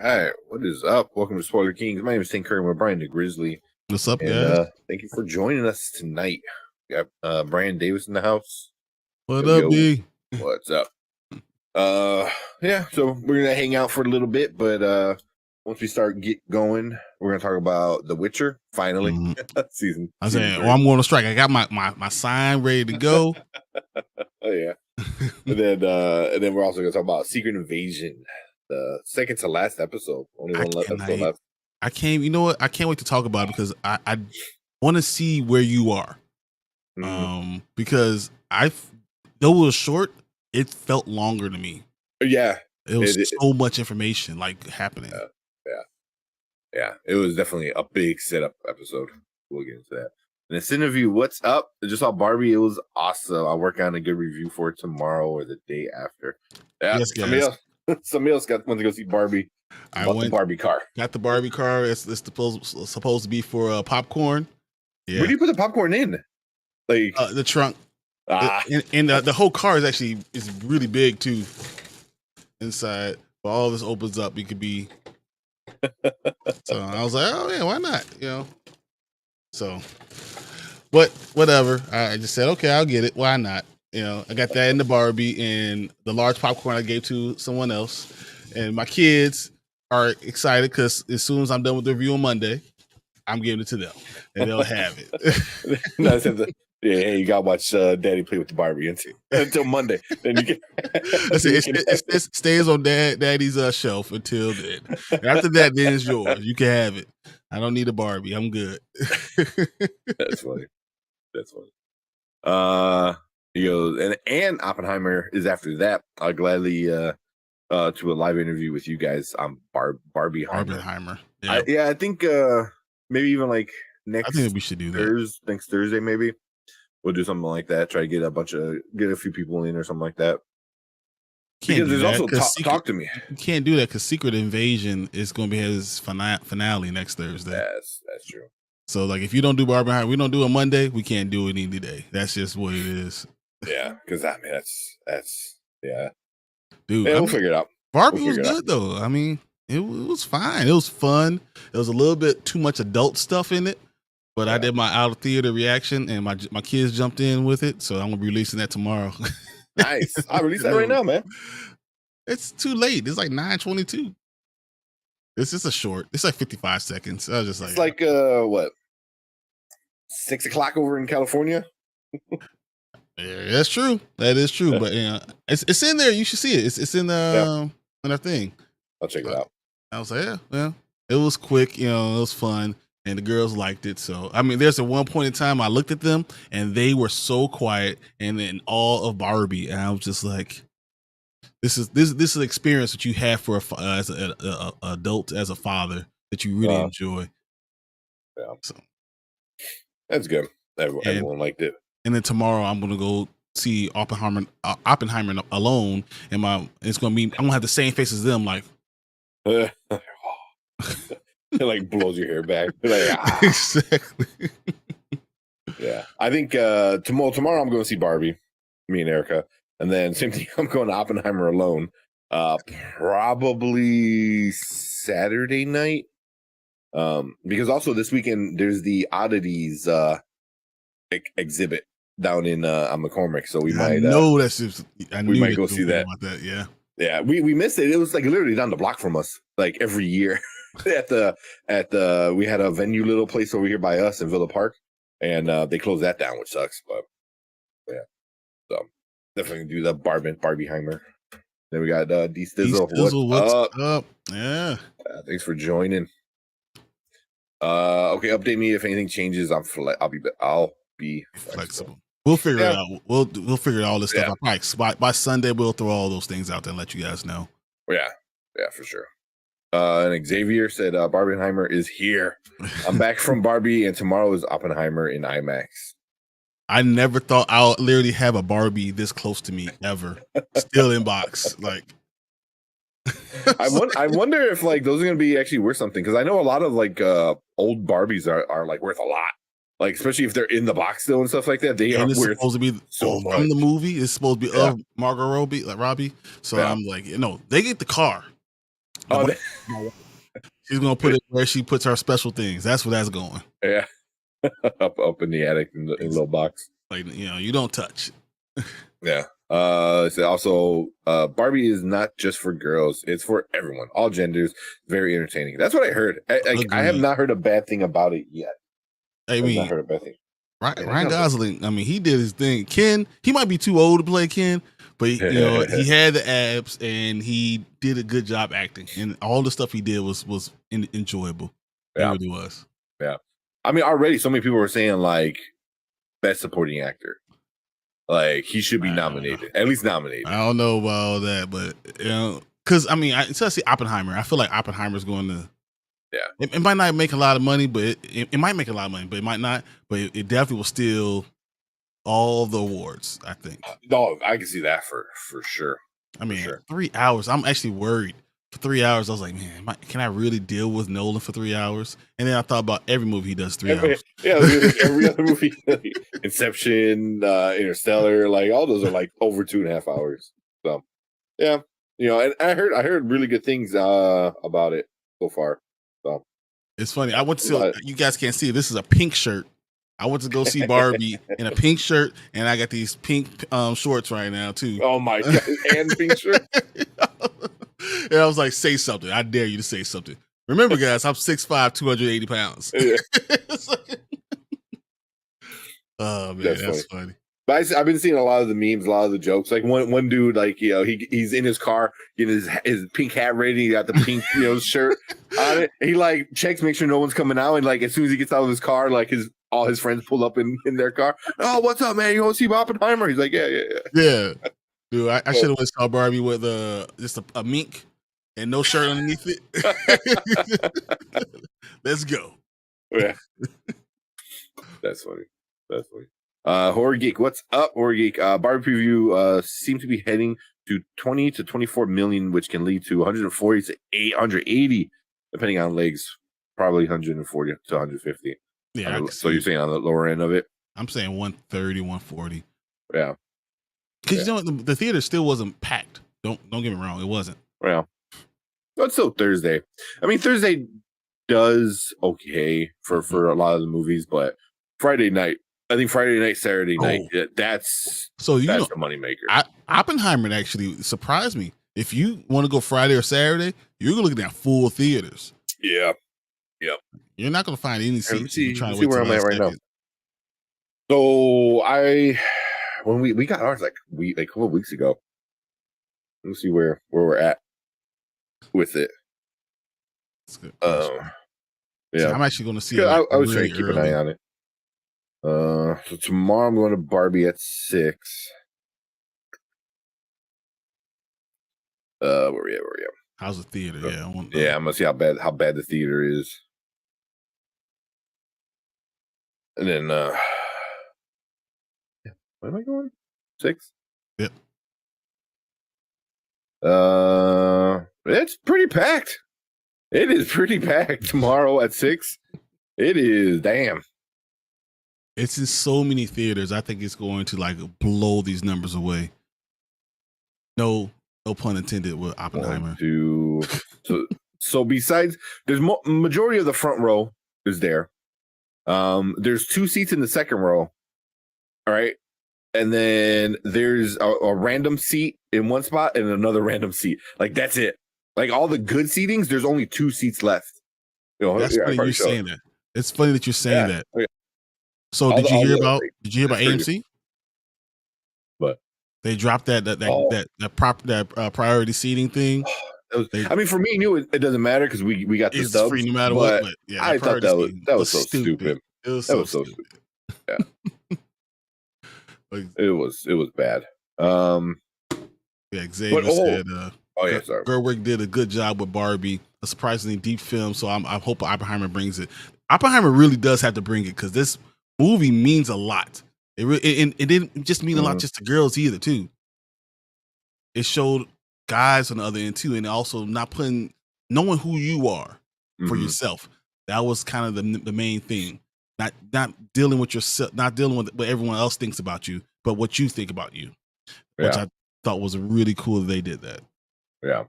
All right, what is up? Welcome to Spoiler Kings. My name is Tank Curry with Brian the Grizzly. What's up, and guys? thank you for joining us tonight. We got Brian Davis in the house. What Yo, up, yo. B? What's up? Yeah, so we're gonna hang out for a little bit, but once we start going, we're gonna talk about The Witcher. Finally, season. I season said, three. "Oh, I'm going to strike. I got my sign ready to go." Oh yeah, and then we're also gonna talk about Secret Invasion, the second to last episode. Only one episode left. I can't. You know what? I can't wait to talk about it because I want to see where you are. Because though it was short, it felt longer to me. Yeah, it was so much information like happening. Yeah, it was definitely a big setup episode. We'll get into that. And this interview, what's up? I just saw Barbie. It was awesome. I'll work on a good review for it tomorrow or the day after. Yeah, yes, somebody else went to go see Barbie. I went the Barbie car. Got the Barbie car. It's supposed to be for popcorn. Yeah. Where do you put the popcorn in? Like the trunk. And the whole car is really big too. Inside, but all this opens up. It could be. So I was like, oh yeah, why not? So, but whatever. I just said, okay, I'll get it. Why not? I got that in the Barbie, and the large popcorn I gave to someone else, and my kids are excited because as soon as I'm done with the review on Monday, I'm giving it to them, and they'll have it. Yeah, hey, you gotta watch Daddy play with the Barbie until Monday. Then you can. It stays on Daddy's shelf until then. After that, then it's yours. You can have it. I don't need a Barbie. I'm good. That's funny. And Oppenheimer is after that. I'll gladly to a live interview with you guys on Barbie Barbenheimer. Yeah, I think maybe even like next. I think we should do that next Thursday, maybe. We'll do something like that. Try to get a few people in or something like that. Because there's also talk to me. You can't do that because Secret Invasion is going to be his finale next Thursday. That's true. So like, if you don't do Barbenheimer, we don't do it Monday. We can't do it any day. That's just what it is. Yeah, because that's dude. Yeah, we'll figure it out. Barbie was good though. I mean, it was fine. It was fun. There was a little bit too much adult stuff in it. But I did my out of theater reaction, and my kids jumped in with it, so I'm gonna be releasing that tomorrow. Nice, I'll release that right now, man. It's too late. It's like 9:22. It's just a short. It's like 55 seconds. I was just like, it's like what, 6 o'clock over in California. Yeah, that's true. That is true. But it's in there. You should see it. It's in the in our thing. I'll check it out. I was like, yeah. It was quick. It was fun. And the girls liked it. So, I mean, there's at one point in time I looked at them and they were so quiet and in awe of Barbie. And I was just like, this is an experience that you have for as an adult, as a father, that you really enjoy. Yeah. So that's good. Everyone liked it. And then tomorrow I'm going to go see Oppenheimer alone. And it's going to be, I'm going to have the same face as them. Like, it like blows your hair back. Like, Exactly. Yeah, I think tomorrow I'm going to see Barbie, me and Erica, and then same thing. I'm going to Oppenheimer alone. Probably Saturday night. Because also this weekend there's the Oddities exhibit down in on McCormick, so we might. We might go see that. Yeah. We missed it. It was like literally down the block from us, like every year. at the we had a venue little place over here by us in Villa Park, and they closed that down, which sucks. But yeah, so definitely do the Barbieheimer. Then we got D Stizzle. What's up? Yeah. Thanks for joining. Okay, update me if anything changes. I'll be flexible. We'll figure it out. We'll figure all this stuff out. By Sunday, we'll throw all those things out there and let you guys know. Yeah, for sure. And Xavier said Barbenheimer is here. I'm back from Barbie, and tomorrow is Oppenheimer in IMAX. I never thought I'll literally have a Barbie this close to me ever. Still in box. Like, I wonder if like those are gonna be actually worth something, because I know a lot of like old Barbies are like worth a lot. Like, especially if they're in the box still and stuff like that. They are worth supposed to be so much. From the movie. It's supposed to be of Margot Robbie. So I'm like, they get the car. Oh, she's gonna put it where she puts her special things. That's where that's going. Yeah, up in the attic in the little box. Like, you know, you don't touch. Yeah. So also, Barbie is not just for girls; it's for everyone, all genders. Very entertaining. That's what I heard. I have not heard a bad thing about it yet. I mean, not heard a bad thing. Ryan Gosling. I mean, he did his thing. Ken, he might be too old to play Ken, but you know, he had the abs and he did a good job acting, and all the stuff he did was enjoyable. Yeah. It really was. Yeah. I mean, already so many people were saying like best supporting actor. Like he should be nominated, at least nominated. I don't know about all that, but you know, because I mean, until I see Oppenheimer, I feel like Oppenheimer's going to. Yeah, it might not make a lot of money, but it might make a lot of money, but it might not. But it definitely will steal all the awards, I think. No, I can see that for sure. I mean, 3 hours. I'm actually worried. For 3 hours, I was like, man, can I really deal with Nolan for 3 hours? And then I thought about every movie he does 3 hours. Yeah, every other movie, Inception, Interstellar, like all those are like over 2.5 hours. So, yeah, you know, and I heard really good things about it so far. So it's funny. I went to see, you guys can't see it. This is a pink shirt. I went to go see Barbie in a pink shirt, and I got these pink shorts right now too. Oh my god! And pink shirt. And I was like, "Say something! I dare you to say something." Remember, guys, I'm 6'5", 280 pounds. Yeah. Oh man, that's funny. But I've been seeing a lot of the memes, a lot of the jokes. Like one dude, like, you know, he's in his car, getting his pink hat ready. He got the pink, you know, shirt on it. He like checks, make sure no one's coming out, and like as soon as he gets out of his car, like all his friends pull up in their car. Oh, what's up, man? You want to see Oppenheimer? He's like, yeah. Dude, I should have went saw Barbie with just a mink and no shirt underneath it. Let's go. Yeah, that's funny. That's funny. Horror Geek, what's up, Horror Geek? Barbie preview seems to be heading to 20 to 24 million, which can lead to 140 to 880, depending on legs. Probably 140 to 150. Yeah. So you're saying on the lower end of it? I'm saying 130, 140. Yeah. Because you know the theater still wasn't packed. Don't get me wrong, it wasn't. Yeah. But it's still Thursday. I mean, Thursday does okay for a lot of the movies, but Friday night. I think Friday night, Saturday night, that's the moneymaker. Oppenheimer actually surprised me. If you want to go Friday or Saturday, you're looking at full theaters. Yeah. Yep. You're not going to find any seats. See where I'm at right now. So when we got ours like a couple of weeks ago. Let's see where we're at with it. That's good. Yeah. So I'm actually going to see it. I was trying to keep an eye on it. So tomorrow I'm going to Barbie at 6. Where we at? How's the theater? Yeah, I'm gonna see how bad the theater is. And then where am I going? 6? Yep. It's pretty packed. It is pretty packed tomorrow at 6. It is, damn. It's in so many theaters. I think it's going to like blow these numbers away. No pun intended with Oppenheimer. So besides, there's majority of the front row is there. There's 2 seats in the second row. All right. And then there's a random seat in one spot and another random seat. Like that's it. Like all the good seatings, there's only 2 seats left. You know, that's funny you're saying that. It's funny that you're saying that. Okay. So did you hear about AMC? What? They dropped that priority seating thing. I mean, for me, it doesn't matter because we got the stubs. Free no matter what. But yeah, I thought that was so stupid. It was so stupid. Yeah. It was bad. Yeah, Xavier said. Sorry. Gerwig did a good job with Barbie. A surprisingly deep film. So I hope Oppenheimer brings it. Oppenheimer really does have to bring it because this movie means a lot. It didn't just mean a lot just to girls either too. It showed guys on the other end too, and also knowing who you are for yourself. That was kind of the main thing. Not dealing with yourself, not dealing with what everyone else thinks about you, but what you think about you, which I thought was really cool that they did that. Yeah.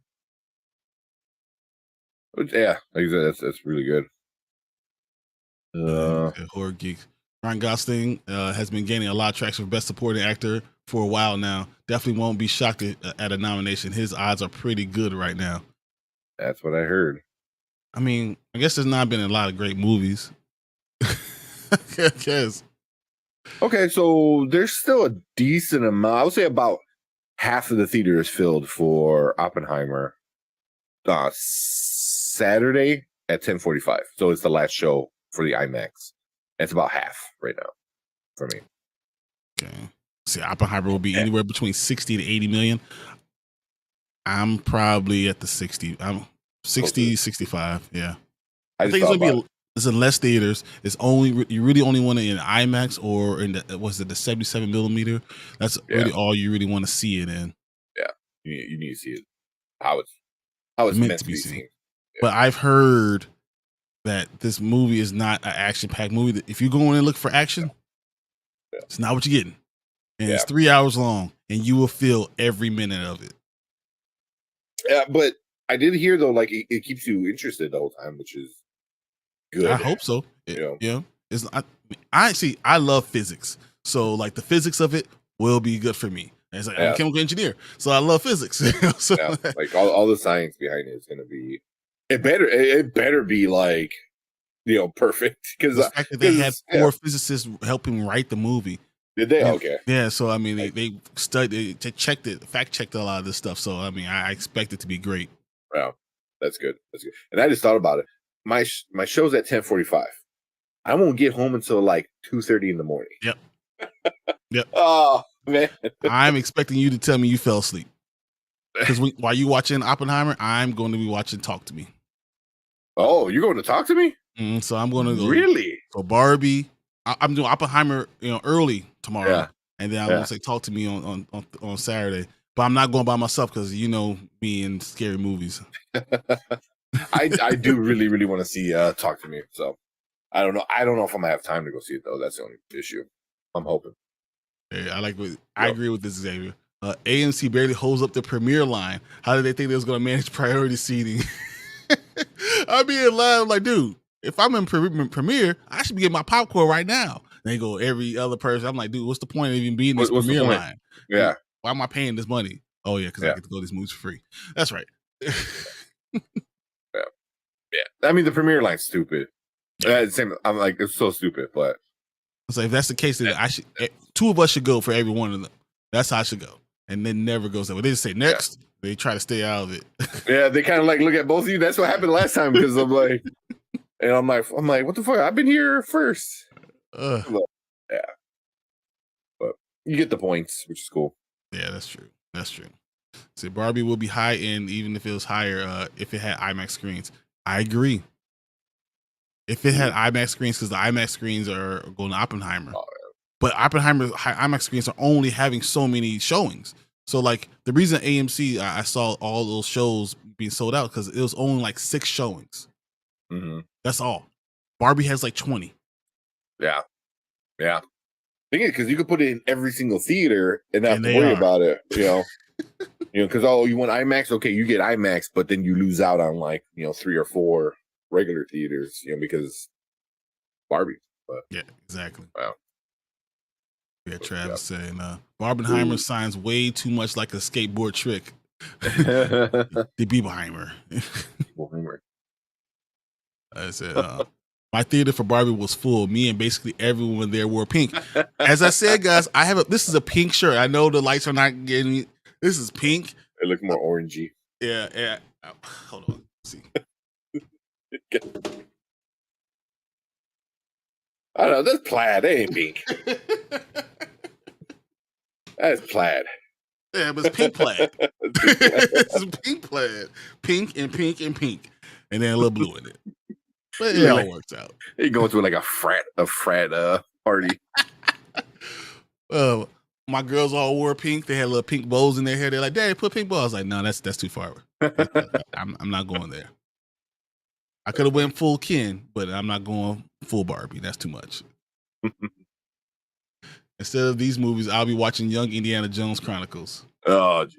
Yeah, like I said, that's really good. Horror geeks. Ryan Gosling has been gaining a lot of traction for Best Supporting Actor for a while now. Definitely won't be shocked at a nomination. His odds are pretty good right now. That's what I heard. I mean, I guess there's not been a lot of great movies. I guess. Okay, so there's still a decent amount. I would say about half of the theater is filled for Oppenheimer. Saturday at 10:45. So it's the last show for the IMAX. It's about half right now for me. Okay. See, Oppenheimer will be anywhere between 60 to 80 million. I'm probably at the 60. I'm 60, 65. Yeah. I think it's going to be it's in less theaters. It's only you really only want it in IMAX or in the 77 millimeter. That's really all you really want to see it in. Yeah, you need to see it how it's meant to be seen. Yeah. But I've heard that this movie is not an action-packed movie. If you go in and look for action, it's not what you're getting. And it's 3 hours long, and you will feel every minute of it. Yeah, but I did hear though, like it keeps you interested the whole time, which is good. I hope so. Yeah, it's I love physics, so like the physics of it will be good for me. It's like I'm a chemical engineer, so I love physics. So, like all the science behind it is going to be. It better be like, perfect, because the fact that they had 4 physicists helping write the movie. Did they? Okay. Yeah. So I mean, they studied, they checked it, fact checked a lot of this stuff. So I mean, I expect it to be great. Wow, that's good. That's good. And I just thought about it. My show's at 10:45. I won't get home until like 2:30 in the morning. Yep. Yep. Oh man, I'm expecting you to tell me you fell asleep because while you watching Oppenheimer, I'm going to be watching Talk to Me. Oh, you're going to Talk to Me? So I'm going to go. Really? So Barbie, I'm doing Oppenheimer, early tomorrow, and then I'm going to say Talk to Me on Saturday. But I'm not going by myself because me and scary movies. I do really, really want to see Talk to Me. So I don't know. I don't know if I'm gonna have time to go see it though. That's the only issue. I'm hoping. Hey, I agree with this, Xavier. AMC barely holds up the premiere line. How did they think they was going to manage priority seating? I'd be in line like, dude, if I'm in premiere, I should be getting my popcorn right now. And they go every other person. I'm like, dude, what's the point of even being in this premiere line? Yeah. Why am I paying this money? Oh yeah, because I get to go to these movies for free. That's right. Yeah. I mean, the premiere line's stupid. I'm like, it's so stupid, but so if that's the case, then 2 of us should go for every one of them. That's how I should go. And then never goes that way. They just say next. Yeah. They try to stay out of it. Yeah, they kind of like look at both of you. That's what happened last time because I'm like, what the fuck? I've been here first. But you get the points, which is cool. Yeah, that's true. See, Barbie will be high end even if it was higher. If it had IMAX screens, I agree. If it had IMAX screens, because the IMAX screens are going to Oppenheimer. But Oppenheimer IMAX screens are only having so many showings. So like the reason AMC I saw all those shows being sold out because it was only like 6 showings. Mm-hmm. That's all. Barbie has like 20. Yeah. Thing is, because you could put it in every single theater and not have to worry about it. Because you want IMAX, okay, you get IMAX, but then you lose out on 3 or 4 regular theaters, because Barbie. But yeah, exactly. Wow. Yeah, Travis saying Barbenheimer signs way too much like a skateboard trick. The Bieberheimer. I said my theater for Barbie was full. Me and basically everyone there wore pink. As I said, guys, this is a pink shirt. I know the lights are not getting it. This is pink. It look more orangey. Yeah. Hold on. Let's see. I don't know. That's plaid. That ain't pink. That's plaid. Yeah, but it's pink plaid. It's pink plaid. Pink and pink and pink. And then a little blue in it. But it all works out. You going to like a frat party. My girls all wore pink. They had little pink bows in their hair. They're like, Daddy, put pink bows. I was like, no, that's too far. I'm not going there. I could have went full Ken, but I'm not going full Barbie. That's too much. Instead of these movies, I'll be watching Young Indiana Jones Chronicles. Oh, geez.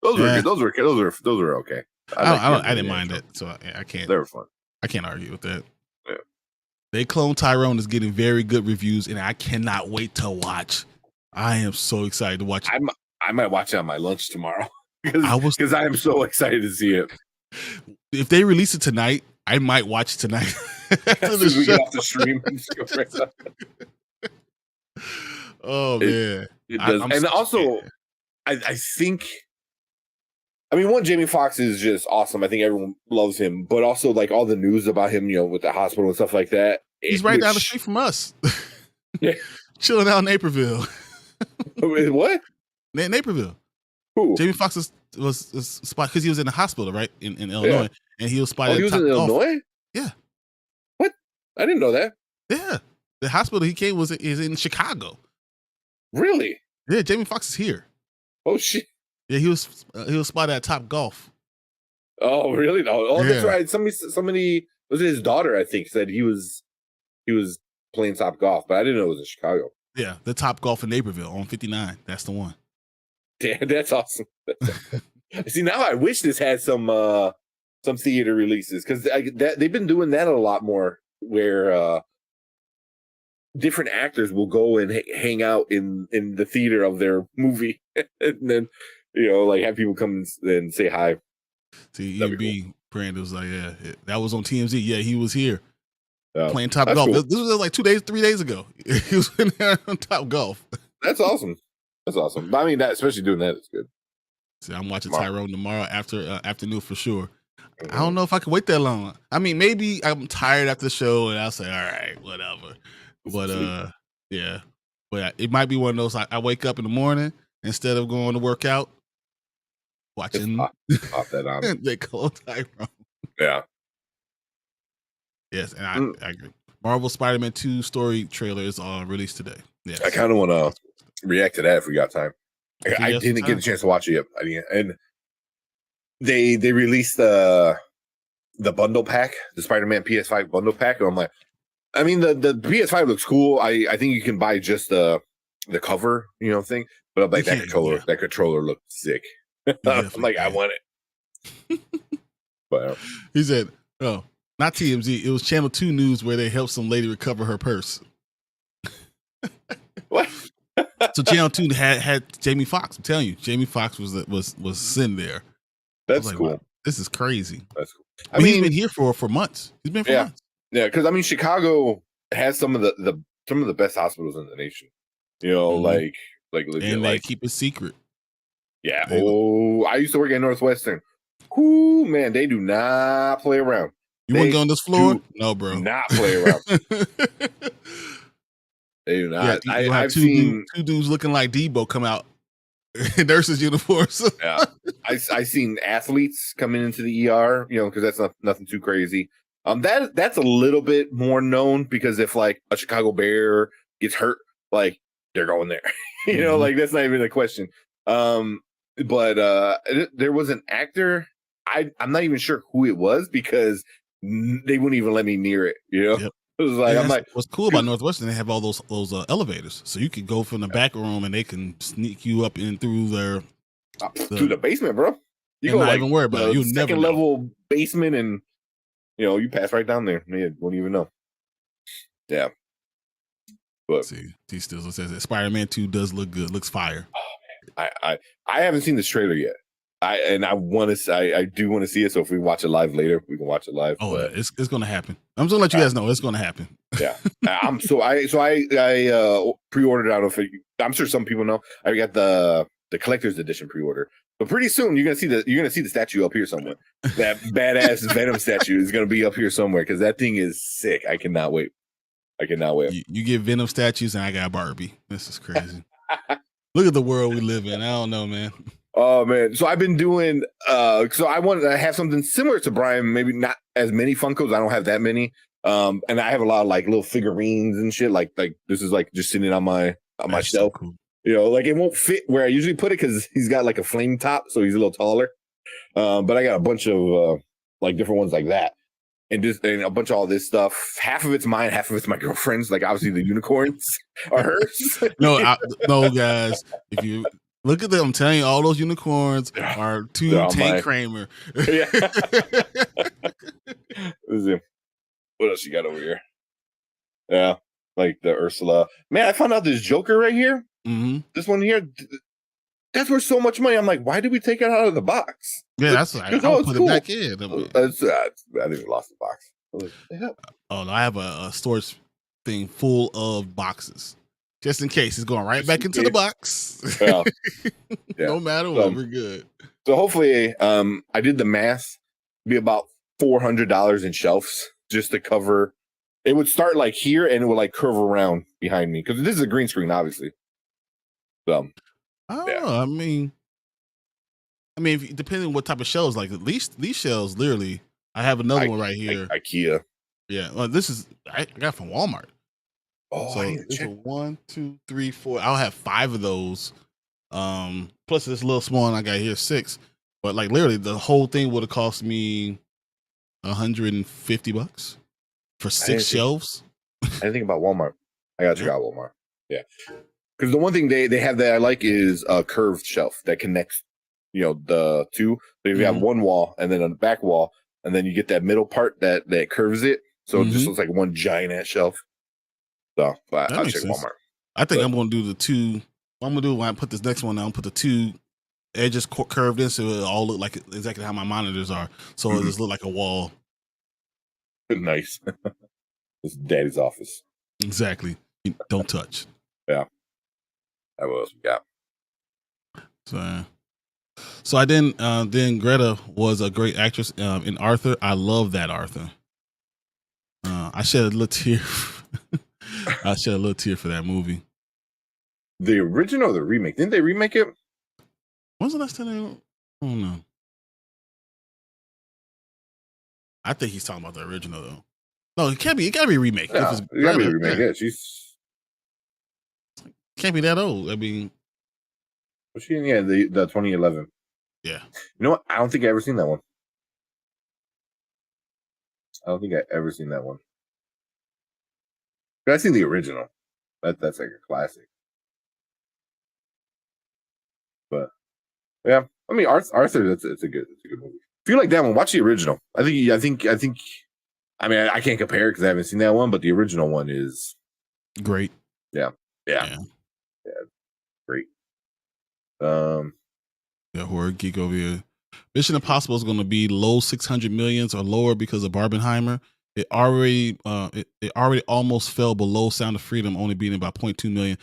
Those were good. Those were okay. I didn't mind it, so I can't. They were fun. I can't argue with that. Yeah. They Clone Tyrone is getting very good reviews, and I cannot wait to watch. I am so excited to watch it. I might watch it on my lunch tomorrow because I am so excited to see it. If they release it tonight, I might watch it tonight. As soon as we get off the stream. Oh man, it does. And also, I think. I mean, one, Jamie Foxx is just awesome. I think everyone loves him, but also like all the news about him, with the hospital and stuff like that. He's right down the street from us. Yeah, chilling out in Naperville. What? Naperville. Who? Jamie Foxx was spot because he was in the hospital, right, in Illinois, and he was spotted. Oh, he was in Illinois. Yeah. What? I didn't know that. Yeah, the hospital he came is in Chicago. Really? Yeah, Jamie Foxx is here. Oh shit. Yeah, he was spotted at Top Golf. Oh really? Oh, yeah. That's right. Somebody was it his daughter? I think said he was playing Top Golf, but I didn't know it was in Chicago. Yeah, the Top Golf in Naperville on 59. That's the one. Damn, that's awesome. See, now I wish this had some theater releases because they've been doing that a lot more, where different actors will go and hang out in the theater of their movie, and then like have people come and say hi. See, EB Brand was like, yeah, that was on TMZ. Yeah, he was here playing Top Golf. Cool. This was like 3 days ago. He was in there on Top Golf. That's awesome. That's awesome. But I mean, that especially doing that is good. See, I'm watching Tyrone tomorrow afternoon for sure. I don't know if I can wait that long. I mean, maybe I'm tired after the show and I'll say, all right, whatever. But yeah. But it might be one of those I wake up in the morning instead of going to work out, watching pop that on. They Clone Tyrone. Yeah. Yes, and I agree. Marvel Spider-Man 2 story trailer is released today. Yes. I kind of want to react to that if we got time. I didn't get a chance to watch it yet. And they released the bundle pack, the Spider-Man PS5 bundle pack, and I'm like, I mean the PS5 looks cool. I think you can buy just the cover, thing, but I'm like that controller looks sick. I'm like, I want it. But he said, "Oh, not TMZ. It was Channel 2 News where they helped some lady recover her purse." What? So Channel 2 had Jamie Foxx. I'm telling you, Jamie Foxx was sitting there. That's cool. Wow, this is crazy. That's cool. I mean, he's been here for months. He's been for months. Yeah, because I mean, Chicago has some of the best hospitals in the nation. Like legit, and they keep it secret. Yeah. I used to work at Northwestern. Ooh, man, they do not play around. You want to go on this floor? No, bro. Not play around. They do not. Yeah, I've seen two dudes looking like Debo come out in nurses' uniforms. Yeah, I seen athletes coming into the ER. Because that's nothing too crazy. That's a little bit more known because if like a Chicago Bear gets hurt, like they're going there. Like that's not even a question. But there was an actor. I'm not even sure who it was because they wouldn't even let me near it. Yep. It was like, I'm like, what's cool about Northwestern? They have all those elevators, so you can go from the back room and they can sneak you up in through to the basement, bro. You go not even worry about it. You second level basement, and you pass right down there. You won't even know. Yeah. But see, T still says that Spider-Man 2 does look good. Looks fire. I haven't seen this trailer yet. I do want to see it. So if we watch it live later, we can watch it live. Oh, it's going to happen. I'm just gonna let you guys know it's going to happen. Yeah, I pre-ordered out of. I'm sure some people know. I got the collector's edition pre-order. But pretty soon you're gonna see the statue up here somewhere. That badass Venom statue is gonna be up here somewhere because that thing is sick. I cannot wait. You get Venom statues and I got Barbie. This is crazy. Look at the world we live in. I don't know, man. Oh man. So I've been doing so I wanted to have something similar to Brian, maybe not as many Funkos. I don't have that many. And I have a lot of like little figurines and shit. Like this is like just sitting on my shelf. So cool. Like it won't fit where I usually put it because he's got like a flame top, so he's a little taller. But I got a bunch of like different ones like that. And a bunch of all this stuff. Half of it's mine, half of it's my girlfriend's. Like obviously the unicorns are hers. No, guys. If you Look at them. I'm telling you, all those unicorns are two Tank Kramer. Yeah. What else you got over here? Yeah, like the Ursula. Man, I found out this Joker right here. Mm-hmm. This one here. That's worth so much money. I'm like, why did we take it out of the box? Yeah, that's like, I'll put it back in. I didn't even lost the box. Like, yeah. Oh no, I have a storage thing full of boxes. Just in case it's going right back into the box. Yeah. No matter what, we're good. So hopefully, I did the math. Be about $400 in shelves just to cover. It would start like here and it would like curve around behind me because this is a green screen, obviously. So, I mean, depending on what type of shelves, like at least these shelves, literally, I have another one right here. IKEA. Yeah, well, this is I got from Walmart. Oh, so it's a 1, 2, 3, 4. I'll have 5 of those. Plus this little small one I got here, 6. But like literally, the whole thing would have cost me $150 for 6 shelves. I didn't think about Walmart. I gotta check out Walmart. Yeah, because the one thing they have that I like is a curved shelf that connects, the two. So if you have one wall and then on the back wall, and then you get that middle part that curves it, so it just looks like one giant ass shelf. So I'll check Walmart. I think I'm going to do the 2. What I'm going to do when I put this next one down, put the 2 edges curved in so it all look like exactly how my monitors are. So it just look like a wall. Nice. This is Daddy's office. Exactly. Don't touch. Yeah. What else we got? So I didn't. Then Greta was a great actress in Arthur. I love that Arthur. I shed a little tear. I shed a little tear for that movie. The original or the remake? Didn't they remake it? When's the last time? I don't know. I think he's talking about the original though. No, it can't be. It gotta be a remake. No, it gotta be a remake. Yeah, she's can't be that old. I mean, was she in the 2011? Yeah. You know what? I don't think I ever seen that one. I've seen the original. That's like a classic. But yeah, I mean Arthur. It's a good movie. If you like that one, watch the original. I think. I mean, I can't compare it because I haven't seen that one, but the original one is great. Yeah. Great. Horror geek over here. Mission Impossible is going to be low 600 millions or lower because of Barbenheimer. It already almost fell below Sound of Freedom, only being about 0.2 million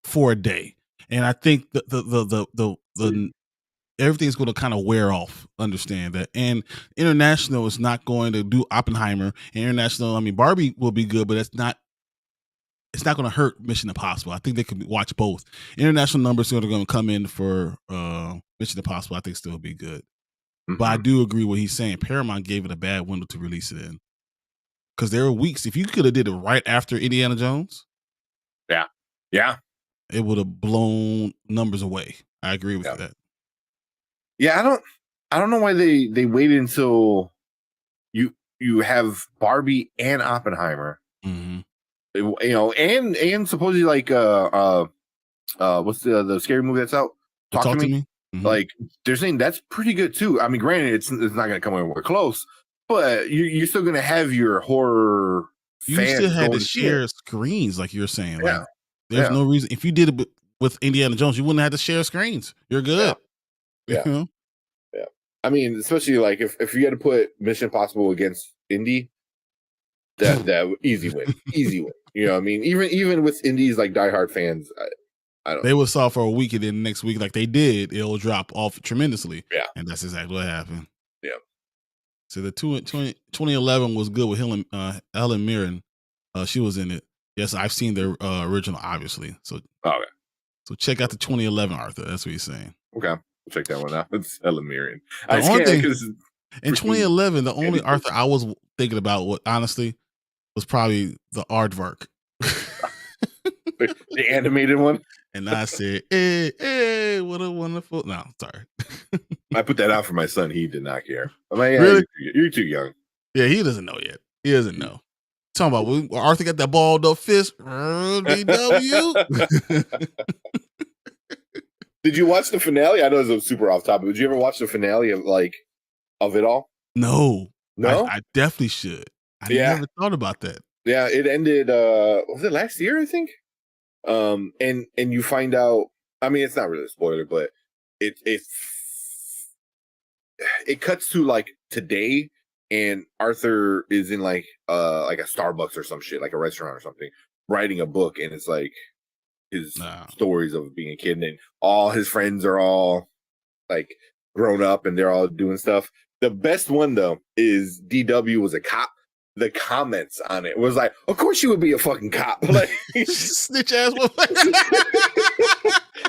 for a day. And I think the everything's going to kind of wear off. Understand that. And international is not going to do Oppenheimer. And international, I mean, Barbie will be good, but it's not going to hurt Mission Impossible. I think they could watch both. International numbers are going to come in for Mission Impossible. I think still be good. Mm-hmm. But I do agree with what he's saying. Paramount gave it a bad window to release it in. Because there were weeks, if you could have did it right after Indiana Jones. Yeah. It would have blown numbers away. I agree with that. Yeah, I don't know why they waited until you have Barbie and Oppenheimer. Mm-hmm. And supposedly like what's the scary movie that's out? Talk to me. Mm-hmm. Like they're saying that's pretty good too. I mean, granted, it's not going to come anywhere close, but you're still going to have your horror. You still had to share screens, like you're saying. Like, there's no reason if you did it with Indiana Jones, you wouldn't have to share screens. You're good. Yeah. Yeah. I mean, especially like if you had to put Mission Impossible against Indy, that easy win. You know what I mean? Even with indies like diehard fans, I don't. They would saw for a week and then next week, like they did, it'll drop off tremendously. Yeah. And that's exactly what happened. Yeah. So the 2011 was good with Helen Mirren. She was in it. Yes, I've seen the original, obviously. So So check out the 2011 Arthur. That's what he's saying. Okay. We'll check that one out. It's Helen Mirren. In 2011, the only Arthur I was thinking about, honestly, was probably the aardvark. The animated one? And I said, hey, what a wonderful... No, sorry. I put that out for my son. He did not care. I'm like, really? You're too young. Yeah, he doesn't know yet. He doesn't know. Talking about Arthur got that balled up fist. DW. Did you watch the finale? I know it's super off topic. Did you ever watch the finale of it all? No. No? I definitely should. I Yeah. never thought about that. Yeah, it ended was it last year, I think? And you find out, I mean, it's not really a spoiler, but it cuts to like today, and Arthur is in like a Starbucks or some shit, like a restaurant or something, writing a book, and it's like his stories of being a kid, and all his friends are all like grown up and they're all doing stuff. The best one though is DW was a cop. The comments on it was like, of course you would be a fucking cop. Like snitch ass woman.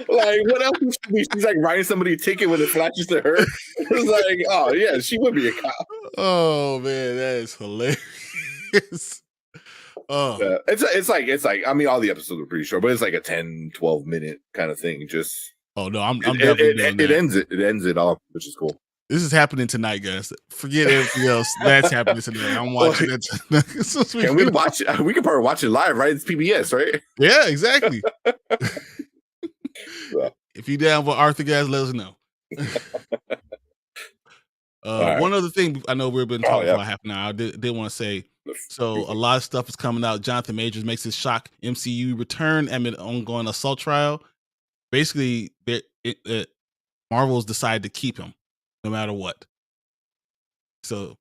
Like, what else would she be? She's like writing somebody a ticket when it flashes to her. It's like, oh yeah, she would be a cop. Oh man, that is hilarious. Oh, it's like I mean, all the episodes are pretty short, but it's like a 10-12 minute kind of thing. Just I'm definitely doing that. It ends it all, which is cool. This is happening tonight, guys. Forget everything else. That's happening tonight. I'm watching it tonight. Can we watch it? We can probably watch it live, right? It's PBS, right? Yeah, exactly. If you down for Arthur, guys, let us know. One other thing, I know we've been talking for half an hour. I did want to say, so a lot of stuff is coming out. Jonathan Majors makes his shock MCU return amid ongoing assault trial. Basically, Marvel's decided to keep him no matter what. So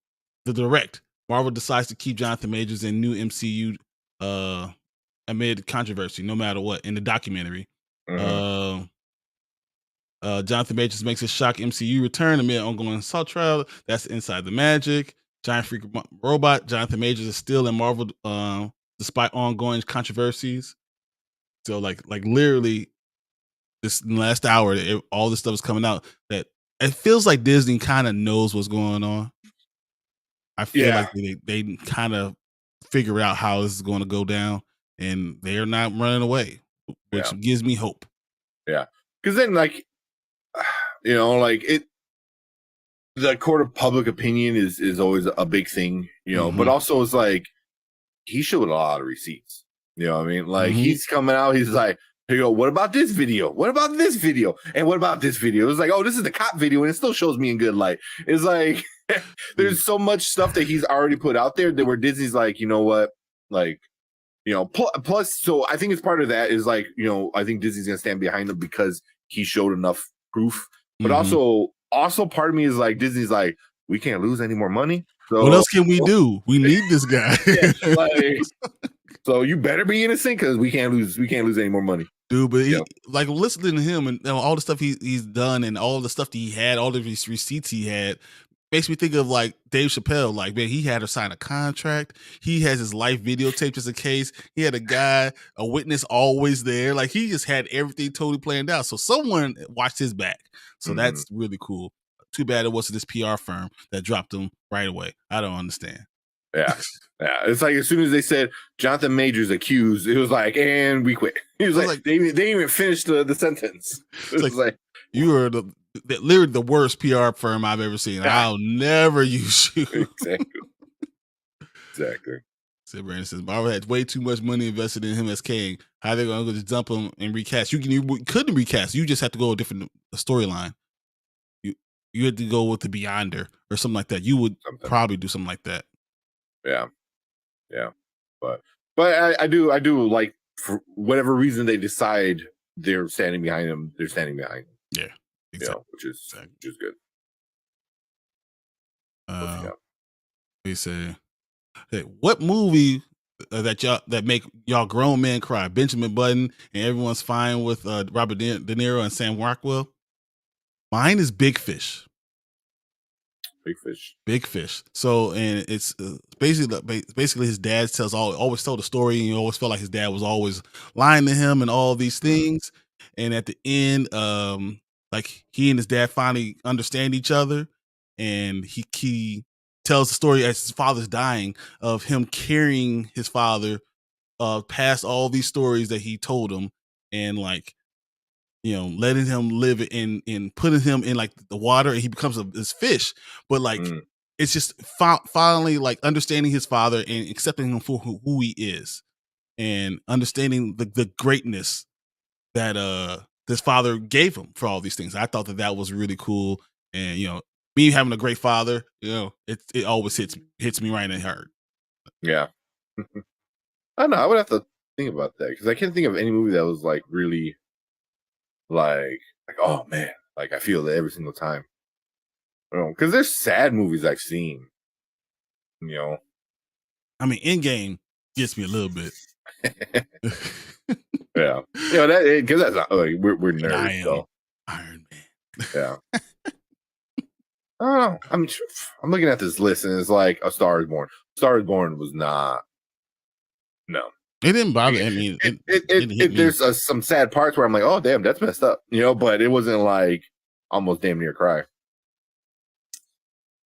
Marvel decides to keep Jonathan Majors in new MCU amid controversy, no matter what, in the documentary. Mm-hmm. Jonathan Majors makes his shock MCU return amid ongoing assault trial. That's Inside the Magic. Giant Freak Robot. Jonathan Majors is still in Marvel despite ongoing controversies. So like literally this last hour, all this stuff is coming out that it feels like Disney kind of knows what's going on. I feel like they kind of figure out how this is going to go down, and they're not running away, which gives me hope. Yeah, because then like, you know, like the court of public opinion is always a big thing, you know, but also it's like he showed a lot of receipts. You know what I mean? Like he's coming out, he's like, you go, what about this video? What about this video? And what about this video? It's like, oh, this is the cop video, and it still shows me in good light. It's like there's so much stuff that he's already put out there that where Disney's like, you know what, like, you know, plus, so I think it's part of that is like, you know, I think Disney's gonna stand behind him because he showed enough proof. But also part of me is like, Disney's like, we can't lose any more money. So what else can we do? We need this guy. So you better be innocent because we can't lose any more money. Dude, but like listening to him and all the stuff he's done and all the stuff that he had, all the receipts he had, makes me think of like Dave Chappelle. Like, man, he had to sign a contract. He has his life videotape just in case. He had a witness always there. Like, he just had everything totally planned out. So someone watched his back. So that's really cool. Too bad it wasn't this PR firm that dropped him right away. I don't understand. Yeah. It's like as soon as they said Jonathan Majors accused, it was like, and we quit. He was like they didn't even finish the sentence. It was like you are literally the worst PR firm I've ever seen. I'll never use you. Exactly. So Brandon says Marvel had way too much money invested in him as Kang. How are they going to just dump him and recast? You couldn't recast. You just have to go a different storyline. You had to go with the Beyonder or something like that. You would probably do something like that. Yeah. But I do like, for whatever reason they decide they're standing behind him. They're standing behind him. Yeah, exactly. You know, which is good. We say, hey, what movie that make y'all grown men cry? Benjamin Button and everyone's fine with Robert De Niro and Sam Rockwell. Mine is Big Fish. Big Fish. So, and it's basically his dad always told the story, and you always felt like his dad was always lying to him and all these things. And at the end, like he and his dad finally understand each other, and he tells the story as his father's dying of him carrying his father past all these stories that he told him, and like, you know, letting him live in putting him in like the water, and he becomes this fish. But like, it's just finally like understanding his father and accepting him for who he is, and understanding the greatness that his father gave him for all these things. I thought that was really cool, and me having a great father, it always hits me right in the heart. Yeah. I don't know. I would have to think about that because I can't think of any movie that was like really like oh man, like I feel that every single time. Because there's sad movies I've seen. I mean, Endgame gets me a little bit. Yeah, that because that's not, like we're nerds. So Iron Man. Yeah. I don't know. I'm looking at this list and it's like A Star Is Born. Star Is Born was not. No, it didn't bother. I mean, there's some sad parts where I'm like, oh damn, that's messed up. But it wasn't like almost damn near cry.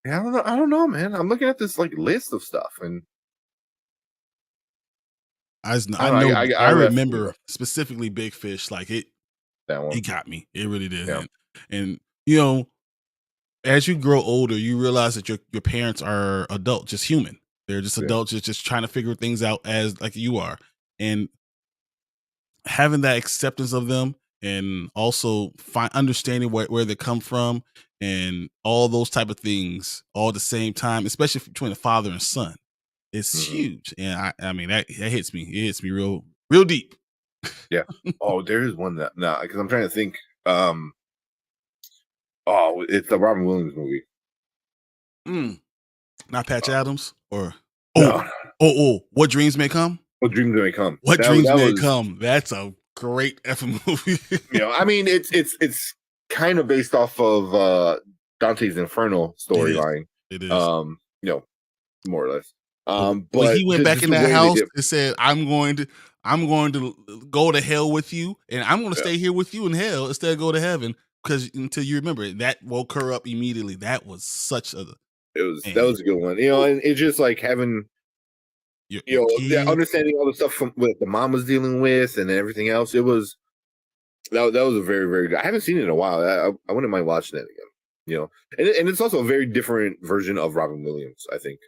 Yeah, I don't know, man. I'm looking at this like list of stuff and. I remember specifically Big Fish. Like it got me. It really did. Yeah. And as you grow older, you realize that your parents are adults, just human. They're just adults, just trying to figure things out as like you are. And having that acceptance of them, and also understanding where they come from, and all those type of things, all at the same time, especially between a father and son. It's huge, and I mean that hits me. It hits me real deep. Yeah. Oh, there is one that because I'm trying to think. It's the Robin Williams movie. Not Patch Adams or no. What Dreams May Come. What Dreams May Come. What Dreams May Come. That's a great effing movie. I mean it's kind of based off of Dante's Inferno storyline. It is. More or less. But he went back in that house and said, I'm going to go to hell with you, and I'm going to stay here with you in hell instead of go to heaven, because until you remember it, that woke her up immediately. That was such a that was a good one. And it's just like having understanding all the stuff from what the mom was dealing with and everything else. It was that was a very, very good. I haven't seen it in a while. I wouldn't mind watching it again. And it's also a very different version of Robin Williams, I think.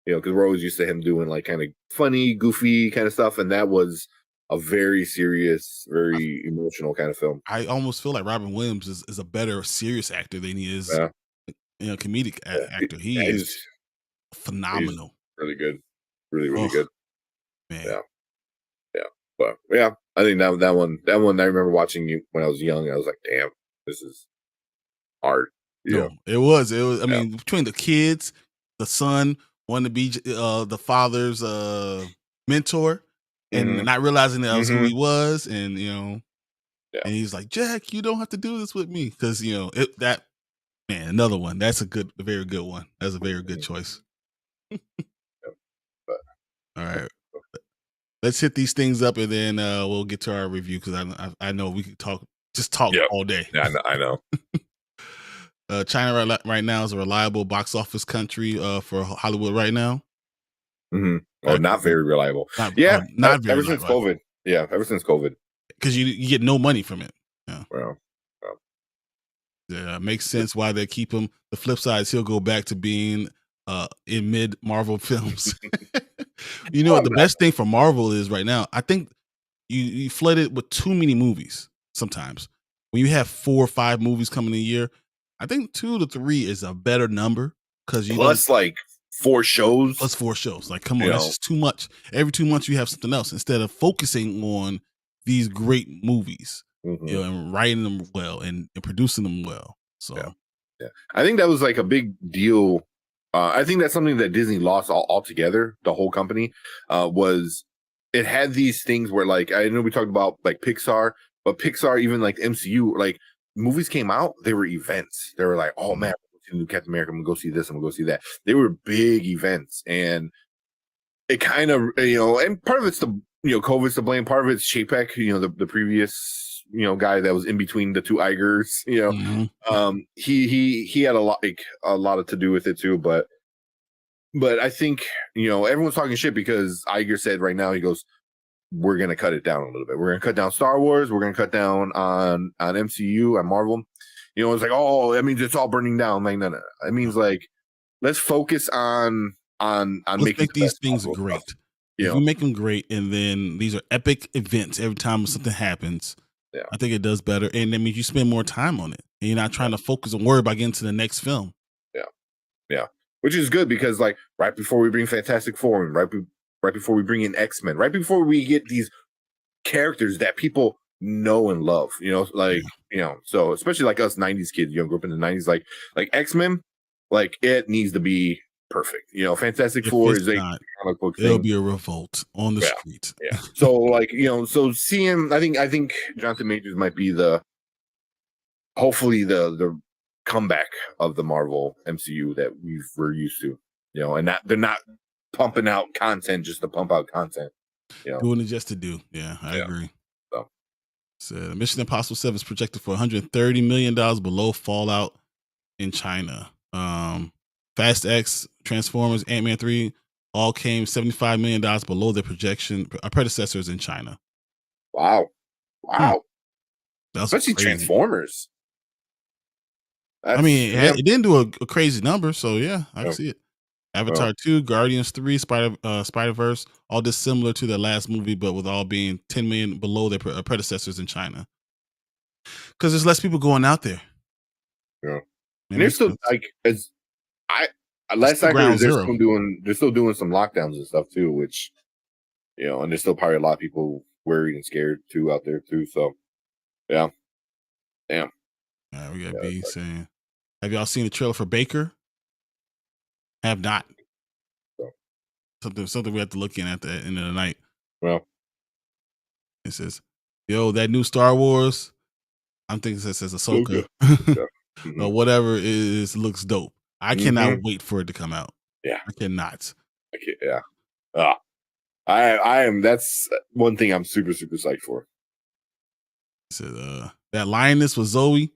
Because we're always used to him doing like kind of funny, goofy kind of stuff, and that was a very serious, very emotional kind of film. I almost feel like Robin Williams is a better serious actor than he is, comedic actor. He is phenomenal. He's really good, really, really good. Man. Yeah. But I think that one. I remember watching it when I was young. I was like, damn, this is hard. No, it was. I mean, between the kids, the son wanted to be the father's mentor, and not realizing that was who he was, and and he's like, Jack, you don't have to do this with me, because another one. That's a very good one. That's a very good choice. All right, let's hit these things up, and then we'll get to our review, because I know we could talk all day. Yeah, I know. China right now is a reliable box office country for Hollywood right now. Oh, not very reliable. Not very ever since COVID. Yeah, ever since COVID. Because you get no money from it. Yeah. Well. Yeah, it makes sense why they keep him. The flip side is he'll go back to being in mid Marvel films. What the best thing for Marvel is right now? I think you flooded with too many movies sometimes. When you have 4 or 5 movies coming a year, I think 2 to 3 is a better number, because plus like 4 shows. Plus 4 shows. Like, come on, that's just too much. Every 2 months you have something else instead of focusing on these great movies, and writing them well and producing them well. So, yeah, I think that was like a big deal. I think that's something that Disney lost altogether. The whole company was it had these things where, like, I know we talked about like Pixar, but Pixar, even like MCU, like. Movies came out, they were events. They were like, oh man, I'm going to see new Captain America, I'm gonna go see this, I'm gonna go see that. They were big events, and it kind of, and part of it's the COVID's to blame, part of it's Chapek, the previous guy that was in between the 2 Igers. He had a lot to do with it too, but I think everyone's talking shit because Iger said right now, he goes, we're going to cut it down a little bit. We're going to cut down Star Wars. We're going to cut down on MCU and Marvel. It's like, oh, that means it's all burning down. Like, no. It means like, let's focus on making these things great. If you make them great, and then these are epic events every time something happens, Yeah. I think it does better, and that means you spend more time on it, and you're not trying to focus and worry about getting to the next film. Yeah, which is good because like right before we bring Fantastic Four, and right before we bring in X-Men, right before we get these characters that people know and love, like so especially like us '90s kids, grew up in the '90s, like X-Men, like it needs to be perfect. Fantastic If Four it's is a not, comic book there'll thing. be a revolt on the street. Yeah. So like so seeing, I think Jonathan Majors might be hopefully the comeback of the Marvel MCU that we're used to, and that they're not pumping out content just to pump out content, Doing it just to do. Yeah, I agree. So Mission Impossible 7 is projected for $130 million below Fallout in China. Fast X, Transformers, Ant-Man 3 all came $75 million below their predecessors in China. Wow. Especially crazy. Transformers. It didn't do a crazy number, so yeah, I can see it. Avatar 2, Guardians 3, Spider-Verse, all dissimilar to their last movie, but with all being 10 million below their predecessors in China. Because there's less people going out there. Yeah. And they're still last I heard, they're still doing some lockdowns and stuff too, which and there's still probably a lot of people worried and scared too out there too. So yeah. Damn. We got B saying, have y'all seen the trailer for Baker? Have not. Something we have to look in at the end of the night. Well, it says, yo, that new Star Wars, I'm thinking it says Ahsoka. Or whatever it is, looks dope. I cannot wait for it to come out. Yeah. I cannot. Yeah. I am. That's one thing I'm super, super psyched for. It says, that lioness with Zoe.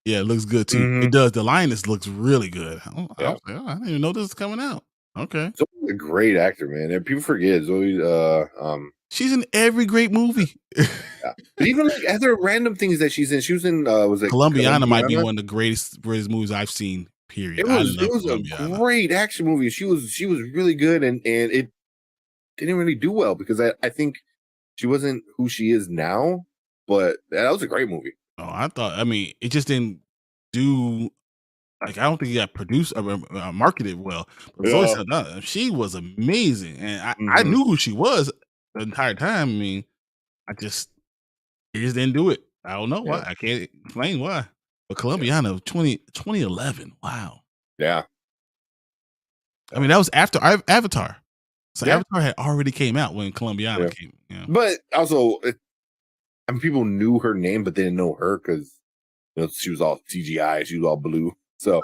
Yeah, it looks good too. It does. The lioness looks really good. I didn't even know this was coming out. Okay. Zoe's a great actor, man. And people forget Zoe. She's in every great movie. Yeah. But even like other random things that she's in. She was in was it Columbiana might be one of the greatest movies I've seen. Period. It was a great action movie. She was really good, and it didn't really do well because I think she wasn't who she is now. But that was a great movie. Oh, it just didn't do. Like, I don't think it got produced or marketed well. But she was amazing, and I knew who she was the entire time. I mean, it just didn't do it. I don't know why. I can't explain why. But Columbiana 2011. Wow. Yeah. I mean, that was after Avatar. So Avatar had already came out when Columbiana came. Yeah. But also, people knew her name, but they didn't know her because she was all CGI. She was all blue. So,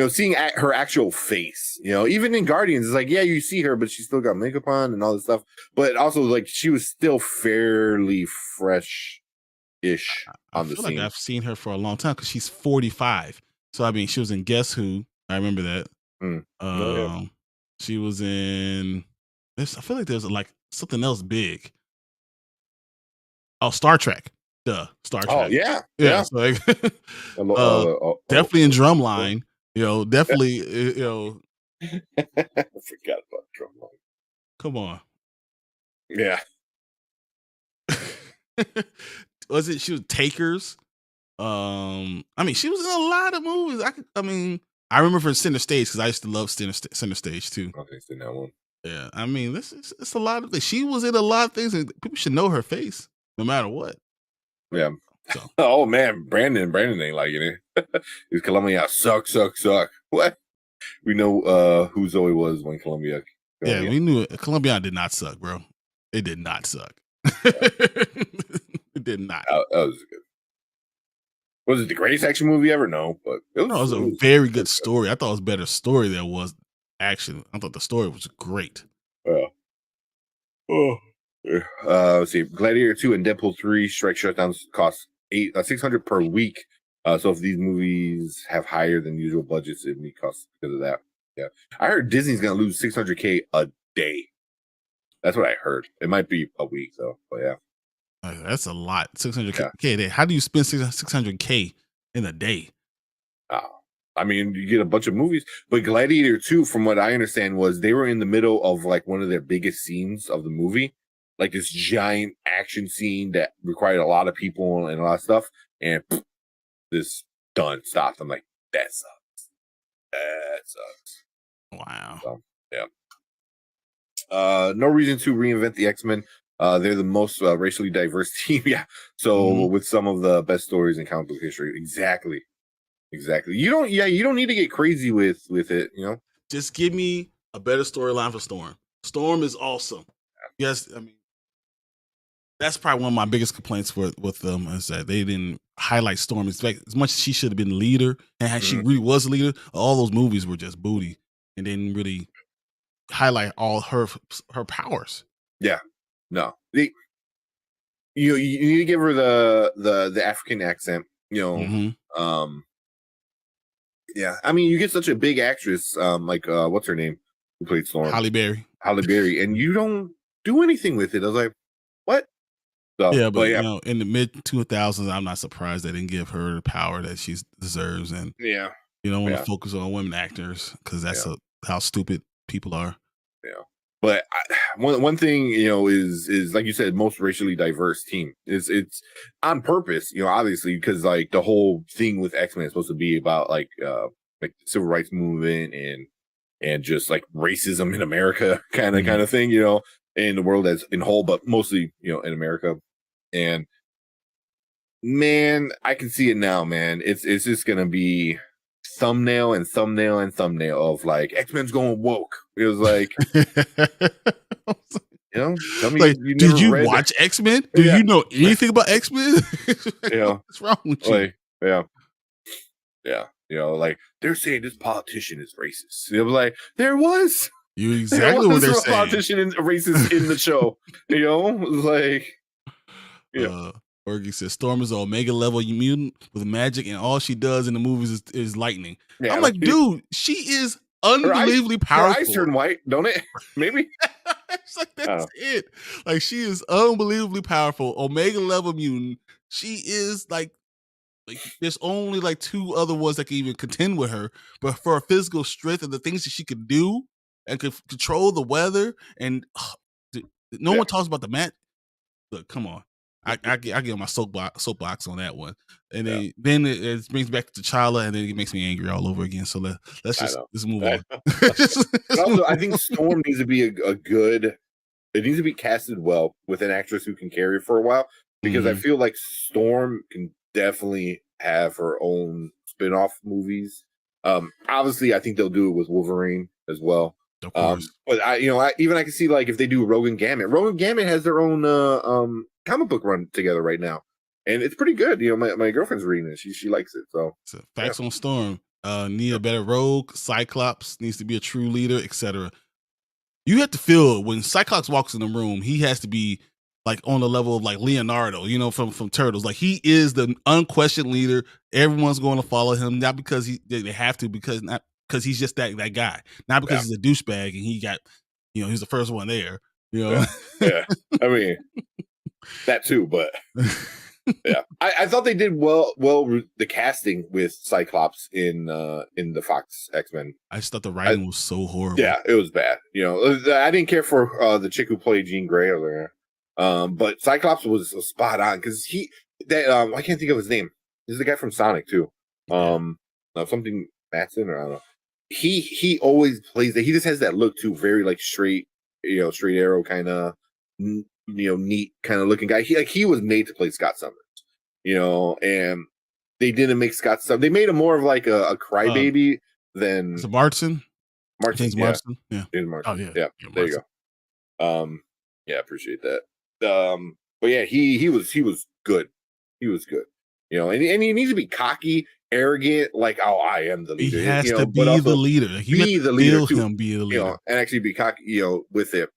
seeing her actual face, even in Guardians, it's like, yeah, you see her, but she still got makeup on and all this stuff. But also, like, she was still fairly fresh-ish on the scene. I feel like I've seen her for a long time because she's 45. So, I mean, she was in Guess Who. I remember that. She was in... I feel like there's like something else big. Oh, Star Trek. Star Trek. Oh, yeah. So like, definitely in Drumline. Definitely. I forgot about Drumline. Come on. Yeah. She was Takers? I mean, she was in a lot of movies. I remember from Center Stage because I used to love Center Stage too. Okay, so that one. Yeah, I mean, it's a lot of things. She was in a lot of things, and people should know her face no matter what. Yeah. So. Oh man, Brandon ain't liking it. He's Columbia suck. What? We know who Zoe was when Columbia. Yeah, we knew it. Columbia did not suck, bro. It did not suck. It did not. That was good. Was it the greatest action movie ever? No, but it was a very good story. I thought it was a better story than it was action. I thought the story was great. Let's see. Gladiator 2 and Deadpool 3 strike shutdowns cost $600 per week. So if these movies have higher than usual budgets, it may cost because of that. Yeah, I heard Disney's gonna lose $600K a day. That's what I heard. It might be a week though, but yeah. That's a lot. $600K a day. How do you spend $600K in a day? I mean, you get a bunch of movies, but Gladiator 2, from what I understand, was they were in the middle of like one of their biggest scenes of the movie. like this giant action scene that required a lot of people and a lot of stuff, and this done stopped. I'm like, that sucks. That sucks. Wow. So, yeah. No reason to reinvent the X-Men. They're the most racially diverse team. Yeah. So with some of the best stories in comic book history. Exactly. You don't need to get crazy with it, you know. Just give me a better storyline for Storm. Storm is awesome. Yes, I mean that's probably one of my biggest complaints with them is that they didn't highlight Storm as much as she should have been the leader, and she really was the leader. All those movies were just booty and didn't really highlight all her powers. Yeah, no, you need to give her the African accent. You know, yeah. I mean, you get such a big actress, like what's her name, who played Storm, Halle Berry, and you don't do anything with it. I was like, what? So, yeah, but you know, in the mid 2000s, I'm not surprised they didn't give her the power that she deserves, and you don't want to focus on women actors because that's how stupid people are. Yeah, but one thing, you know, is like you said, most racially diverse team. It's on purpose, you know, obviously, because like the whole thing with X-Men is supposed to be about like the civil rights movement and just like racism in America kind of thing, you know, in the world as in whole, but mostly, you know, in America. And man, I can see it now, man. It's just gonna be thumbnail and thumbnail and thumbnail of like X-Men's going woke. It was like, you know, tell me, like, did you watch X-Men? Do you know anything about X-Men? You know, what's wrong with you? Like, yeah. You know, like they're saying this politician is racist. It was like there was exactly what they're saying. Politician and racist in the show. You know, it was like, Fergie says Storm is an Omega level mutant with magic, and all she does in the movies is lightning. Yeah, I'm like, dude, she is unbelievably powerful. Her eyes turn white, don't it? Maybe. It's like that's it. Like she is unbelievably powerful, Omega level mutant. She is like there's only like 2 other ones that can even contend with her. But for her physical strength and the things that she could do and could control the weather, and no one talks about the match. Look, come on. I get my soapbox on that one, and then it brings back to T'Challa, and then it makes me angry all over again. So let's move on. Also, I think Storm needs to be a good. It needs to be casted well with an actress who can carry it for a while, because I feel like Storm can definitely have her own spin-off movies. Obviously, I think they'll do it with Wolverine as well. Of course. But I can see like if they do Rogue and Gambit. Rogue and Gambit has their own comic book run together right now, and it's pretty good. You know, my girlfriend's reading it. She likes it. So facts on Storm. Need a better Rogue. Cyclops needs to be a true leader, etc. You have to feel when Cyclops walks in the room, he has to be like on the level of like Leonardo, you know, from Turtles. Like he is the unquestioned leader. Everyone's going to follow him, not because they have to, because he's just that guy, not because he's a douchebag and he got, you know, he's the first one there, you know. Yeah. I mean, that too, but yeah, I thought they did well the casting with Cyclops in the Fox X-Men. I just thought the writing was so horrible. Yeah, it was bad. You know, I didn't care for the chick who played Jean Grey over there. But Cyclops was spot on because I can't think of his name. This is the guy from Sonic too. Something Matson or I don't know. He always plays that. He just has that look too, very like straight, you know, straight arrow kind of, you know, neat kind of looking guy. He was made to play Scott Summers, you know, and they didn't make Scott Summers. They made him more of like a crybaby than Martin. James Marsden. Yeah. James Marsden. Oh yeah. Yeah. There you go. Yeah, appreciate that. But yeah, he was good. He was good. You know, and he needs to be cocky, arrogant, like, oh, I am the leader. He has to be the leader. Be the leader too. Him be the leader. You know, and actually be cocky, you know, with it.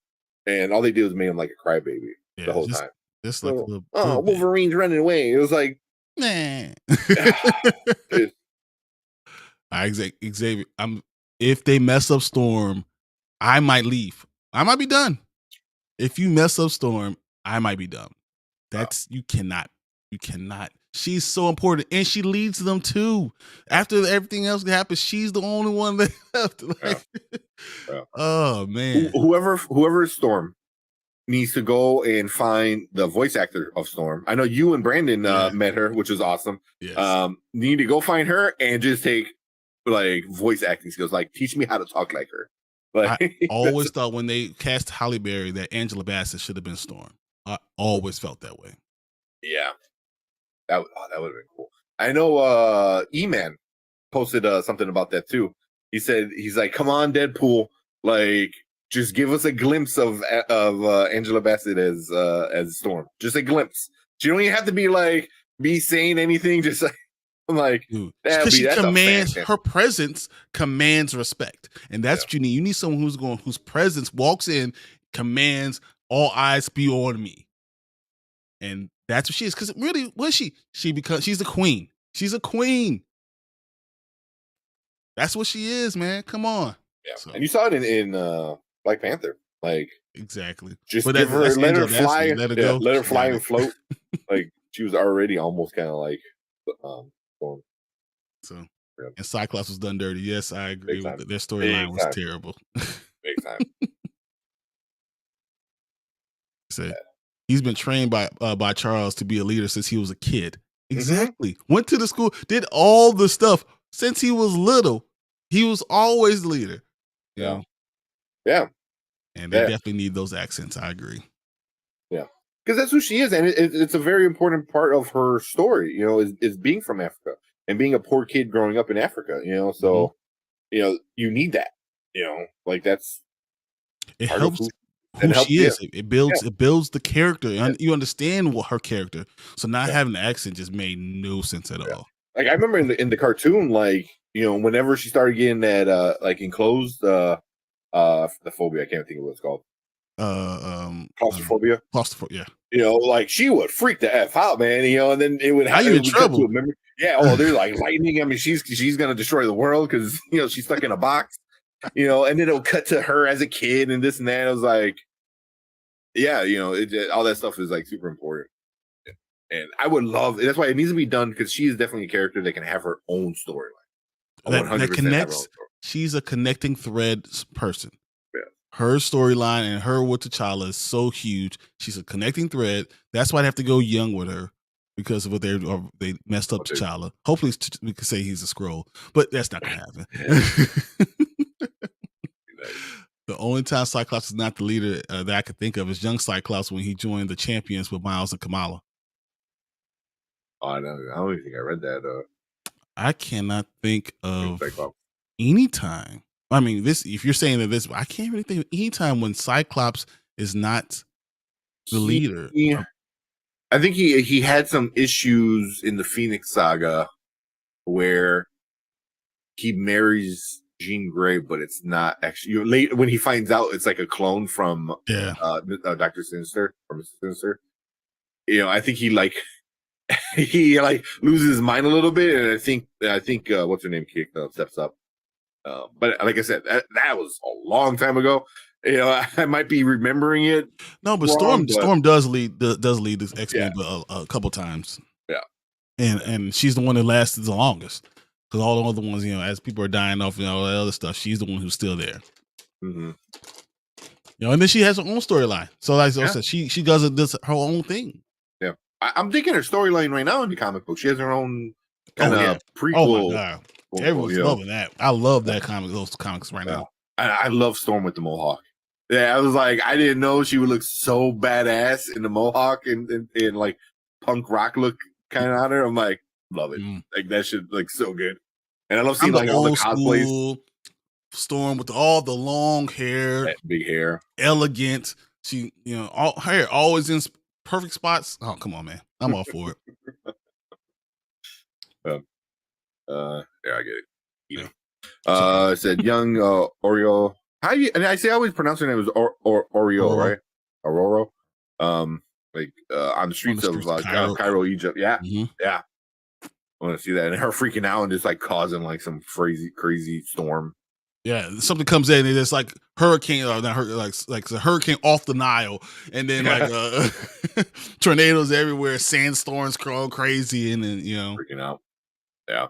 And all they did was make him like a crybaby the whole time. Just like Wolverine's running away. It was like, man. Xavier, if they mess up Storm, I might leave. I might be done. If you mess up Storm, I might be done. You cannot. She's so important, and she leads them too. After everything else that happens, she's the only one that left. Oh man, whoever is Storm, needs to go and find the voice actor of Storm. I know you and Brandon met her, which was awesome. Yes. Need to go find her and just take like voice acting skills. Like, teach me how to talk like her. Like, I always thought when they cast Halle Berry that Angela Bassett should have been Storm. I always felt that way. Yeah, that would have been cool. I know E-Man posted something about that too. He said, he's like, come on, Deadpool, like, just give us a glimpse of Angela Bassett as Storm. Just a glimpse. She don't even have to be saying anything. Just like because she commands, her presence commands respect, and that's what you need. You need someone whose presence walks in, commands, all eyes be on me, and that's what she is. Because really, what is she? She's a queen. She's a queen. That's what she is, man. Come on. Yeah, so. And you saw it in Black Panther, like exactly. Just give her, let her fly, let her fly and float. Like she was already almost kind of like Storm. So, and Cyclops was done dirty. Yes, I agree with it. Their storyline was terrible. Big time. So, he's been trained by Charles to be a leader since he was a kid. Exactly. Went to the school, did all the stuff since he was little. He was always the leader. Yeah. And they definitely need those accents. I agree. Yeah. Because that's who she is. And it's a very important part of her story, is being from Africa and being a poor kid growing up in Africa, So, you need that, like that's. It helps who she is. It builds the character. You understand what her character. So not having the accent just made no sense at all. Like I remember in the cartoon, whenever she started getting that enclosed the phobia, I can't think of what it's called. Claustrophobia. Claustrophobia. She would freak the F out, man. And then it would have you in trouble. There's like lightning. I mean, she's gonna destroy the world because she's stuck in a box. And then it'll cut to her as a kid and this and that. I was like, all that stuff is like super important. And I would love, that's why it needs to be done, because she is definitely a character that can have her own storyline. That connects. She's a connecting thread person. Yeah. Her storyline and her with T'Challa is so huge. She's a connecting thread. That's why I have to go young with her, because of what they messed up T'Challa. Hopefully we can say he's a Skrull, but that's not gonna happen. The only time Cyclops is not the leader that I could think of is young Cyclops when he joined the Champions with Miles and Kamala. Oh, I don't even think I read that. I cannot think of any time. I mean, if you're saying that I can't really think of any time when Cyclops is not the leader. I think he had some issues in the Phoenix Saga where he marries Jean Grey, but it's not actually. Late when he finds out it's like a clone from Dr. Sinister or Mr. Sinister. I think he loses his mind a little bit, and I think what's her name steps up. But like I said, that was a long time ago. I might be remembering it. No, but wrong, Storm does lead this X-Men a couple times. Yeah, and she's the one that lasted the longest. Because all the other ones, as people are dying off and all that other stuff, she's the one who's still there. Mm-hmm. And then she has her own storyline. So like I said, she does her own thing. Yeah, I'm thinking her storyline right now in the comic book. She has her own kind of prequel. Oh my God. Everyone's loving that. I love that those comics right now. I love Storm with the Mohawk. Yeah, I was like, I didn't know she would look so badass in the Mohawk and like punk rock look kind of on her. I'm like, love it. Like that shit looks so good. And I love seeing like all the cosplays. Storm with all the long hair, that big hair, elegant. She, all hair always in perfect spots. Oh, come on, man! I'm all for it. I get it. It said young Oreo. And I always pronounce her name as Oreo, right? Aurora. On the streets of Cairo, Egypt. Yeah, yeah. I want to see that, and her freaking out and just like causing like some crazy storm. Yeah, something comes in and it's like hurricane, or not like a hurricane off the Nile, and then like tornadoes everywhere, sandstorms crawl crazy, and then freaking out. Yeah.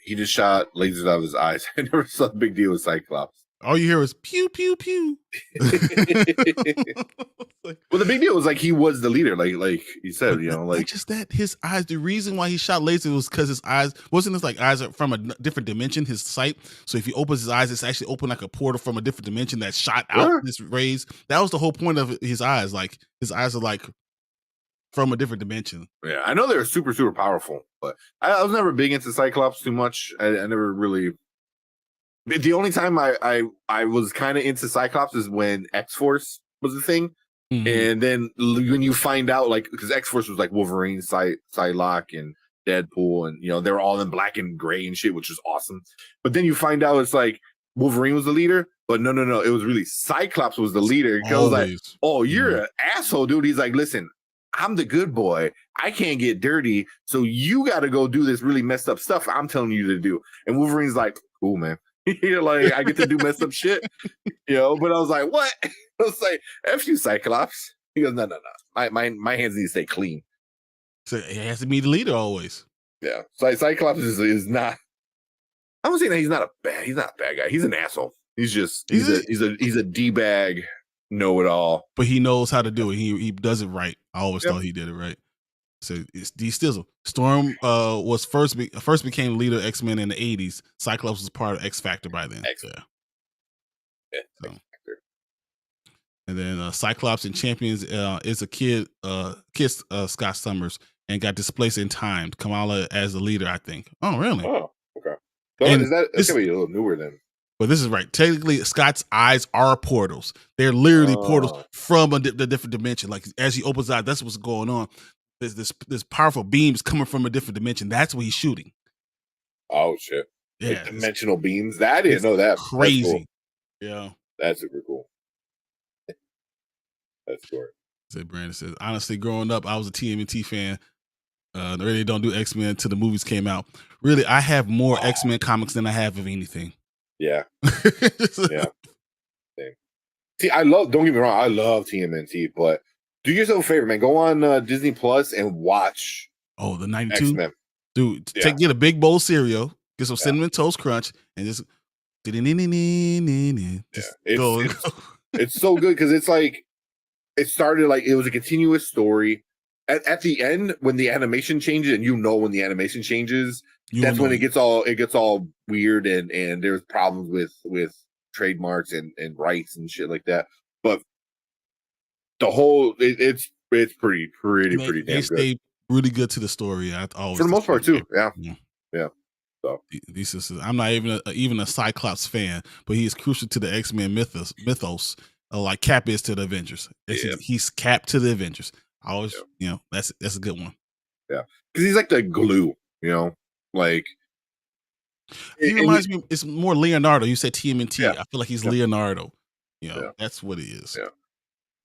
He just shot lasers out of his eyes. I never saw a big deal with Cyclops. All you hear is pew pew pew. Well, the big deal was like he was the leader, like you said, you know, like not just that, his eyes. The reason why he shot lasers was because his eyes wasn't this like eyes are from a different dimension. His sight. So if he opens his eyes, it's actually open like a portal from a different dimension that shot out this rays. That was the whole point of his eyes. Like his eyes are like from a different dimension. Yeah, I know they're super, super powerful, but I was never big into Cyclops too much. I never really. The only time I was kind of into Cyclops is when X-Force was the thing. Mm-hmm. And then when you find out, like, because X-Force was like Wolverine, Psylocke, and Deadpool, and, you know, they're all in black and gray and shit, which is awesome. But then you find out it's like Wolverine was the leader, but no. It was really Cyclops was the leader. Because I was like, oh, you're an asshole, dude. He's like, listen, I'm the good boy. I can't get dirty. So you got to go do this really messed up stuff I'm telling you to do. And Wolverine's like, cool, man. You're like, I get to do messed up shit, you know. But I was like, what? I was like, F you, Cyclops. He goes, no. My hands need to stay clean. So it has to be the leader always. Yeah. So Cyclops is not. I'm not saying that he's not a bad guy. He's an asshole. He's a D-bag, know-it-all. But he knows how to do it. He does it right. I always thought he did it right. So it's D Stizzle. Storm was first became leader of X-Men in the 80s. Cyclops was part of X Factor by then. So. And then Cyclops in Champions is a kid kissed Scott Summers and got displaced in time. Kamala as the leader, I think. Oh, really? Oh, okay. So that's gonna be a little newer then. But this is right. Technically, Scott's eyes are portals. They're literally portals from the different dimension. Like as he opens out, that's what's going on. There's this powerful beams coming from a different dimension. That's what he's shooting. Oh shit! Yeah, like dimensional beams. I didn't know that. Crazy. That's cool. Yeah, that's super cool. That's cool. Brandon says, honestly, growing up, I was a TMNT fan. They really don't do X-Men until the movies came out. Really, I have more X-Men comics than I have of anything. Yeah. Yeah. See, don't get me wrong, I love TMNT, but do yourself a favor, man. Go on Disney Plus and watch. Oh, the 92? X-Men. Dude, get a big bowl of cereal, get some Cinnamon Toast Crunch, and just go. It's so good because it's like, it started like it was a continuous story. At the end, when the animation changes, and when the animation changes, that's when it gets all weird and there's problems with trademarks and rights and shit like that. But the whole it's pretty damn good. They stay really good to the story. For the most part too. Yeah. So these sisters, I'm not even a Cyclops fan, but he is crucial to the X-Men mythos, like Cap is to the Avengers. He's Cap to the Avengers. I always, that's a good one. Yeah, because he's like the glue, like. He reminds me. It's more Leonardo. You said TMNT. Yeah. I feel like he's Leonardo. That's what he is.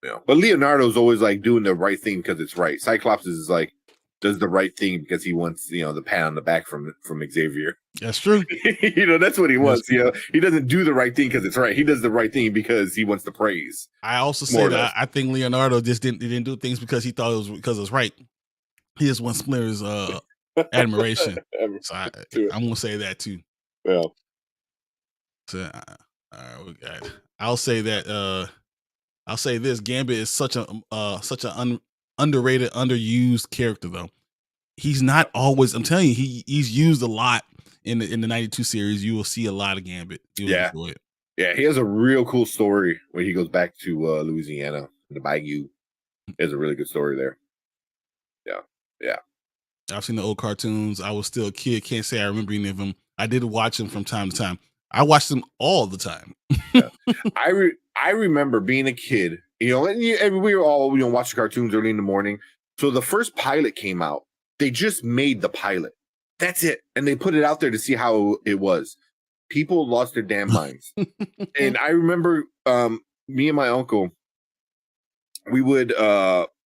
Yeah. But Leonardo's always like doing the right thing because it's right. Cyclops is like does the right thing because he wants the pat on the back from Xavier. That's true. That's what he wants. He doesn't do the right thing because it's right. He does the right thing because he wants the praise. I also say that I think Leonardo just didn't do things because he thought it was right. He just wants Splinter's admiration. So I'm gonna say that too. Yeah. So I'll say that. I'll say this: Gambit is such an underrated, underused character. Though he's not always. I'm telling you, he's used a lot in the 92 series. You will see a lot of Gambit. Enjoy it. Yeah, he has a real cool story when he goes back to Louisiana, the Bayou. There's a really good story there. Yeah. I've seen the old cartoons. I was still a kid. Can't say I remember any of them. I did watch them from time to time. I watched them all the time. Yeah. I remember being a kid, and we were all watching cartoons early in the morning. So the first pilot came out. They just made the pilot. That's it, and they put it out there to see how it was. People lost their damn minds. And I remember me and my uncle, we would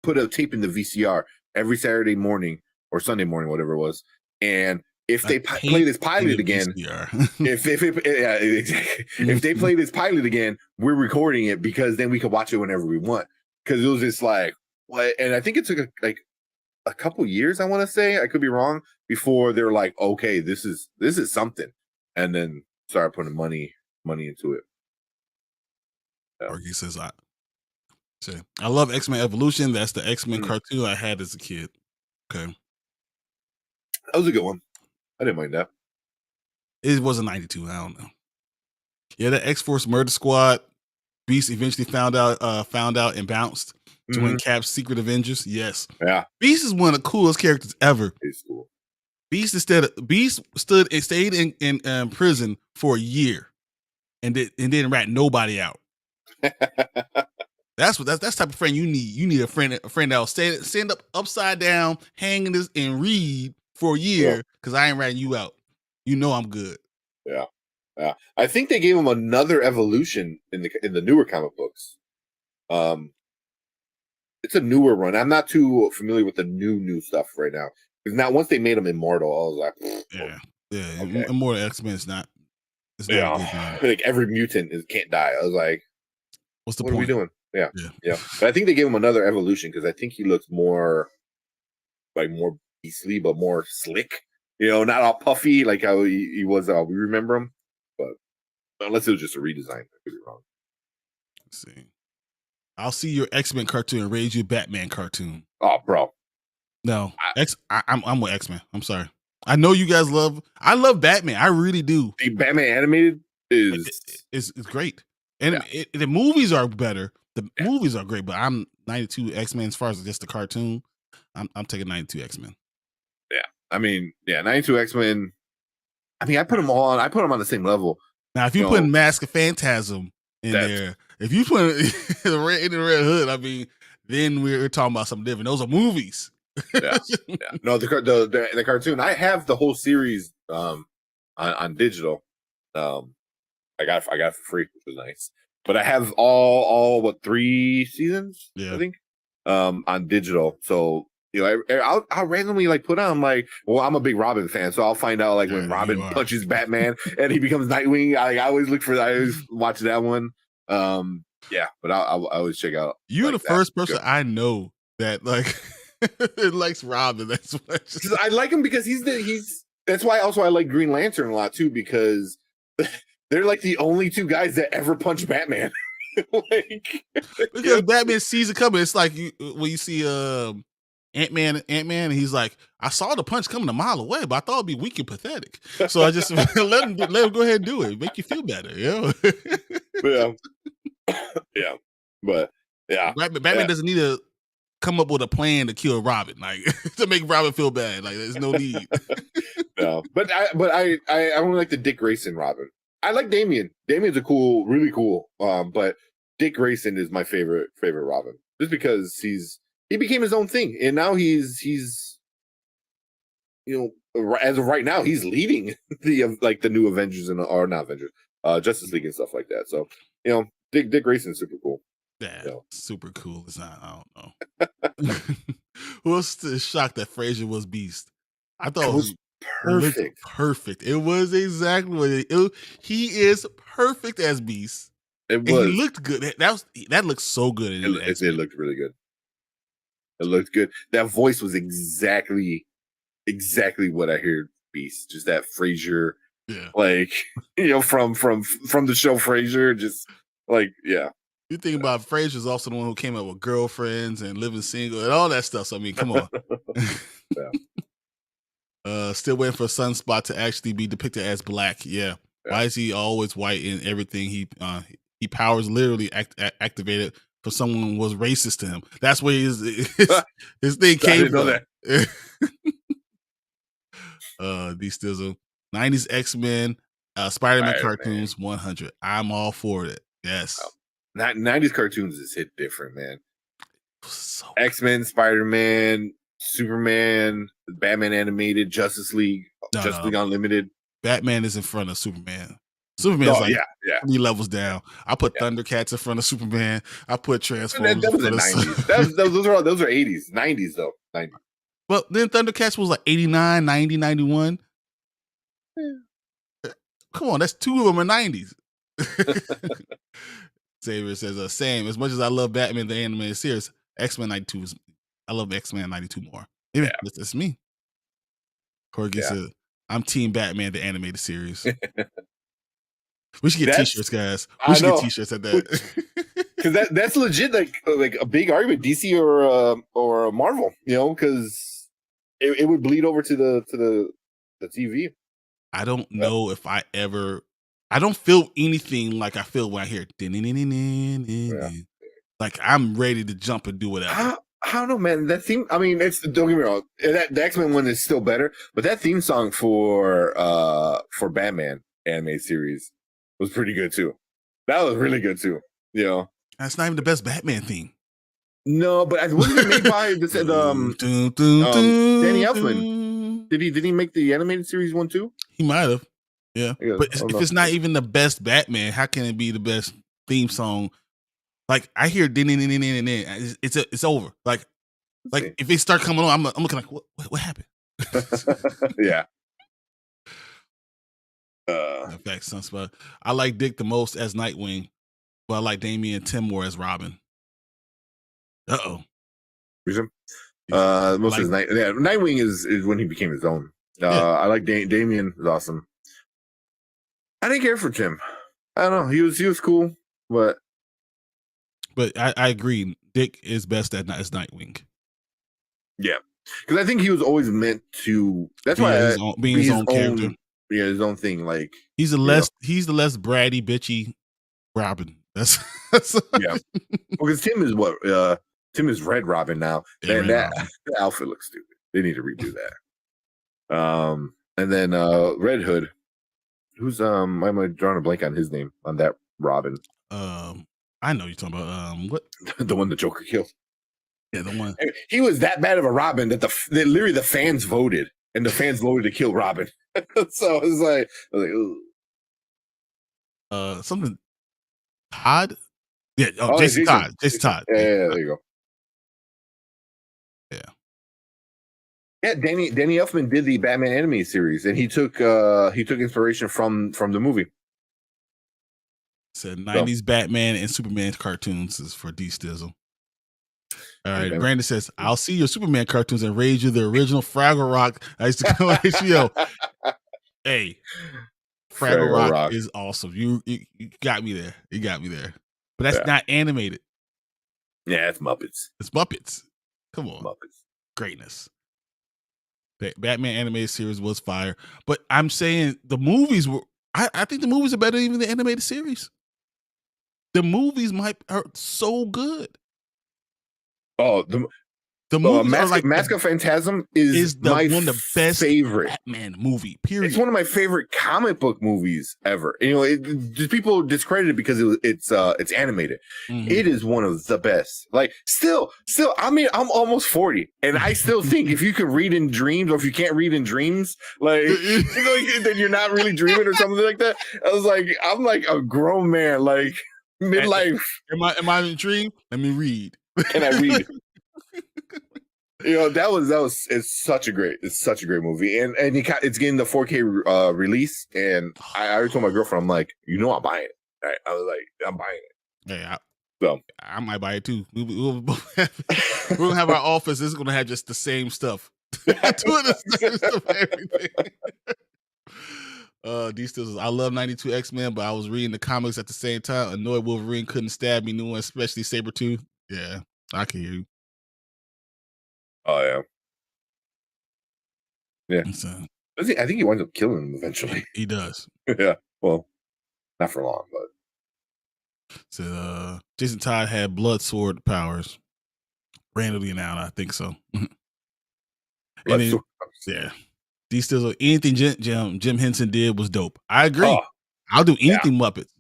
put a tape in the VCR every Saturday morning or Sunday morning, whatever it was. And if they play this pilot again, if they play this pilot again, we're recording it because then we can watch it whenever we want. Because it was just like what, and I think it took a couple years. I want to say, I could be wrong, before they're like, okay, this is something, and then started putting money into it. Yeah. Corgi says I love X-Men Evolution. That's the X-Men Mm. cartoon I had as a kid. Okay. That was a good one. I didn't mind that. It was a 92. I don't know. Yeah, the X-Force Murder Squad. Beast eventually found out and bounced to win Cap's Secret Avengers. Yes. Yeah. Beast is one of the coolest characters ever. He's cool. Beast stayed in prison for a year and didn't rat nobody out. That's the type of friend you need. You need a friend that'll stand up upside down, hanging this and read for a year because I ain't ratting you out. You know I'm good. Yeah. Yeah. I think they gave him another evolution in the newer comic books. It's a newer run. I'm not too familiar with the new stuff right now. Because now once they made him immortal, I was like, yeah. Okay. Immortal X-Men is not. It's not yeah. Like every mutant can't die. I was like, what's the point? What are we doing? Yeah. Yeah. But I think they gave him another evolution because I think he looks more beastly, but more slick. Not all puffy like how he was. We remember him, but unless it was just a redesign, I could be wrong. Let's see. I'll see your X-Men cartoon and raise you Batman cartoon. Oh, bro. No, I'm with X-Men. I'm sorry. I know you guys I love Batman. I really do. The Batman animated is great. And the movies are better. The movies are great, but I'm 92 X-Men as far as just the cartoon. I'm taking 92 X-Men. Yeah. I mean, 92 X-Men. I mean, I put them on the same level. Now, if you put Mask of Phantasm in there, if you put the Red Hood, I mean, then we're talking about something different. Those are movies. Yeah. No, the cartoon. I have the whole series on digital. I got it for free, which was nice. But I have all 3 seasons, I think, on digital. So I'll randomly put on I'm a big Robin fan, so I'll find out when Robin punches Batman and he becomes Nightwing. I always watch that one. But I always check out. You're the first person I know that likes Robin. That's why I like him because that's why also I like Green Lantern a lot too, because they're the only 2 guys that ever punch Batman. Because Batman sees it coming. It's like when you see Ant-Man, and he's like, I saw the punch coming a mile away, but I thought it'd be weak and pathetic. So I just let him go ahead and do it. Make you feel better, But Batman doesn't need to come up with a plan to kill Robin, to make Robin feel bad. There's no need. No, but I only like the Dick Grayson Robin. I like Damian. Damian's really cool. But Dick Grayson is my favorite Robin, just because he became his own thing, and now he's as of right now he's leading the new Avengers or not Avengers, Justice League and stuff like that. So Dick Grayson is super cool. Yeah, super cool. It's not. I don't know. Who was shocked that Frazier was Beast? I thought it was perfect. It was exactly what he is perfect as Beast. It was. And he looked good. That looked so good. It looked really good. It looked good. That voice was exactly what I heard Beast. Just that Frasier, from the show Frasier. Just You think about Frasier's also the one who came up with Girlfriends and Living Single and all that stuff. So I mean, come on. Still waiting for Sunspot to actually be depicted as black. Yeah. Why is he always white in everything? He powers literally activated for someone who was racist to him. That's where his thing came from. These stizzle 90s X-Men, Spider-Man cartoons 100. I'm all for it. Yes. 90s cartoons is hit different, man. So X-Men, Spider-Man, Superman, Batman animated, Justice League, League Unlimited. Batman is in front of Superman. Superman's 3 levels down. I put Thundercats in front of Superman. I put Transformers. That was the 90s. Those are 80s. 90s though. 90s. But then Thundercats was 89, 90, 91. Come on, that's 2 of them in 90s. Xavier says, same. As much as I love Batman, the animated series, X-Men 92 I love X-Men 92 more. Yeah, that's me. Corgi said, I'm Team Batman, the animated series. We should get T-shirts, guys. We should get T-shirts at that. Because that's legit, like a big argument, DC or Marvel, because it would bleed over to the TV. I don't know if I don't feel anything like I feel when I hear like I'm ready to jump and do whatever. I don't know, man. That theme, I mean, don't get me wrong. The X-Men one is still better, but that theme song for Batman animated series was pretty good too. That was really good too. That's not even the best Batman theme. No, but wasn't it made by Danny Elfman? Did he make the animated series one too? He might have. Yeah. But if it's not even the best Batman, how can it be the best theme song? Like I hear it's over. Like if they start coming on, I'm looking like what happened? Yeah. In fact, Sunspot. I like Dick the most as Nightwing, but I like Damian Tim more as Robin. Reason? Most of his Nightwing is when he became his own. I like Damian is awesome. I didn't care for Tim. I don't know. He was cool, but I agree. Dick is best as Nightwing. Yeah, because I think he was always meant to. That's why being his own character. Yeah, his own thing. Like he's the less bratty, bitchy Robin. That's yeah. Because Tim is Tim is Red Robin now. Man, that outfit looks stupid. They need to redo that. And then Red Hood. Who's why am I drawing a blank on his name on that Robin? I know you're talking about what the one the Joker killed. Yeah, the one. He was that bad of a Robin that literally the fans voted, and the fans voted to kill Robin. So it was like, ooh. Something Todd. Yeah, Jason Todd. Jason Todd. Yeah, there you go. Yeah, Danny Elfman did the Batman animated series, and he took inspiration from the movie. Said 90s Batman and Superman cartoons is for D Stizzle. All right, okay. Brandon says, I'll see your Superman cartoons and raid you the original Fraggle Rock I used to go on HBO. Hey, Fraggle Rock is awesome. You got me there. You got me there. But that's not animated. Yeah, it's Muppets. It's Muppets. Come on. Muppets. Greatness. The Batman animated series was fire. But I'm saying the movies were, I think the movies are better than even the animated series. The movies are so good. Oh, the movie Mask of Phantasm is one of the best favorite Batman movie. Period. It's one of my favorite comic book movies ever. Just people discredit it because it's animated. Mm-hmm. It is one of the best. Like still, I mean, I'm almost 40, and I still think if you can read in dreams, or if you can't read in dreams, then you're not really dreaming or something like that. I'm like a grown man, like midlife. Am I in a dream? Let me read. Can I read? It's such a great movie, and it's getting the 4K release, and I already told my girlfriend, I'm like, I'm buying it. Right? I was like, I'm buying it. Yeah, so I might buy it too. We're gonna have our office. It's gonna have just the same stuff. Doing the same stuff, everything. These still, I love 92 X-Men, but I was reading the comics at the same time. Annoyed Wolverine couldn't stab me, new one, especially Sabretooth. Yeah, I can hear you. Oh yeah. So, I think he winds up killing him eventually. He does. Yeah. Well, not for long, but. So Jason Todd had blood sword powers. Randomly now, I think so. Yeah. These still anything Jim Henson did was dope. I agree. Oh, I'll do anything Muppets.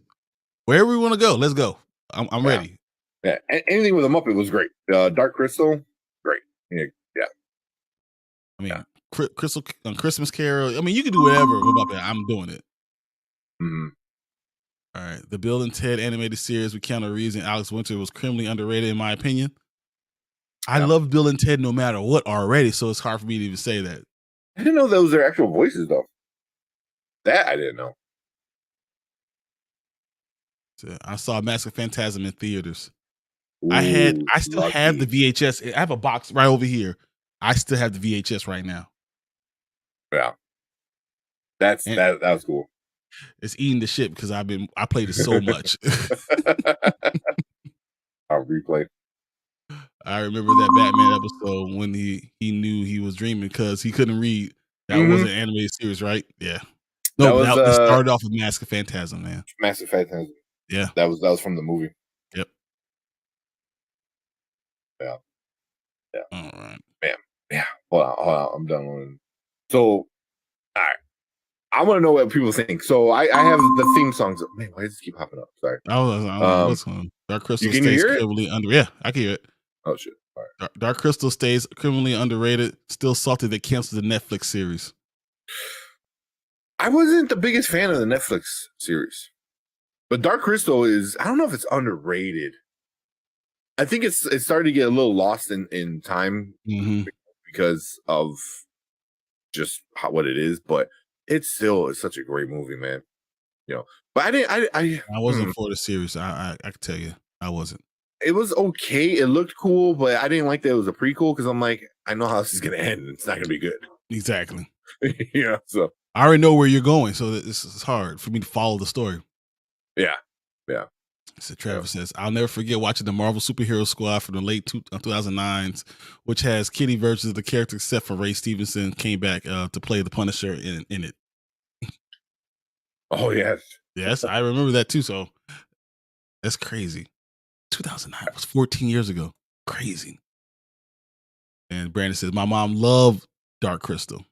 Wherever we want to go, let's go. I'm ready. Yeah, anything with a Muppet was great. Dark Crystal, great. Yeah. I mean, Crystal Christmas Carol. I mean, you can do whatever with Muppet. I'm doing it. Mm-hmm. All right, the Bill and Ted animated series with Keanu Reeves and Alex Winter was criminally underrated, in my opinion. I love Bill and Ted no matter what already, so it's hard for me to even say that. I didn't know those are actual voices, though. That I didn't know. So I saw Mask of Phantasm in theaters. Ooh, I still have the VHS. I have a box right over here. I still have the VHS right now. Yeah. That was cool. It's eating the shit because I played it so much. I'll replay. I remember that Batman episode when he knew he was dreaming because he couldn't read. That was an animated series, right? Yeah. No, that started off with Mask of Phantasm, man. Mask of Phantasm. Yeah. That was from the movie. Yep. Yeah. Yeah. All right. Yeah. Hold on. I'm done. So, all right. I want to know what people think. So I have the theme songs. Man, why does this keep popping up? Sorry. What's going on? Dark Crystal stays criminally under. Yeah, I can hear it. Oh shit! All right. Dark Crystal stays criminally underrated. Still salty they canceled the Netflix series. I wasn't the biggest fan of the Netflix series, but Dark Crystal is. I don't know if it's underrated. I think it started to get a little lost in time because of just what it is, but it's such a great movie, man. But I wasn't for the series. I can tell you, I wasn't. It was okay. It looked cool, but I didn't like that it was a prequel because I'm like, I know how this is gonna end. It's not gonna be good. Exactly. So I already know where you're going, so it's hard for me to follow the story. Yeah. So Travis says, I'll never forget watching the Marvel Superhero Squad from the late 2009s, which has kitty versions of the character except for Ray Stevenson came back to play the Punisher in it. Oh, yes. Yes, I remember that too. So that's crazy. 2009 was 14 years ago. Crazy. And Brandon says, my mom loved Dark Crystal.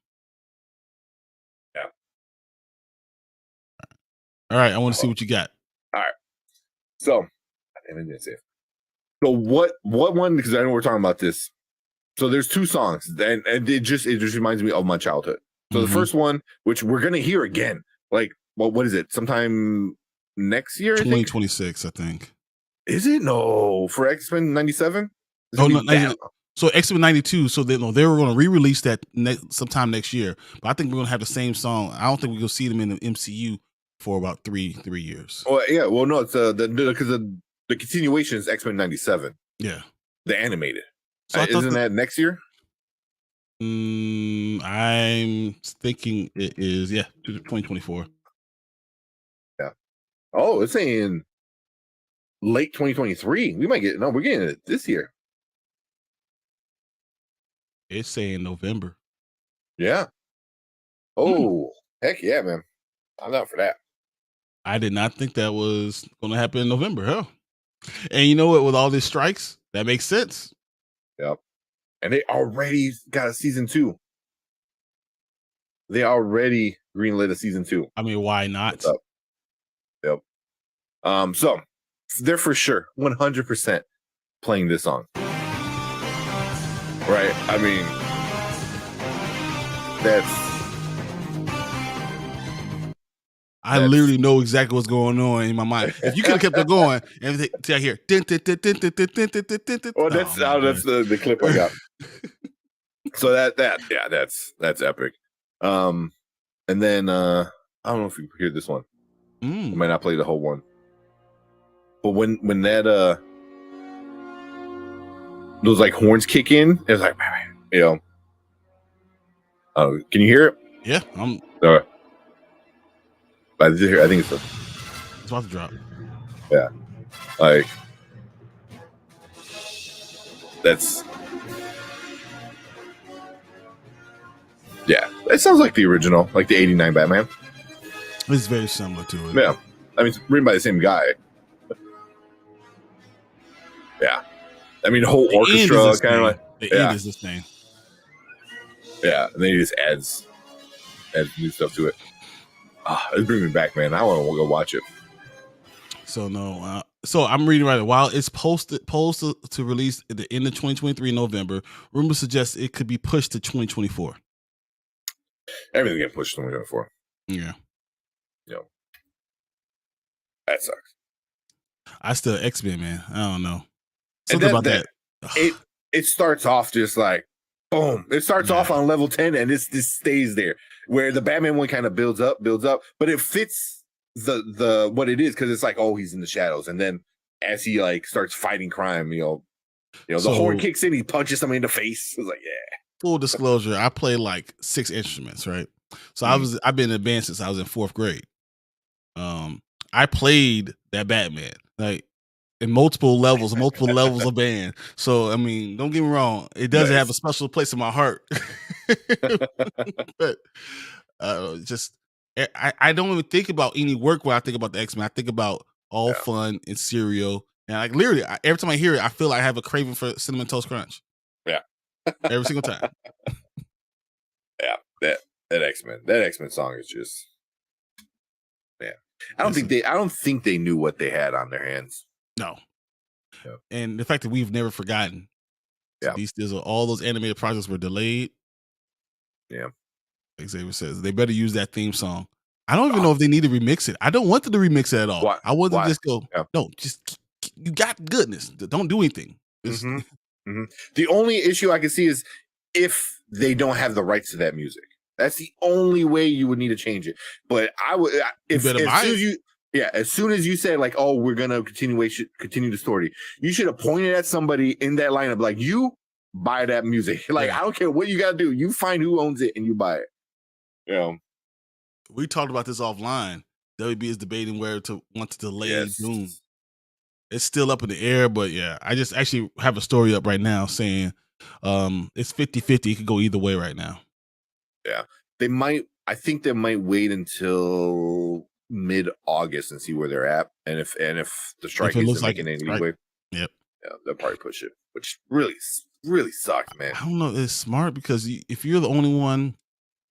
Yeah. All right. I want to see what you got. All right. So, what one? Because I know we're talking about this. So there's two songs, and it just reminds me of my childhood. So the first one, which we're gonna hear again, like, well, what is it? Sometime next year, 2026, I think. Is it? No, for X-Men 97. Oh no, so X-Men 92. So they were going to re-release that sometime next year, but I think we're going to have the same song. I don't think we're going to see them in the MCU for about three years. Oh yeah, well no, it's because the continuation is X-Men 97. Yeah, the animated. So isn't that next year? I'm thinking it is. Yeah, 2024. Yeah. Oh, it's saying late 2023. We're getting it this year. It's saying November. Yeah. Oh, heck yeah, man. I'm down for that. I did not think that was going to happen in November, huh? And you know what? With all these strikes, that makes sense. Yep. And they already got a season 2. They already greenlit a season 2. I mean, why not? Yep. So they're for sure 100% playing this song. Right? I mean, I literally know exactly what's going on in my mind. If you could have kept it going, and I hear, well, that's the clip I got. So that's epic. And then I don't know if you hear this one. I might not play the whole one, but when that those like horns kick in, it's like, can you hear it? Yeah, I think it's about to drop. Yeah, like that's it sounds like the original, like the '89 Batman. It's very similar to it. Yeah, I mean, it's written by the same guy. Yeah, I mean, the whole orchestra kind of like the end is this thing. Yeah, and then he just adds new stuff to it. It's bringing me back, man. I want to go watch it. So no, so I'm reading right now. While it's posted to release at the end of 2023 in November, rumors suggest it could be pushed to 2024. Everything getting pushed to 2024. Yeah. That sucks. I still X-Men, man. I don't know. Something about that. It starts off just like boom. It starts off on level 10 and this stays there. Where the Batman one kind of builds up, but it fits the what it is because it's like, oh, he's in the shadows, and then as he like starts fighting crime, the horn kicks in, he punches somebody in the face. It's like, yeah. Full disclosure, I play like 6 instruments, right? So I've been in band since I was in 4th grade. I played that Batman like in multiple levels of band. So I mean, don't get me wrong, it does have a special place in my heart. But just I don't even think about any work when I think about the X-Men. I think about all fun and cereal, and like literally every time I hear it, I feel like I have a craving for Cinnamon Toast Crunch. Yeah, every single time. Yeah, that X-Men song is just, man. I don't think they knew what they had on their hands. No. Yep. And the fact that we've never forgotten. Yeah. So all those animated projects were delayed. Yeah. Like Xavier says, they better use that theme song. I don't even know if they need to remix it. I don't want them to remix it at all. Why? I want them to just go, no, just you got goodness. Don't do anything. The only issue I can see is if they don't have the rights to that music. That's the only way you would need to change it. But I would, as soon as you said like, oh, we're gonna continue the story, you should have pointed at somebody in that lineup like, you buy that music. Like, I don't care what you gotta do. You find who owns it and you buy it. We talked about this offline. WB is debating where to want to delay Doom. It's still up in the air, but yeah, I just actually have a story up right now saying it's 50-50. It could go either way right now. Yeah, I think they might wait until mid-August and see where they're at, and if the strike isn't making any way, they'll probably push it, which really sucks, man. I don't know. It's smart because if you're the only one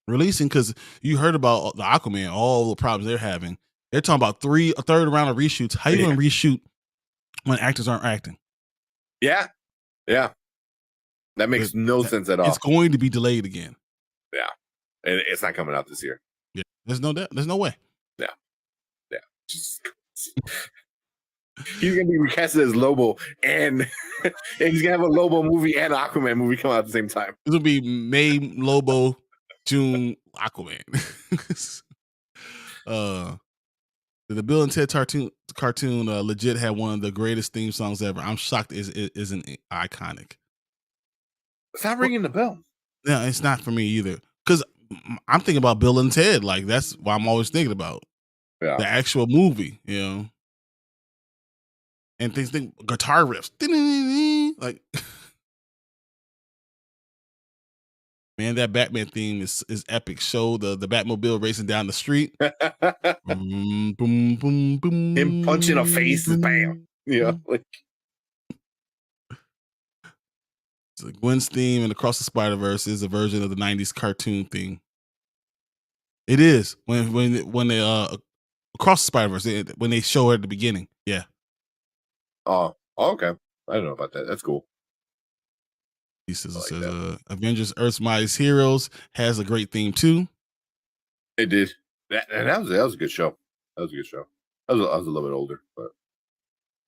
releasing, because you heard about the Aquaman, all the problems they're having. They're talking about a third round of reshoots. How you gonna reshoot when actors aren't acting? Yeah, that makes no sense at all. It's going to be delayed again. Yeah, and it's not coming out this year. Yeah, there's no way. Yeah. He's gonna be recasted as Lobo, and he's gonna have a Lobo movie and Aquaman movie come out at the same time. It'll be May Lobo, June Aquaman. The Bill and Ted cartoon legit had one of the greatest theme songs ever. I'm shocked it isn't iconic. It's not ringing the bell. Yeah, it's not for me either. Because I'm thinking about Bill and Ted. Like, that's what I'm always thinking about. Yeah. The actual movie, you know. And think guitar riffs. Like, man, that Batman theme is epic. Show the Batmobile racing down the street. Boom, boom, boom, boom. Him punching a face, bam. Yeah, like. So Gwen's theme and Across the Spider-Verse is a version of the 90s cartoon theme. It is. When they Across the Spider-Verse, when they show her at the beginning. Yeah. Oh, okay. I don't know about that. That's cool. He says, Avengers Earth's Mightiest Heroes has a great theme too. It did. That was a good show. That was a good show. I was a little bit older, but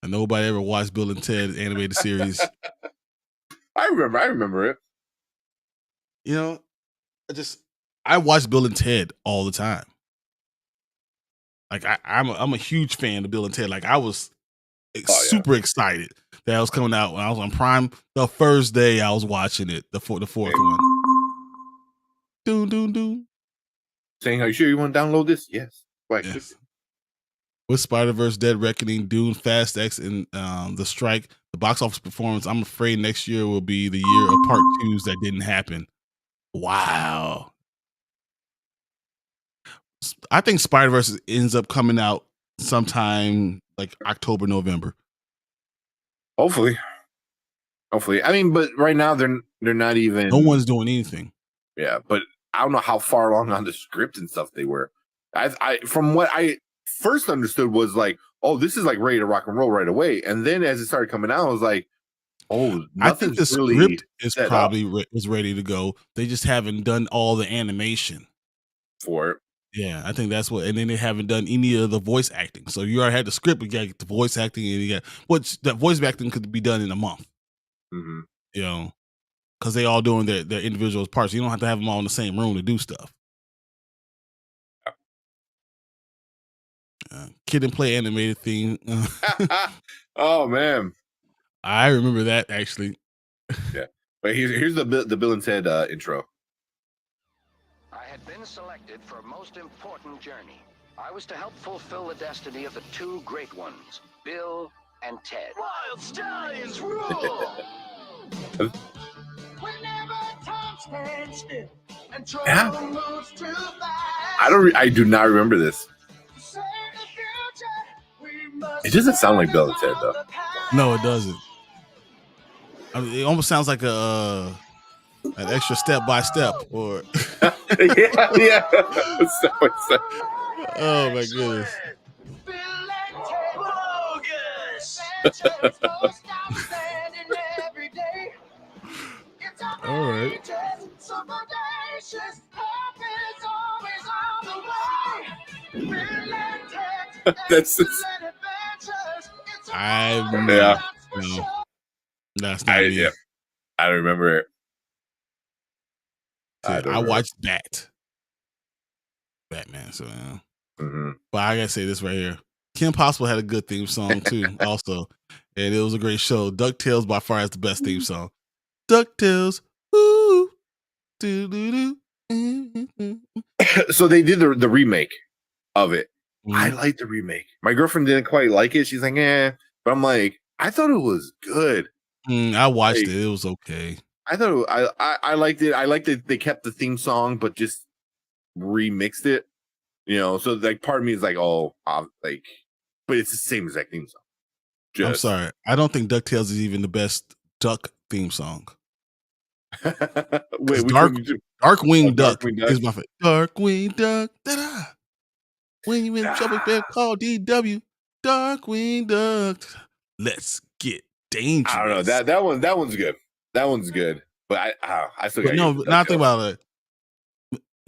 and nobody ever watched Bill and Ted animated series. I remember it. You know, I watch Bill and Ted all the time. Like I'm a huge fan of Bill and Ted. Like I was super excited that it was coming out when I was on Prime. The first day I was watching it, the fourth one. Doom. Saying, are you sure you want to download this? Yes. Yes. With Spider-Verse, Dead Reckoning, Dune, Fast X, and The Strike, the box office performance, I'm afraid next year will be the year of part 2s that didn't happen. Wow. I think Spider-Verse ends up coming out sometime like October, November. Hopefully. I mean, but right now they're not even. No one's doing anything. Yeah, but I don't know how far along on the script and stuff they were. I from what I first understood was like, oh, this is like ready to rock and roll right away. And then as it started coming out, I was like, oh, I think the script is probably is ready to go. They just haven't done all the animation for it. Yeah, I think that's what. And then they haven't done any of the voice acting. So you already had the script, you got to get the voice acting, and you got that voice acting could be done in a month. Mm-hmm. You know, because they all doing their individual parts. You don't have to have them all in the same room to do stuff. Kid and Play animated theme. Oh man, I remember that actually. Yeah, but here's the Bill and Ted intro. I had been selected for a most important journey. I was to help fulfill the destiny of the two great ones, Bill and Ted. Wild Stallions rule! Yeah. I do not remember this. It doesn't sound like Bill and Ted though. No, it doesn't. I mean, it almost sounds like an extra step by step or yeah. Oh my goodness. All right. That's no, that's not me. Yeah. I don't remember it. I watched Batman, so but I gotta say this right here. Kim Possible had a good theme song too, also, and it was a great show. DuckTales by far is the best theme song. DuckTales, ooh, doo doo doo. So they did the remake of it. I like the remake. My girlfriend didn't quite like it. She's like, but I'm like, I thought it was good. I watched it. It was okay. I thought I liked it. I liked that they kept the theme song, but just remixed it. So like part of me is like, but it's the same exact theme song. I'm sorry. I don't think DuckTales is even the best duck theme song. Wait, Darkwing Duck is my favorite. Darkwing Duck. Da-da. When you in trouble, call DW. Darkwing Duck. Let's get dangerous. I don't know. That one's good. That one's good. But I still got not think about it.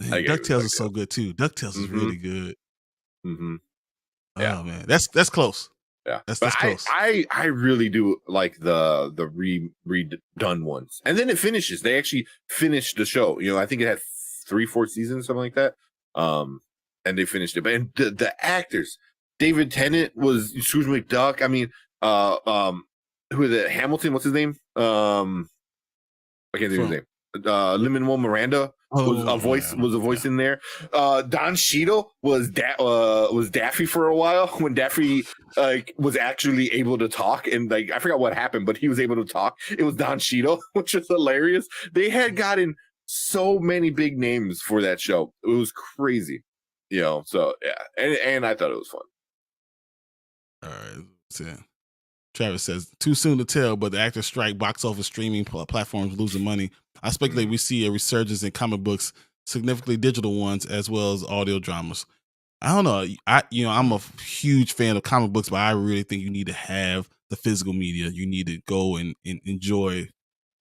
DuckTales is so good too. DuckTales is really good. Mm-hmm. Oh man, that's close. Yeah, that's close. I really do like the redone ones, and then it finishes. They actually finished the show. I think it had 3-4 seasons, something like that. And they finished it. But the actors, David Tennant was Scrooge McDuck. I mean, who is it? Hamilton. What's his name? I can't think of his name. Lin-Manuel Miranda was a voice in there. Don Cheadle was Daffy for a while when Daffy was actually able to talk, and I forgot what happened, but he was able to talk. It was Don Cheadle, which is hilarious. They had gotten so many big names for that show. It was crazy. So yeah, and I thought it was fun. All right, so Travis says, too soon to tell, but the actor strike, box office, streaming platforms losing money. I speculate we see a resurgence in comic books, significantly digital ones, as well as audio dramas. I don't know. I'm a huge fan of comic books, but I really think you need to have the physical media. You need to go and enjoy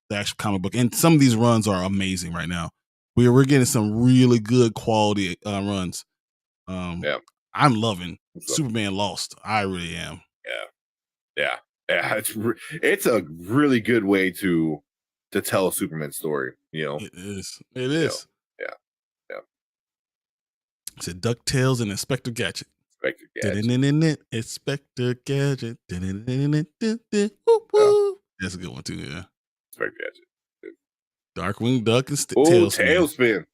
the actual comic book. And some of these runs are amazing right now. We're getting some really good quality runs. I'm loving Superman Lost. I really am. Yeah. It's a really good way to tell a Superman story. It is. Yeah. It's DuckTales and Inspector Gadget. Inspector Gadget. That's a good one too. Yeah. Inspector Gadget. Darkwing Duck and Tailspin.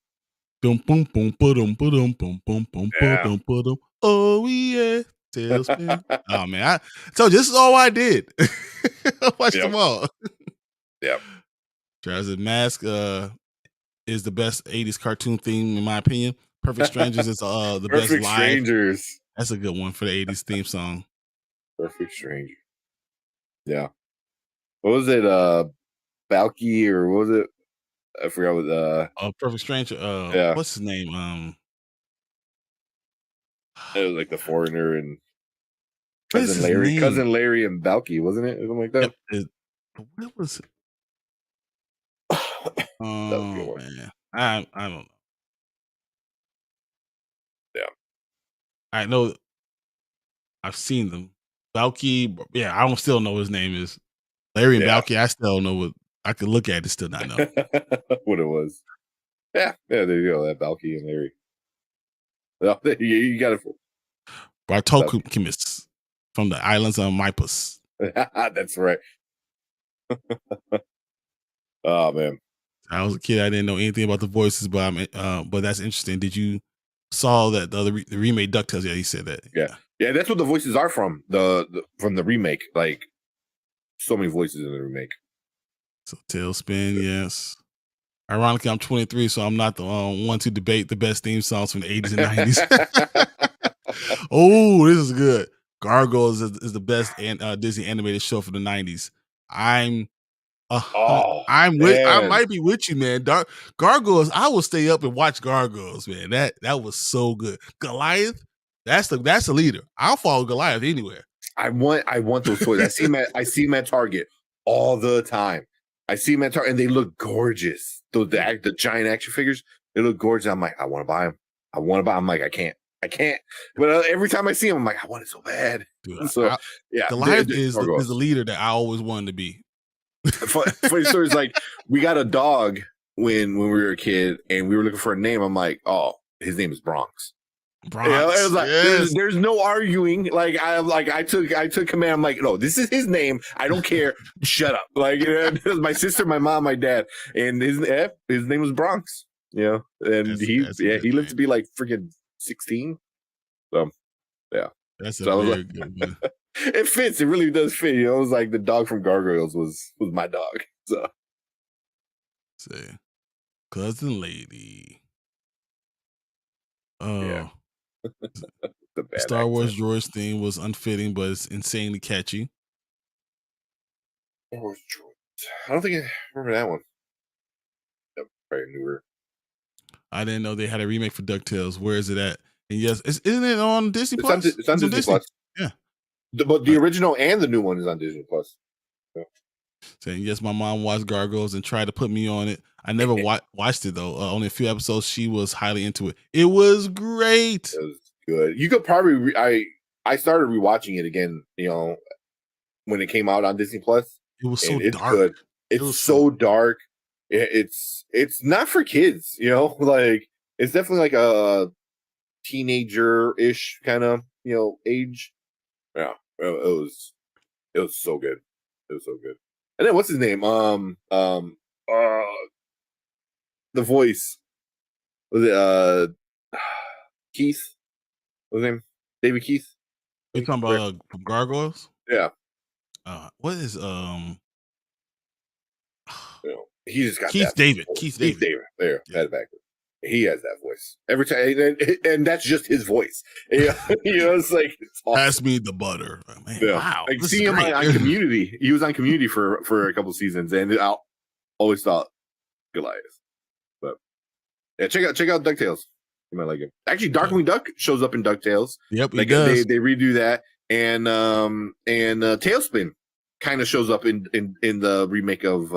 Boom, boom, boom, boom, boom, boom, boom, boom, boom. Oh yeah, Tailspin. Oh man, I told you this is all I did. I watched them all. Yep. Travis Mask is the best 80s cartoon theme in my opinion. Perfect Strangers is the best live. Perfect Strangers. That's a good one for the 80s theme song. Perfect Stranger. Yeah. What was it? Balky or what was it? I forgot what Perfect Stranger. What's his name? It was like the Foreigner and Cousin Larry and Balky, wasn't it? Something like that. What was it? Oh man, I don't know. Yeah, I know. I've seen them. Balky, yeah, I don't still know what his name is. Larry and Balky, I still don't know what. I could look at it, still not know what it was. Yeah, there you go. That Balky and Larry. Well, you got it. Bartolomew's from the islands of Mypus. That's right. Oh man, I was a kid. I didn't know anything about the voices, but that's interesting. Did you saw that the remake DuckTales. Yeah, he said that. Yeah, that's what the voices are from the remake. Like, so many voices in the remake. So Tailspin, yes. Ironically, I'm 23, so I'm not the one to debate the best theme songs from the 80s and 90s. Oh, this is good. Gargoyles is the best Disney animated show from the 90s. I might be with you, man. Gargoyles, I will stay up and watch Gargoyles, man. That was so good. Goliath, that's the leader. I'll follow Goliath anywhere. I want those toys. I see them at Target all the time. I see them at Target and they look gorgeous. The giant action figures, they look gorgeous. I'm like, I want to buy them. I'm like, I can't. But every time I see them, I'm like, I want it so bad. Dude, so Goliath is the leader that I always wanted to be. Funny story is, like, we got a dog when we were a kid and we were looking for a name. I'm like, oh, his name is Bronx. Bronx. You know, it was like, there's no arguing. Like, I took command. I'm like, no, this is his name. I don't care. Shut up. Like, you know, it was my sister, my mom, my dad, and his name was Bronx. You know, and he lived to be like freaking 16. So yeah, that's a very good one. It fits. It really does fit. You know, it was like the dog from Gargoyles was my dog. So say, Cousin Lady. Oh. Yeah. The Star Wars droids theme was unfitting, but it's insanely catchy. Star Wars droids. I don't think I remember that one. Yep, probably newer. I didn't know they had a remake for DuckTales. Where is it at? And yes, isn't it on Disney Plus? It's on Disney Plus. Yeah. But the original and the new one is on Disney Plus. Yeah. Saying yes, my mom watched Gargoyles and tried to put me on it. I never watched it though. Only a few episodes. She was highly into it. It was great. It was good. You could probably. I started rewatching it again. You know, when it came out on Disney Plus. It was so it's dark. Good. It's so dark. It's not for kids. You know, like, it's definitely like a teenager-ish kind of, you know, age. Yeah, it was so good. It was so good. And then what's his name? The voice was it Keith? What's his name? David Keith. You talking about Gargoyles? Yeah. What is You know, he just got Keith David. Keith David. There, that back. He has that voice every time, and that's just his voice. You know, it's like, it's awesome. Pass me the butter. Man, yeah. Wow. Like, see him on Community. He was on Community for a couple seasons, and I always thought Goliath. But yeah, check out DuckTales. You might like it. Actually, Darkwing Duck shows up in DuckTales. Yep, like, he does. They redo that, and Tailspin kind of shows up in the remake of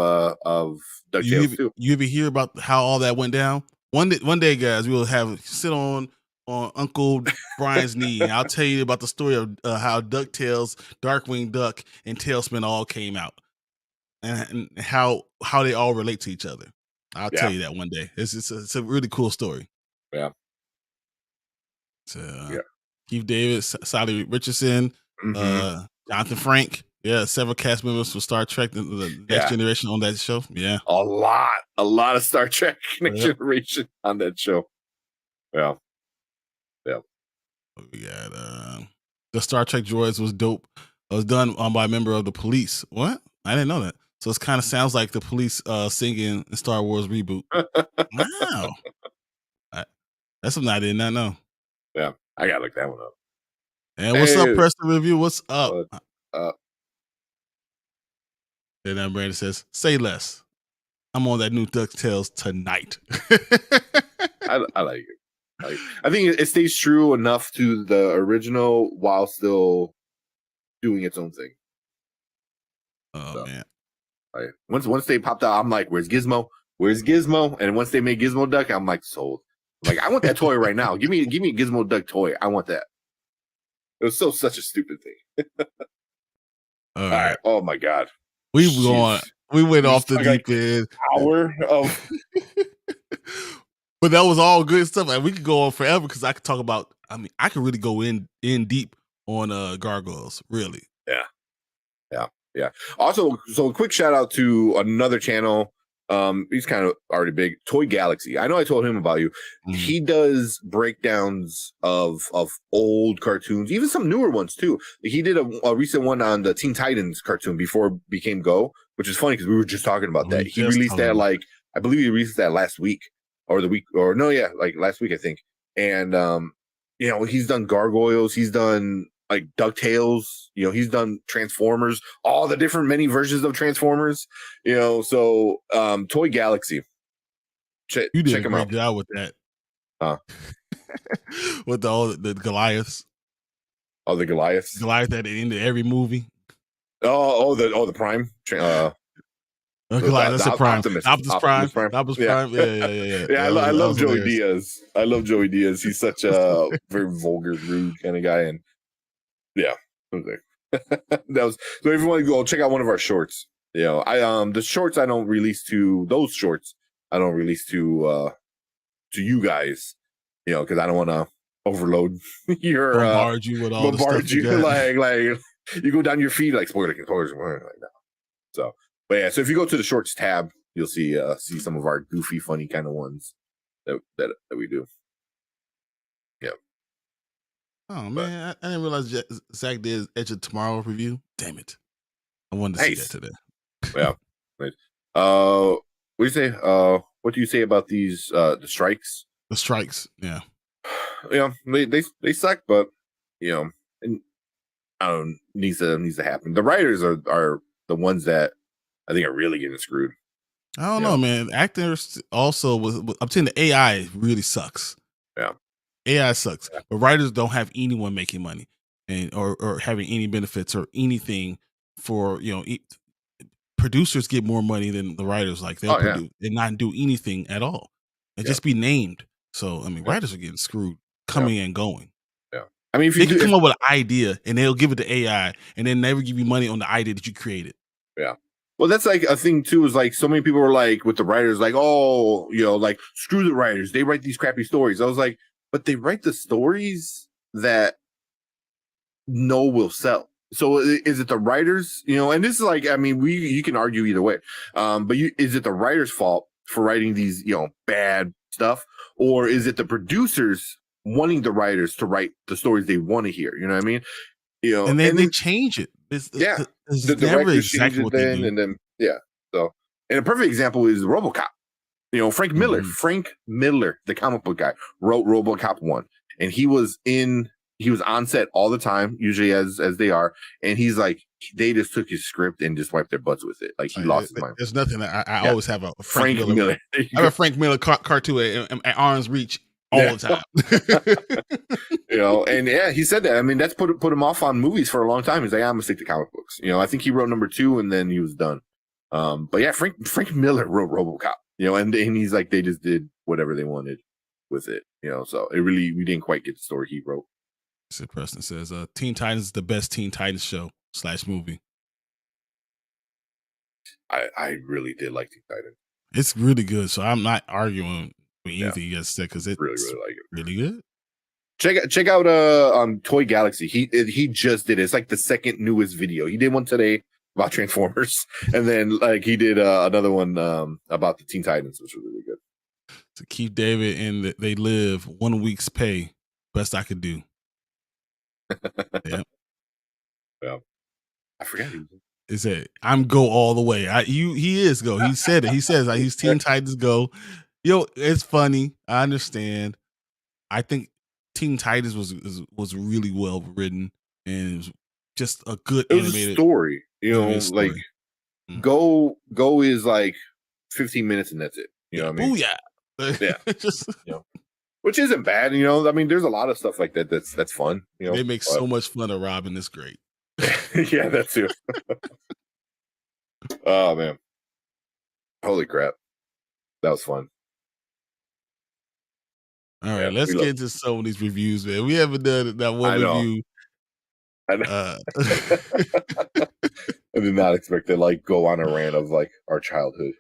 DuckTales too. You ever hear about how all that went down? One day, guys, we will sit on Uncle Brian's knee, and I'll tell you about the story of how DuckTales, Darkwing Duck, and Tailspin all came out, and how they all relate to each other. I'll tell you that one day. It's a really cool story. Yeah. So, Keith David, Sally Richardson, Jonathan Frank. Yeah, several cast members from Star Trek, the Next Generation on that show. Yeah. A lot of Star Trek Next Generation on that show. Yeah. Yeah. We got the Star Trek droids was dope. It was done by a member of the police. What? I didn't know that. So it kind of sounds like the police singing the Star Wars reboot. Wow. That's something I did not know. Yeah. I gotta look that one up. And what's up, Preston Review? What's up? Then Brandon says, "Say less. I'm on that new DuckTales tonight." I like it. I think it stays true enough to the original while still doing its own thing. Oh man! Once they popped out, I'm like, "Where's Gizmo? Where's Gizmo?" And once they made Gizmo Duck, I'm like, sold. I'm like, I want that toy right now. Give me a Gizmo Duck toy. I want that. It was such a stupid thing. All right. Oh my god. We went off the deep end. Hour of, but that was all good stuff. And we could go on forever because I could talk about. I mean, I could really go in deep on Gargoyles. Really. Yeah. Also, so a quick shout out to another channel He's kind of already big. Toy Galaxy. I know I told him about you. He does breakdowns of old cartoons, even some newer ones too. He did a recent one on the Teen Titans cartoon before it became Go, which is funny because we were just talking about that. He released that I believe he released that last week or the week like last week I think. And he's done Gargoyles. He's done like DuckTales, he's done Transformers, all the different many versions of Transformers, so Toy Galaxy. You did check a great job with that. With all the Goliaths. Oh, the Goliaths. Goliath at the end of every movie. The Prime. Goliath, that's a Prime. Optimus Prime. Yeah. Yeah, I love Joey Diaz. I love Joey Diaz. He's such a very vulgar, rude kind of guy, and yeah, that was so. If you want to go check out one of our shorts, the shorts I don't release to those shorts. I don't release to you guys, because I don't want to overload your bombard you with all the stuff you got. like you go down your feed like spoilers like that. So, but yeah, so if you go to the shorts tab, you'll see some of our goofy, funny kind of ones that we do. Yeah. Oh man, I didn't realize Zach did Edge of Tomorrow review. Damn it! I wanted to see that today. Yeah. Nice. What do you say? What do you say about these the strikes? The strikes, yeah. They suck, but and I don't know, needs to happen. The writers are the ones that I think are really getting screwed. I don't know, man. Actors also I'm saying the AI really sucks. Yeah. AI sucks, but writers don't have anyone making money and or having any benefits or anything for producers get more money than the writers. Like they'll produce and not do anything at all and just be named. So I mean, writers are getting screwed coming and going. Yeah, I mean, if they can come up with an idea and they'll give it to AI and then never give you money on the idea that you created. Yeah. Well, that's like a thing too. Is like so many people were like with the writers, like, oh, like screw the writers. They write these crappy stories. I was like, but they write the stories that will sell. So is it the writers? And this is like, I mean, you can argue either way. But is it the writers' fault for writing these, bad stuff, or is it the producers wanting the writers to write the stories they want to hear? You know what I mean? And then they change it. It's never exactly what they do. And then So, and a perfect example is RoboCop. Frank Miller. Frank Miller, the comic book guy, wrote RoboCop 1, and he was on set all the time, usually as they are, and he's like, they just took his script and just wiped their butts with it. Like he lost his mind. There's nothing. I always have a Frank Miller. I have a Frank Miller cartoon at arm's reach all the time. And he said that. I mean, that's put him off on movies for a long time. He's like, I'm gonna stick to comic books. I think he wrote number 2 and then he was done. But yeah, Frank Miller wrote RoboCop. And he's like, they just did whatever they wanted with it. So we didn't quite get the story he wrote. Sid Preston says, Teen Titans is the best Teen Titans show / movie. I really did like Teen Titans. It's really good. So I'm not arguing with anything you guys said because it's really like it. Really good. Check out Toy Galaxy. He just did it. It's like the second newest video. He did one today about Transformers, and then like he did another one about the Teen Titans, which was really good. To keep David and They Live 1 week's pay, best I could do. Yeah. I forgot. He said, "I'm Go all the way." He is Go. He said it. He says like, he's Teen Titans Go. It's funny. I understand. I think Teen Titans was really well written and it was just a good animated story. Like Go is like 15 minutes and that's it. You know what I mean? Yeah. Just which isn't bad. I mean, there's a lot of stuff like that that's fun. They make so much fun of Robin. It's great. Yeah, that too. Oh man, holy crap, that was fun. All right, let's get into some of these reviews, man. We haven't done that one review. I know. I did not expect to go on a rant of our childhood.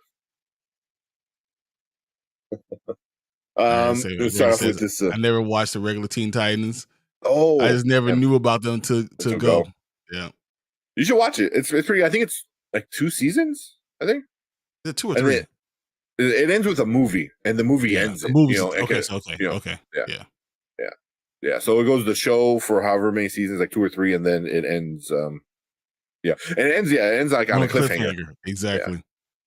Let's start off with this. I never watched the regular Teen Titans. Oh, I just never knew about them to go. Yeah, you should watch it. It's pretty. I think it's like 2 seasons. I think the 2 or 3. It ends with a movie, and the movie ends the it. movies. Okay, Okay. yeah, yeah. So it goes the show for however many seasons, like 2 or 3, and then it ends. Yeah, and it ends like on a cliffhanger. Exactly.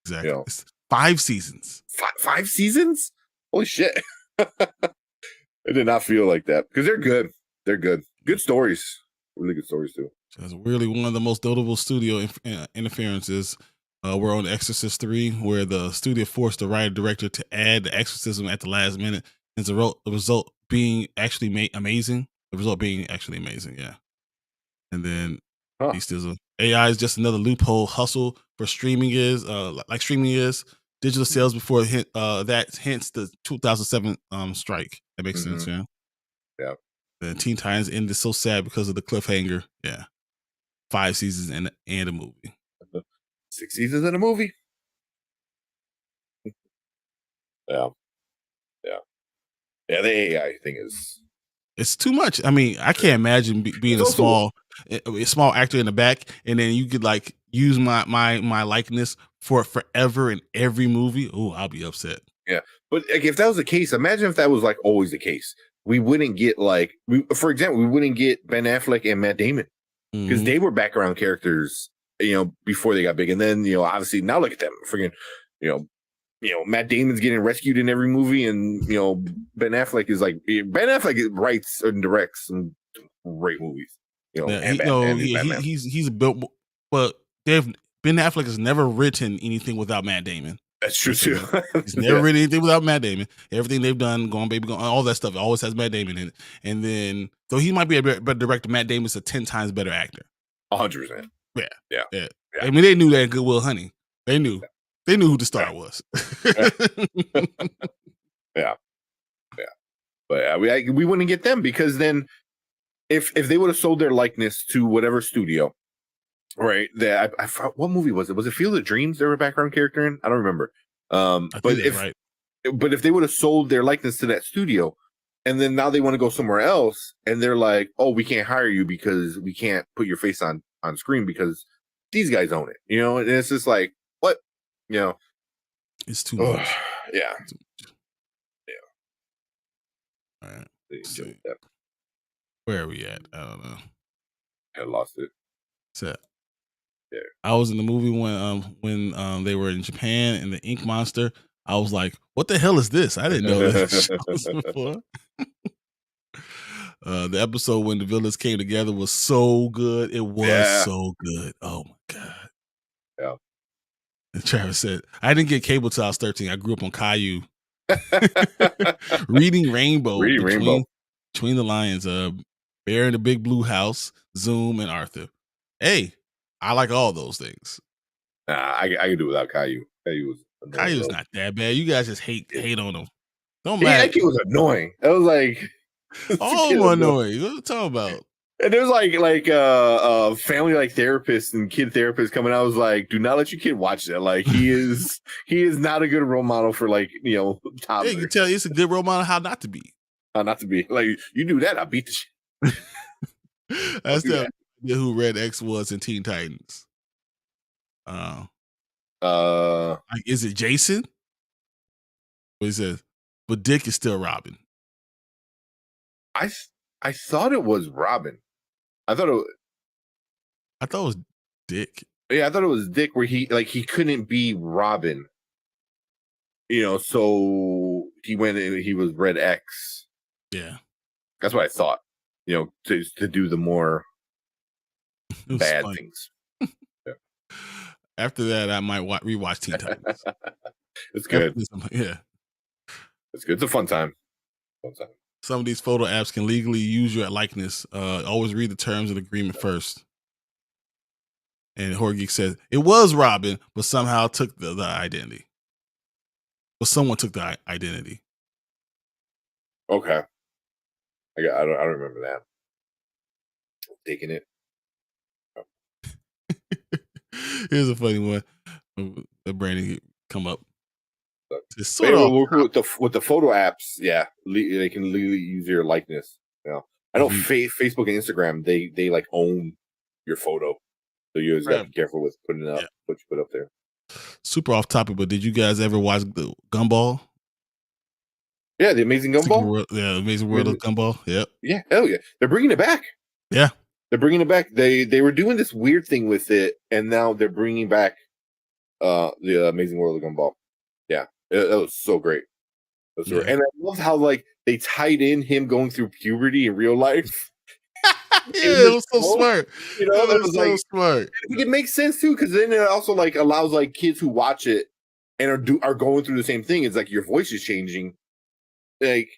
Yeah. It's 5 seasons. 5 seasons? Holy shit! It did not feel like that because they're good. They're good. Good stories. Really good stories too. That's really one of the most notable studio interferences were on Exorcist 3, where the studio forced the writer director to add the exorcism at the last minute, and the result being actually amazing. The result being actually amazing, yeah. And then he still AI is just another loophole hustle for streaming is like streaming is digital sales before that hence the 2007 strike. That makes sense, yeah. Yeah. The Teen Titans ended so sad because of the cliffhanger. Yeah. 5 seasons and a movie. 6 seasons in a movie. Yeah. The AI thing is. It's too much. I mean, I can't imagine being a small actor in the back, and then you could like use my likeness for forever in every movie. Oh, I'll be upset. Yeah, but like, if that was the case, imagine if that was like always the case. We wouldn't get for example, we wouldn't get Ben Affleck and Matt Damon because they were background characters, before they got big, and then obviously now look at them, freaking, Matt Damon's getting rescued in every movie, and Ben Affleck is like Ben Affleck writes and directs some great movies. He's built, but Ben Affleck has never written anything without Matt Damon. That's true too. He's never written anything without Matt Damon. Everything they've done, Gone Baby Gone, all that stuff, always has Matt Damon in it. And then, though he might be a better director, Matt Damon's a 10 times better actor. 100%. Yeah. I mean, they knew that in Good Will Hunting. They knew. They knew who the star was. Yeah. But we wouldn't get them because then if they would have sold their likeness to whatever studio, right? That I what movie was it? Was it Field of Dreams? They were a background character in. I don't remember. But if they would have sold their likeness to that studio, and then now they want to go somewhere else, and they're like, "Oh, we can't hire you because we can't put your face on screen because these guys own it," and it's just like, what, it's too much. Yeah. All right. Where are we at? I don't know. I lost it. So, yeah. I was in the movie when they were in Japan and the Ink Monster. I was like, "What the hell is this?" I didn't know this before. The episode when the villains came together was so good. It was so good. Oh my god. Yeah. And Travis said, "I didn't get cable till I was 13. I grew up on Caillou." Reading Rainbow. Between the Lions, Bear in the Big Blue House, Zoom, and Arthur. Hey, I like all those things. I can do without Caillou. Caillou's not that bad. You guys just hate on him. Don't matter. That kid was annoying. It was like all annoying. What are you talking about? And there's like family therapist and kid therapist coming out. I was like, do not let your kid watch that. Like he is not a good role model for toddlers. Yeah, you can tell it's a good role model how not to be. How not to be. Like you do that, I'll beat the shit. That's who Red X was in Teen Titans. Is it Jason? What he says, but Dick is still Robin. I thought it was Robin. I thought it was Dick. Yeah, I thought it was Dick where he couldn't be Robin. So he was Red X. Yeah. That's what I thought. To do the more bad things. Yeah. After that, I might rewatch Teen Titans. It's good. Yeah. It's good. It's a fun time. Some of these photo apps can legally use your likeness. Always read the terms of the agreement first. And Horror Geek says, it was Robin, but somehow took the identity. But someone took the identity. Okay. I don't remember that. Taking it. Here's a funny one. The Brandon come up. With the photo apps, yeah, they can legally use your likeness. I know Facebook and Instagram, they own your photo, so you always got to be careful with putting it up, what you put up there. Super off topic, but did you guys ever watch the Gumball? Yeah, the Amazing Gumball. Amazing World of Gumball. Yep. Yeah, hell yeah, they're bringing it back. Yeah, they're bringing it back. They were doing this weird thing with it, and now they're bringing back the Amazing World of Gumball. Yeah, that was so great. Yeah. And I love how like they tied in him going through puberty in real life. Yeah, it was so smart. You know, it was so like, smart. It makes sense too, because then it also like allows like kids who watch it and are going through the same thing. It's like your voice is changing. Like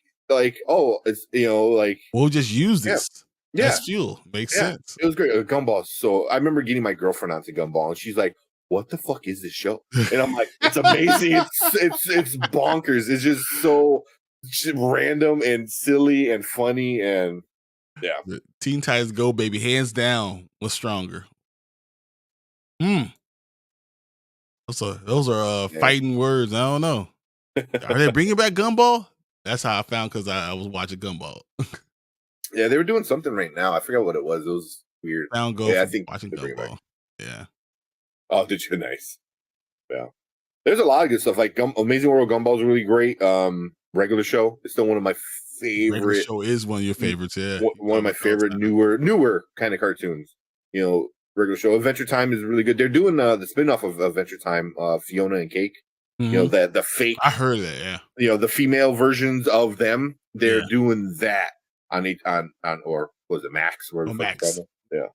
oh, it's like we'll just use this. Yeah. As fuel. Makes sense. It was great. Gumball. So I remember getting my girlfriend onto Gumball, and she's like, "What the fuck is this show?" And I'm like, "It's amazing. it's bonkers. It's just so random and silly and funny and yeah." Teen Titans Go, baby, hands down, was stronger. Those are fighting words. I don't know. Are they bringing back Gumball? That's how I found because I was watching Gumball. Yeah, they were doing something right now. I forgot what it was. It was weird. I think watching Gumball. Yeah. Oh, did you? Nice. Yeah. There's a lot of good stuff. Like Amazing World Gumball is really great. Regular Show is still one of my favorite. Regular Show is one of your favorites. Yeah. One of my favorite newer kind of cartoons. Regular Show. Adventure Time is really good. They're doing the spinoff of Adventure Time, Fiona and Cake. Mm-hmm. The fake. I heard that. Yeah. The female versions of them. They're doing that on or was it Max? Max. Yeah.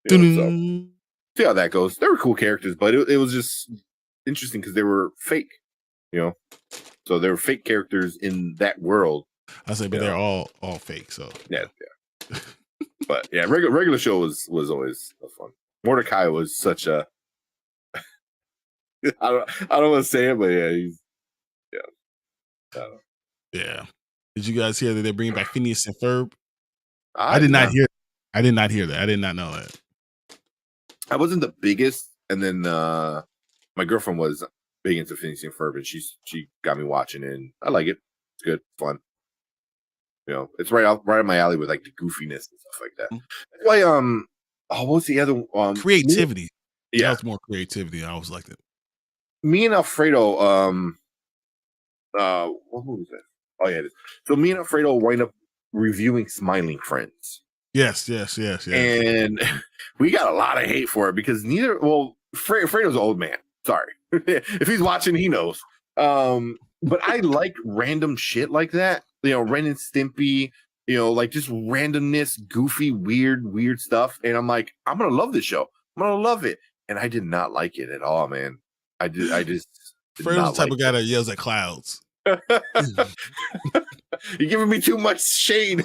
So see how that goes. They were cool characters, but it was just interesting because they were fake. So they were fake characters in that world. I say, but they're all fake. So yeah. But yeah, regular Show was always fun. Mordecai was such a. I don't want to say it, but yeah. Did you guys hear that they're bringing back Phineas and Ferb? I did not hear. I did not hear that. I did not know that. I wasn't the biggest, and then my girlfriend was big into Phineas and Ferb, and she got me watching it, and I like it. It's good, fun. It's right up my alley with like the goofiness and stuff like that. That's why what's the other creativity? Yeah, that's more creativity. I always liked it. Me and Alfredo, what was that? Oh yeah, so me and Alfredo wind up reviewing Smiling Friends. Yes. And we got a lot of hate for it because Fredo's an old man. Sorry. If he's watching, he knows. But I like random shit like that. Ren and Stimpy, like just randomness, goofy, weird stuff. And I'm like, I'm going to love this show. I'm going to love it. And I did not like it at all, man. I just. Fredo's the type of guy that yells at clouds. You're giving me too much shade.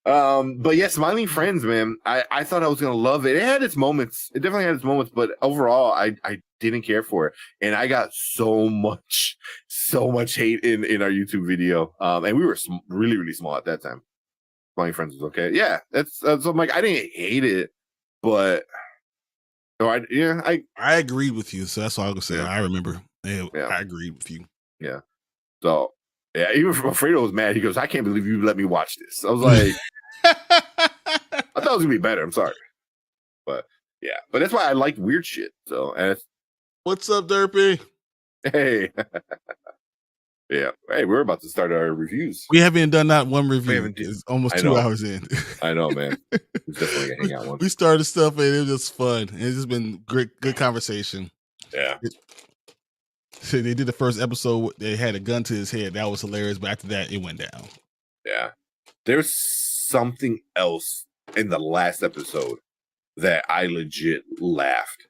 But yeah, Smiling Friends, man. I thought I was gonna love it. It had its moments. It definitely had its moments, but overall, I didn't care for it, and I got so much hate in our YouTube video. And we were really, really small at that time. Smiling Friends was okay. Yeah, that's I'm like I didn't hate it, but I agreed with you. So that's all I was saying. I remember. Yeah, I agreed with you. Yeah. So. Yeah, even Fredo was mad. He goes, "I can't believe you let me watch this." I was like, "I thought it was gonna be better." I'm sorry, but yeah, but that's why I like weird shit. So, and what's up, Derpy? Hey, yeah, hey, we're about to start our reviews. We haven't done that one review. It's almost 2 hours in. I know, man. It's definitely gonna hang out one. We started stuff and it was just fun. It's just been good conversation. Yeah. So they did the first episode. They had a gun to his head. That was hilarious. But after that, it went down. Yeah, there's something else in the last episode that I legit laughed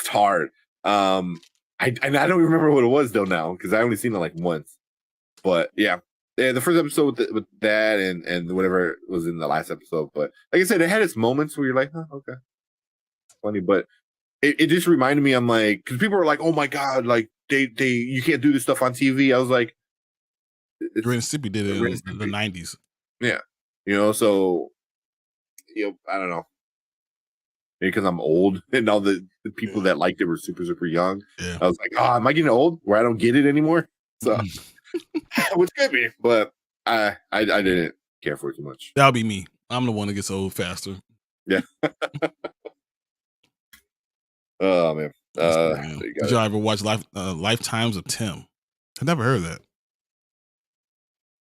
hard. I don't remember what it was though now because I only seen it like once. But yeah, the first episode with that and whatever was in the last episode. But like I said, it had its moments where you're like, oh, okay, funny, but. It just reminded me. I'm like, because people were like, "Oh my god, like they you can't do this stuff on TV." I was like, Ren and Stimpy did it in the '90s. Yeah, so I don't know, maybe because I'm old and all the people that liked it were super young. Yeah. I was like, am I getting old where I don't get it anymore? So, which could be, but I didn't care for it too much. That'll be me. I'm the one that gets old faster. Yeah. Oh man. Did y'all ever watch Lifetimes of Tim? I never heard of that.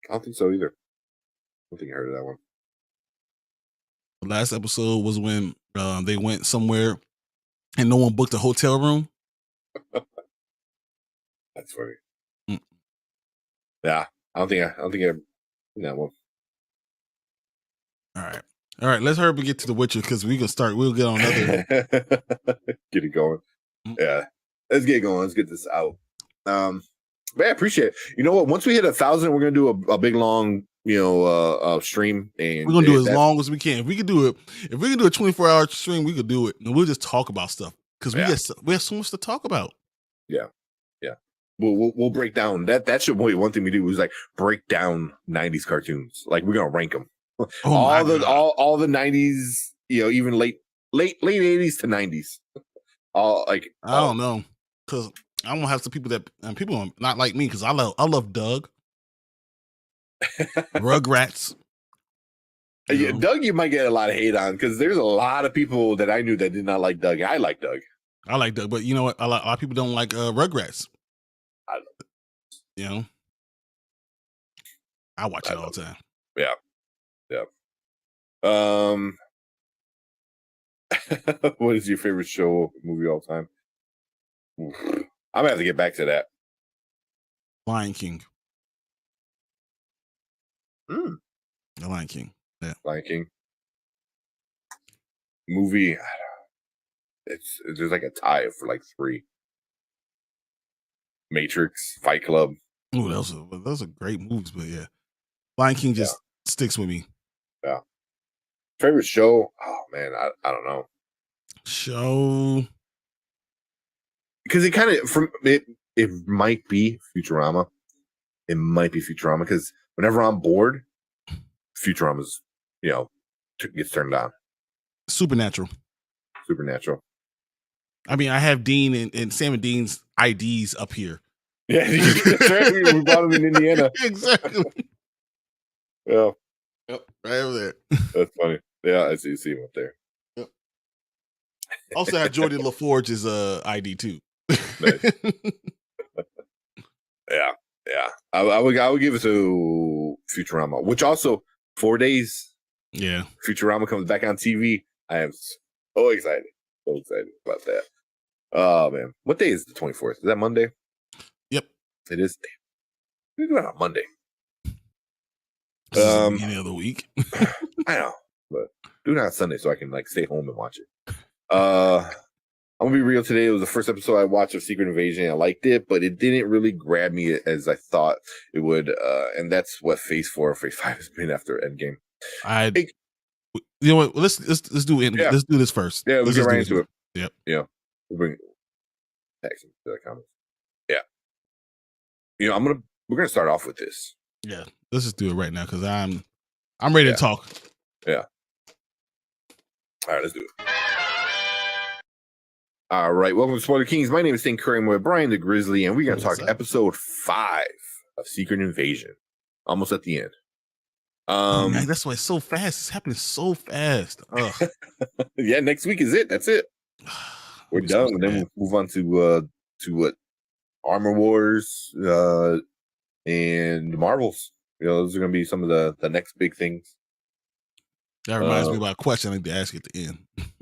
I don't think so either. I don't think I heard of that one. The last episode was when they went somewhere and no one booked a hotel room. That's funny. Yeah, I don't think I that one. All right. Let's hurry up and get to The Witcher because we'll get on another. Get it going. Yeah, let's get going. Let's get this out. But I appreciate it. You know what? Once we hit 1,000, we're gonna do a big long, stream, and we're gonna do it as long as we can. If we can do a 24-hour stream, we could do it, and we'll just talk about stuff because we have so much to talk about. Yeah. We'll break down that should be one thing we do is like break down 90s cartoons. Like we're gonna rank them. All the 90s, even late 80s to 90s. I don't know, because I'm gonna have some people are not like me because I love Doug, Rugrats. Yeah, Doug, you might get a lot of hate on because there's a lot of people that I knew that did not like Doug. I like Doug. I like Doug, but you know what? A lot of people don't like Rugrats. I watch it all the time. Yeah. What is your favorite show, movie all time? I'm gonna have to get back to that. Lion King. The Lion King. Yeah. Lion King. Movie. There's like a tie for like 3. Matrix, Fight Club. Oh, those are great movies, but yeah, Lion King just sticks with me. Yeah. Favorite show? Oh man, I don't know. Show, because it kind of it might be Futurama. It might be Futurama because whenever I'm bored, Futurama's gets turned on. Supernatural. I mean, I have Dean and Sam and Dean's IDs up here. Yeah, that's right. We bought them in Indiana. Exactly. Yeah. Yep. Right over there. That's funny. Yeah, I see him up there. Yep. Also have Jordan LaForge's ID too. Nice. Yeah. I would give it to Futurama, which also 4 days. Yeah. Futurama comes back on TV. I am so excited. So excited about that. Oh man. What day is the 24th? Is that Monday? Yep. It is. We're doing it on Monday. The beginning of the week. I know, but do it on Sunday so I can stay home and watch it. I'm gonna be real today. It was the first episode I watched of Secret Invasion. I liked it, but it didn't really grab me as I thought it would. And that's what Phase 4 or Phase 5 has been after Endgame. You know what? Let's do it. Yeah. Let's do this first. Yeah, let's get right into it. Yep. Yeah, we'll bring text into the comments. Yeah. We're gonna start off with this. Yeah, let's just do it right now because I'm ready to talk. Yeah. All right, let's do it. All right, welcome to Spoiler Kings. My name is Stan Curry. I'm with Brian the Grizzly, and we're gonna talk episode 5 of Secret Invasion. Almost at the end. Man, that's why it's so fast. It's happening so fast. Yeah, next week is it. That's it. We're done, and then we'll move on to what Armor Wars and Marvels. Those are going to be some of the next big things. That reminds me about a question I need to ask you at the end.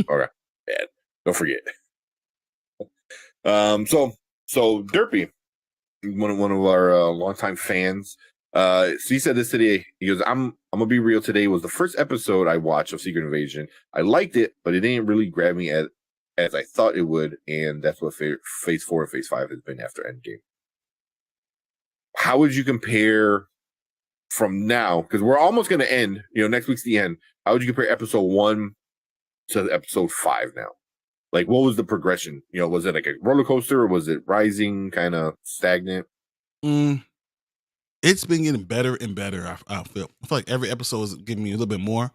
Okay, yeah, don't forget. So Derpy, one of our longtime fans. So he said this today. He goes, I'm gonna be real. Today was the first episode I watched of Secret Invasion. I liked it, but it didn't really grab me as I thought it would, and that's what Phase 4 and Phase 5 has been after Endgame. How would you compare from now? Because we're almost going to end. Next week's the end. How would you compare episode 1 to episode 5 now? Like, what was the progression? Was it like a roller coaster, or was it rising, kind of stagnant? It's been getting better and better. I feel like every episode is giving me a little bit more.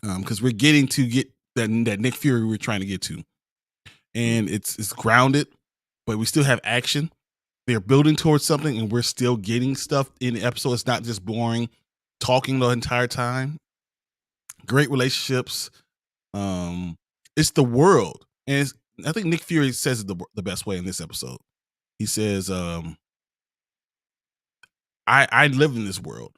Because we're getting to get that Nick Fury we're trying to get to, and it's grounded, but we still have action. They're building towards something, and we're still getting stuff in the episode. It's not just boring talking the entire time. Great relationships. It's the world, and I think Nick Fury says it the best way in this episode. He says, I live in this world.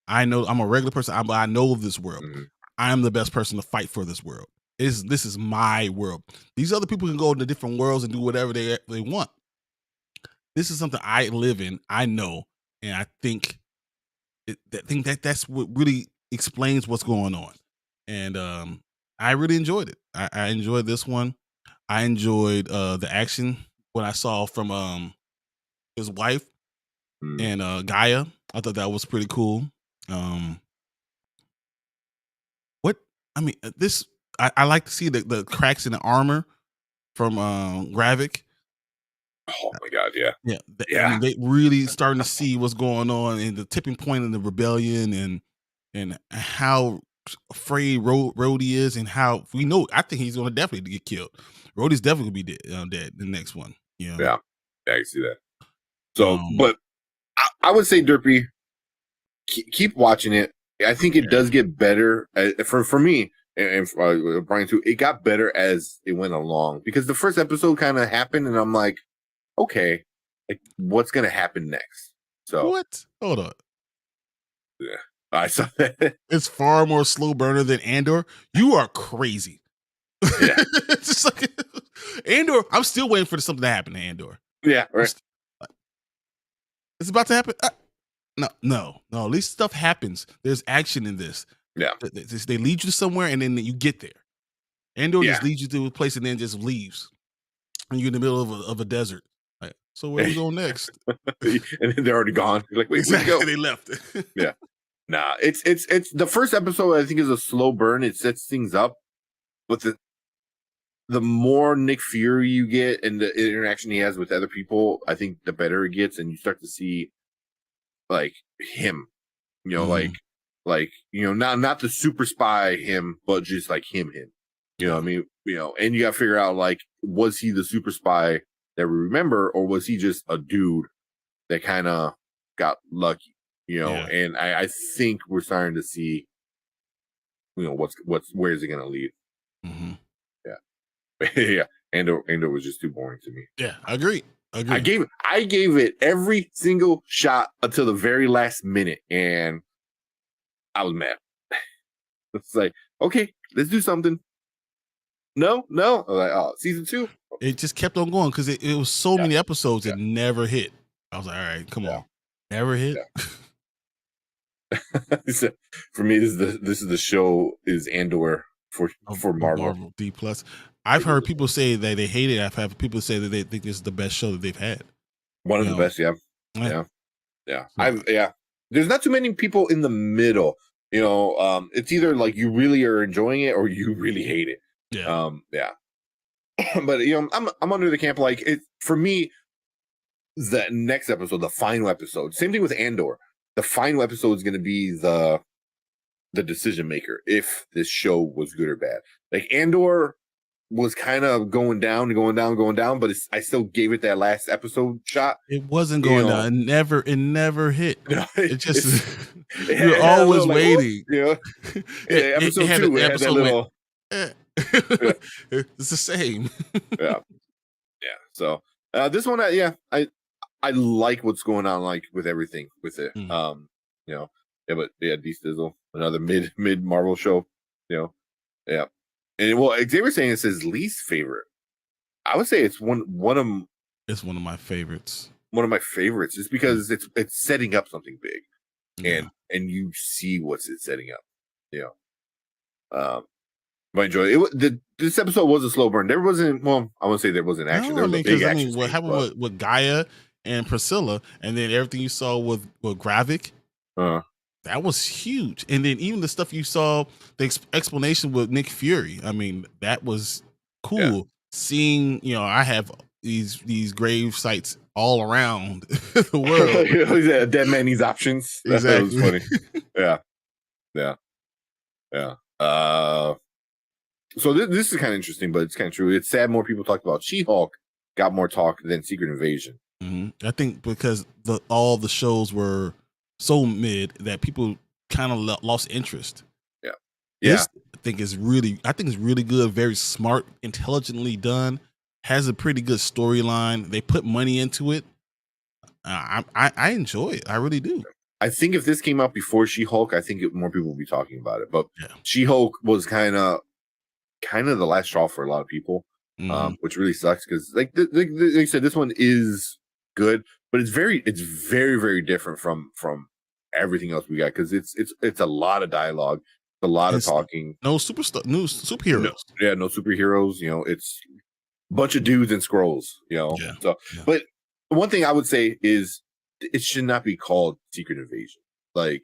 I know I'm a regular person, but I know of this world. Mm-hmm. I am the best person to fight for this world. This is my world. These other people can go into different worlds and do whatever they want. This is something I live in. I know, and I think that's what really explains what's going on. And I really enjoyed it. I enjoyed this one. I enjoyed the action what I saw from his wife and Gaia. I thought that was pretty cool. I like to see the cracks in the armor from Gravik. Oh my god, yeah. I mean, they really starting to see what's going on and the tipping point in the rebellion and how afraid Rhodey is and how we know. I think he's going to definitely get killed. Rhodey's definitely going to be dead. The next one, you know? Yeah, I can see that. So, but I would say, Derpy, keep watching it. I think it does get better for me and Brian too. It got better as it went along because the first episode kind of happened, and I'm like, okay, like what's gonna happen next? So what? Hold on. Yeah, I saw that. It's far more slow burner than Andor. You are crazy. Yeah, it's just like Andor. I'm still waiting for something to happen to Andor. Yeah, right. It's about to happen. No. At least stuff happens. There's action in this. Yeah. They lead you somewhere and then you get there. Andor just leads you to a place and then just leaves. And you're in the middle of a desert. Like, so where we go next? And they're already gone. You're like, wait, where'd you go? They left. Yeah. Nah, it's the first episode I think is a slow burn. It sets things up. But the more Nick Fury you get and the interaction he has with other people, I think the better it gets, and you start to see like him, you know, like you know, not the super spy him, but just like him. You know what I mean? You know, and you gotta figure out like, was he the super spy that we remember, or was he just a dude that kind of got lucky? You know, and I think we're starting to see, you know, where's it gonna lead? Mm-hmm. Yeah, Andor was just too boring to me. Yeah, I agree. I gave it every single shot until the very last minute, and I was mad. It's like, okay, let's do something. No. I was like, oh, season 2. It just kept on going because it was so many episodes it never hit. I was like, all right, come on, never hit. So, for me, this is the show is Andor for Marvel D+. I've heard people say that they hate it. I've had people say that they think this is the best show that they've had. One of the best, yeah. There's not too many people in the middle. You know, it's either like you really are enjoying it or you really hate it. Yeah. But you know, I'm under the camp like it for me. The next episode, the final episode, same thing with Andor. The final episode is going to be the decision maker if this show was good or bad. Like Andor was kind of going down, but I still gave it that last episode shot. It wasn't going down. It never hit. No, it just you're always waiting. Yeah, episode 2 had that little. It's the same. Yeah. So this one, I like what's going on, like with everything with it. You know, but D Stizzle, another mid Marvel show. You know, and well, Xavier saying it's his least favorite. I would say it's one of. It's one of my favorites. One of my favorites, just because it's setting up something big, and you see what's it setting up. You know, but I enjoyed it. This episode was a slow burn. There wasn't. Well, I won't say there wasn't action. No, there was a big action. What happened with Gaia and Priscilla, and then everything you saw with Gravik. That was huge. And then even the stuff you saw, the explanation with Nick Fury. I mean, that was cool. Yeah. Seeing, you know, I have these grave sites all around the world. A dead man needs options. Exactly. That was funny. Yeah. So this is kind of interesting, but it's kind of true. It's sad more people talked about She-Hulk got more talk than Secret Invasion. I think because all the shows were so mid that people kind of lost interest. This I think is really good, very smart, intelligently done. has a pretty good storyline. They put money into it. I enjoy it. I really do. I think if this came out before She-Hulk, I think more people would be talking about it. But Yeah. She-Hulk was kind of the last straw for a lot of people, which really sucks because, like I said, this one is good, but it's very, very different from everything else we got because it's a lot of dialogue, a lot of talking. No superheroes. No superheroes. You know, it's a bunch of dudes and scrolls. You know, but one thing I would say is it should not be called Secret Invasion. Like,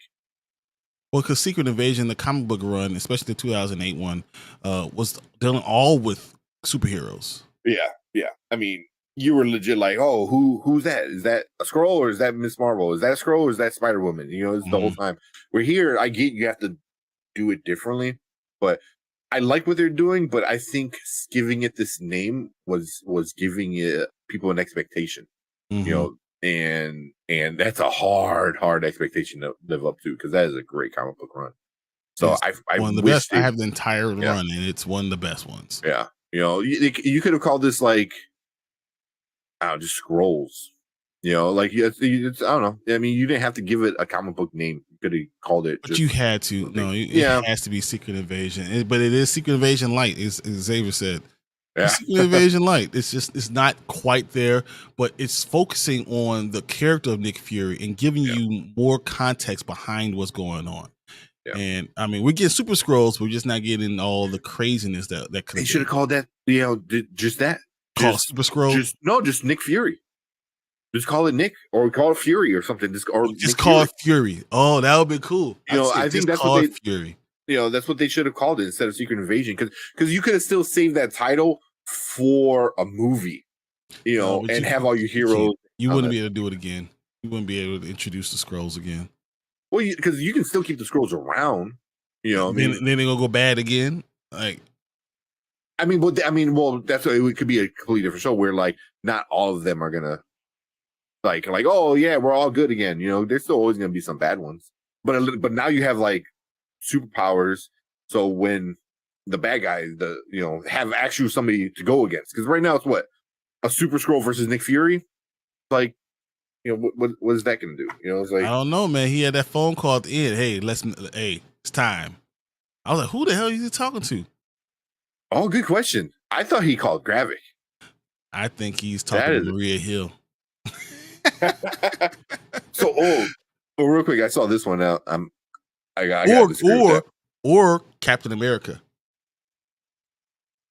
well, because Secret Invasion, the comic book run, especially the 2008 one, was dealing all with superheroes. Yeah. I mean, you were legit like, oh, who's that? Is that a Skrull or is that Miss Marvel? Is that a Skrull or is that Spider-Woman? You know, it's the whole time. We're here. I get you have to do it differently, but I like what they're doing. But I think giving it this name was giving it people an expectation. You know, and that's a hard expectation to live up to because that is a great comic book run. So I one of the best. I have the entire run, and it's one of the best ones. Yeah, you know, you could have called this like, I don't know, just Scrolls. You know, like it's I don't know. I mean, you didn't have to give it a comic book name. You could have called it. But you had to. No, it has to be Secret Invasion. But it is Secret Invasion Light, as Xavier said. Yeah. Secret Invasion Light. It's not quite there, but it's focusing on the character of Nick Fury and giving you more context behind what's going on. Yeah. And I mean, we're getting Super Skrulls, we're just not getting all the craziness that they should have called that. You know, just that. Call Super Skrull. Just Nick Fury. Just call it Nick or call it Fury or something. Just call it Fury. Oh, that would be cool. You know, I think that's what Fury. You know, that's what they should have called it instead of Secret Invasion because you could have still saved that title for a movie, you know, and have all your heroes. You wouldn't be able to do it again. You wouldn't be able to introduce the Skrulls again. Well, because you can still keep the Skrulls around, you know. Then they're gonna go bad again. Like, well, that's why it could be a completely different show where like not all of them are gonna like oh yeah, we're all good again. You know, there's still always gonna be some bad ones, but now you have like superpowers. So when the bad guys, have actually somebody to go against. Because right now it's what? A Super Skrull versus Nick Fury? Like, you know, what is that going to do? You know, it's like, I don't know, man. He had that phone call at the end. Hey, it's time. I was like, who the hell is he talking to? Oh, good question. I thought he called Gravik. I think he's talking to Maria Hill. So, real quick, I saw this one out. Or Captain America.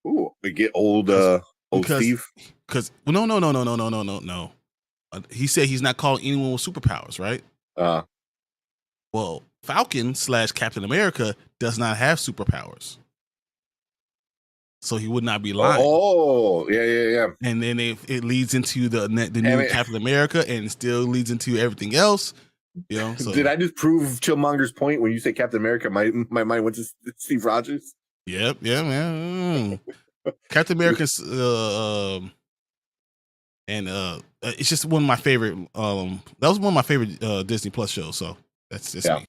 Ooh, we get old Steve. Because no. He said he's not calling anyone with superpowers, right? Well, Falcon / Captain America does not have superpowers, so he would not be lying. Oh, yeah. And then it leads into the new Captain America, and it still leads into everything else. You know. So. Did I just prove Chillmonger's point when you say Captain America? My mind went to Steve Rogers. Yep, yeah, man. Captain America's it's just one of my favorite. That was one of my favorite Disney Plus shows. So that's just me.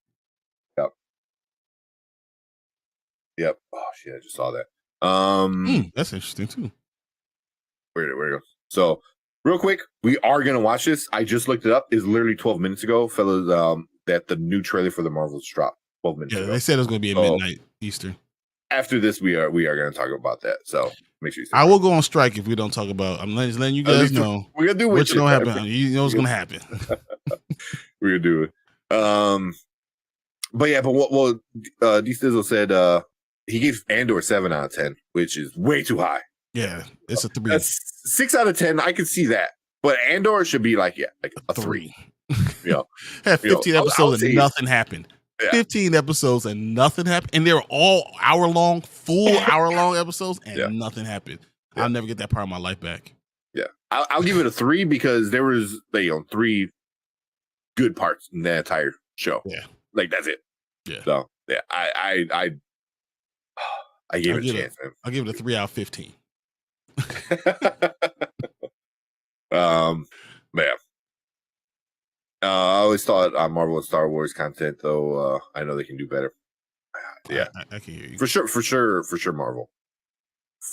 Yep. Oh shit! I just saw that. That's interesting too. Where it goes? So real quick, we are gonna watch this. I just looked it up. It's literally 12 minutes ago, fellas. That the new trailer for the Marvels dropped 12 minutes ago. They said it was gonna be at midnight Eastern. After this, we are going to talk about that. So make sure you. I will go on strike if we don't talk about. I'm letting you guys know. We're gonna do what's gonna happen. You know what's gonna happen. We're gonna do it. But what D Stizzle said, he gave Andor 7 out of 10, which is way too high. Yeah, it's a 3. That's 6 out of 10. I can see that, but Andor should be like a 3. Yeah, had 15 episodes and nothing happened. Yeah. 15 episodes and nothing happened, and they were all full hour long episodes, and nothing happened. Yeah. I'll never get that part of my life back. Yeah, I'll give it a 3 because there was 3 good parts in the entire show. Yeah, like that's it. Yeah. So yeah, I gave it a chance, man. I'll give it a 3 out of 15. Man. I always thought Marvel and Star Wars content, though. I know they can do better. Yeah, I can hear you for sure, Marvel.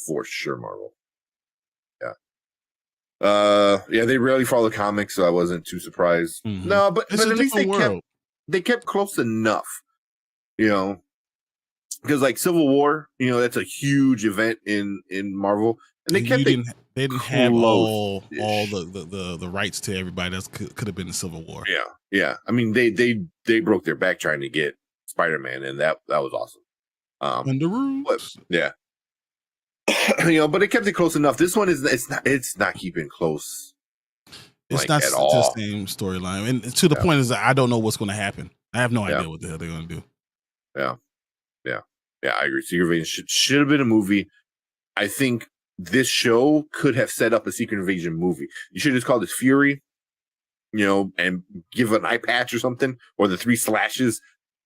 For sure, Marvel. Yeah. Yeah, they rarely follow the comics, so I wasn't too surprised. Mhm. No, but It's a at least different they kept close enough, you know, because like Civil War, you know, that's a huge event in Marvel, and they And kept it they didn't have all close-ish. the rights to everybody that could have been the Civil War. Yeah. I mean, they broke their back trying to get Spider-Man, and that was awesome. And the But roots. yeah, you know, but it kept it close enough. This one is it's not keeping close. It's Like, not at the all. same storyline, and to the point is that I don't know what's going to happen. I have no idea what the hell they're going to do. Yeah, I agree. Secret Invasion should have been a movie. I think this show could have set up a Secret Invasion movie. You should have just called it Fury, you know, and give an eye patch or something, or the 3 slashes,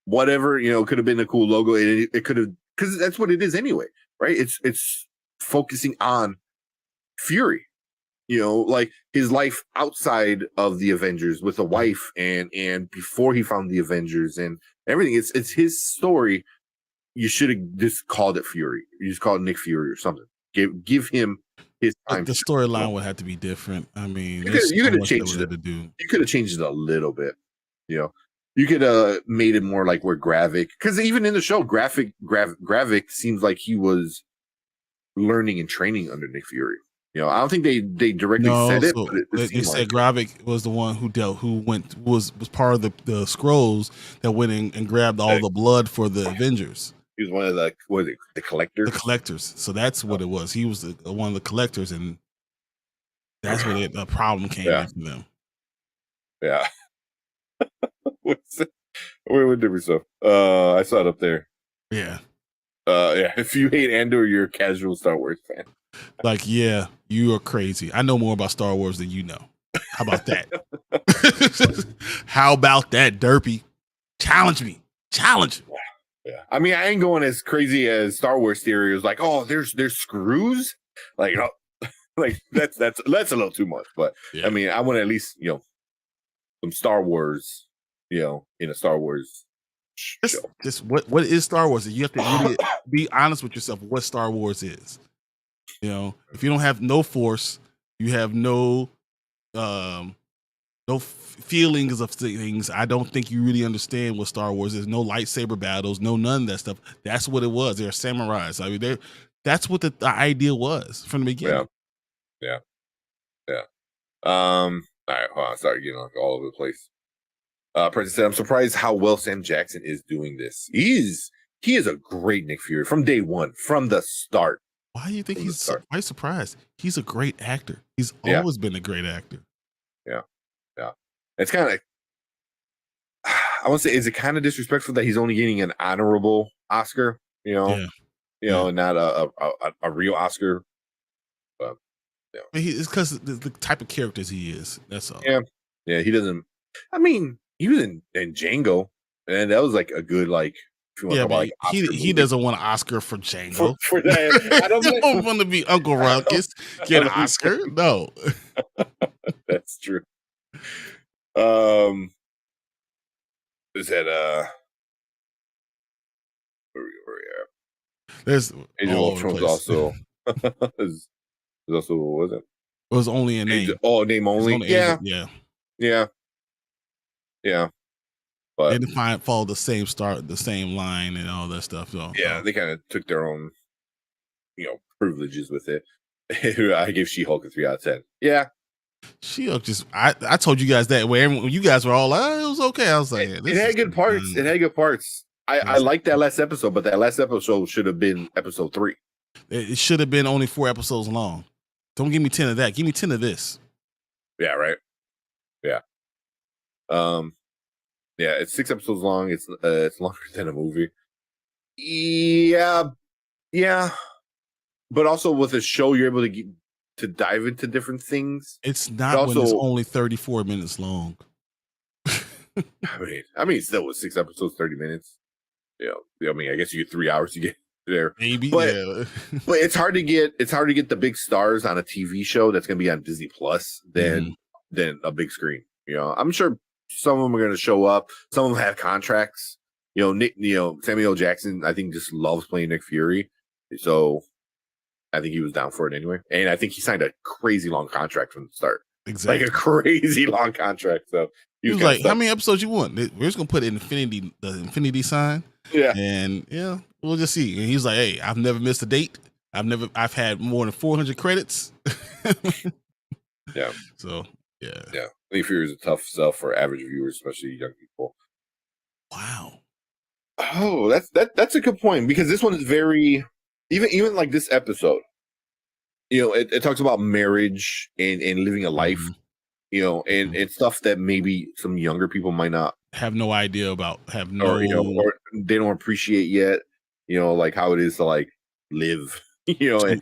whatever, you know, could have been a cool logo. It could have, because that's what it is anyway, right? It's focusing on Fury, you know, like his life outside of the Avengers with a wife and before he found the Avengers and everything. It's his story. You should have just called it Fury. You just call it Nick Fury or something. Give him his time. The storyline would have to be different. I mean, you could have changed it. to do. You could have changed it a little bit. You know, you could have made it more like where Gravik, because even in the show, Gravik seems like he was learning and training under Nick Fury. You know, I don't think they directly said it, but they said Gravik was the one who was part of the Skrulls that went in and grabbed all the blood for the Avengers. He was one of the the collectors. The collectors. So that's what it was. He was one of the collectors, and that's where the problem came in for them. Yeah. Where did we so? I saw it up there. Yeah. Yeah. If you hate Andor, you're a casual Star Wars fan. Like, yeah, you are crazy. I know more about Star Wars than you know. How about that? How about that, Derpy? Challenge me. Challenge. Yeah. I mean, I ain't going as crazy as Star Wars theory. It was like, oh, there's screws. Like, like that's a little too much. But yeah. I mean, I want at least, you know, some Star Wars, you know, in a Star Wars show. Just what is Star Wars? You have to really be honest with yourself what Star Wars is. You know, if you don't have no force, you have no feelings of things. I don't think you really understand what Star Wars is. No lightsaber battles, none of that stuff. That's what it was. They're samurais. I mean, that's what the idea was from the beginning. Yeah. All right, hold on. Sorry, getting like all over the place. Princess said, I'm surprised how well Sam Jackson is doing this. He is a great Nick Fury from day one, from the start. Why do you think he's quite surprised? He's a great actor. He's always been a great actor. Yeah. It's kind of, I want to say, is it kind of disrespectful that he's only getting an honorable Oscar? You know, not a real Oscar. But yeah, it's because the type of characters he is. That's all. Yeah. He doesn't. I mean, he was in Django, and that was like a good like. But he doesn't want an Oscar for Django. For that, I don't want to be Uncle Ruckus. Get an Oscar? No. That's true. Is that where we are? There's Age of Ultron also is also, what was it? It was only a name. Name only. Yeah. But they didn't follow the same line and all that stuff. So yeah, they kind of took their own, you know, privileges with it. I gave She-Hulk a 3 out of 10. Yeah. She-Hulk I told you guys that when you guys were all like, it was okay. I was like, it had good parts. It had good parts. I liked that last episode, but that last episode should have been episode 3. It should have been only 4 episodes long. Don't give me 10 of that. Give me 10 of this. Yeah, right. Yeah. Yeah, it's 6 episodes long. It's longer than a movie. Yeah. But also with a show, you're able to dive into different things. It's not when it's only 34 minutes long. I mean, still with 6 episodes, 30 minutes. You know, I mean, I guess you get 3 hours to get there. Maybe, but it's hard to get the big stars on a TV show that's going to be on Disney Plus than a big screen. You know, I'm sure some of them are going to show up. Some of them have contracts. You know, Samuel L. Jackson, I think, just loves playing Nick Fury. So, I think he was down for it anyway. And I think he signed a crazy long contract from the start. Exactly. Like a crazy long contract. So he was like, how many episodes you want? We're just gonna put the infinity sign. Yeah. And we'll just see. And he's like, hey, I've never missed a date. I've had more than 400 credits. Yeah. So yeah. I think Fury is a tough sell for average viewers, especially young people. Wow. Oh, that's a good point, because this one is very even like this episode. It talks about marriage and living a life, and stuff that maybe some younger people might not have no idea about, or they don't appreciate yet. Like how it is to like live. And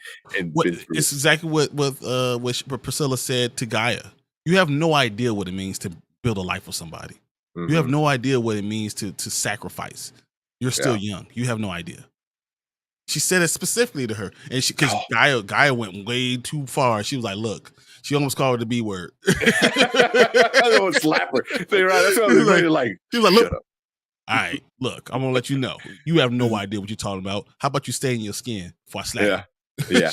it's exactly what Priscilla said to Gaia. You have no idea what it means to build a life with somebody. You have no idea what it means to sacrifice. You're still young. You have no idea. She said it specifically to her, and because Gaia went way too far. She was like, "Look," she almost called her the B word. I don't slap her. That's what I was like. She was like, "Look, all right, look, I'm gonna let you know. You have no idea what you're talking about. How about you stay in your skin before I slap you?" Yeah.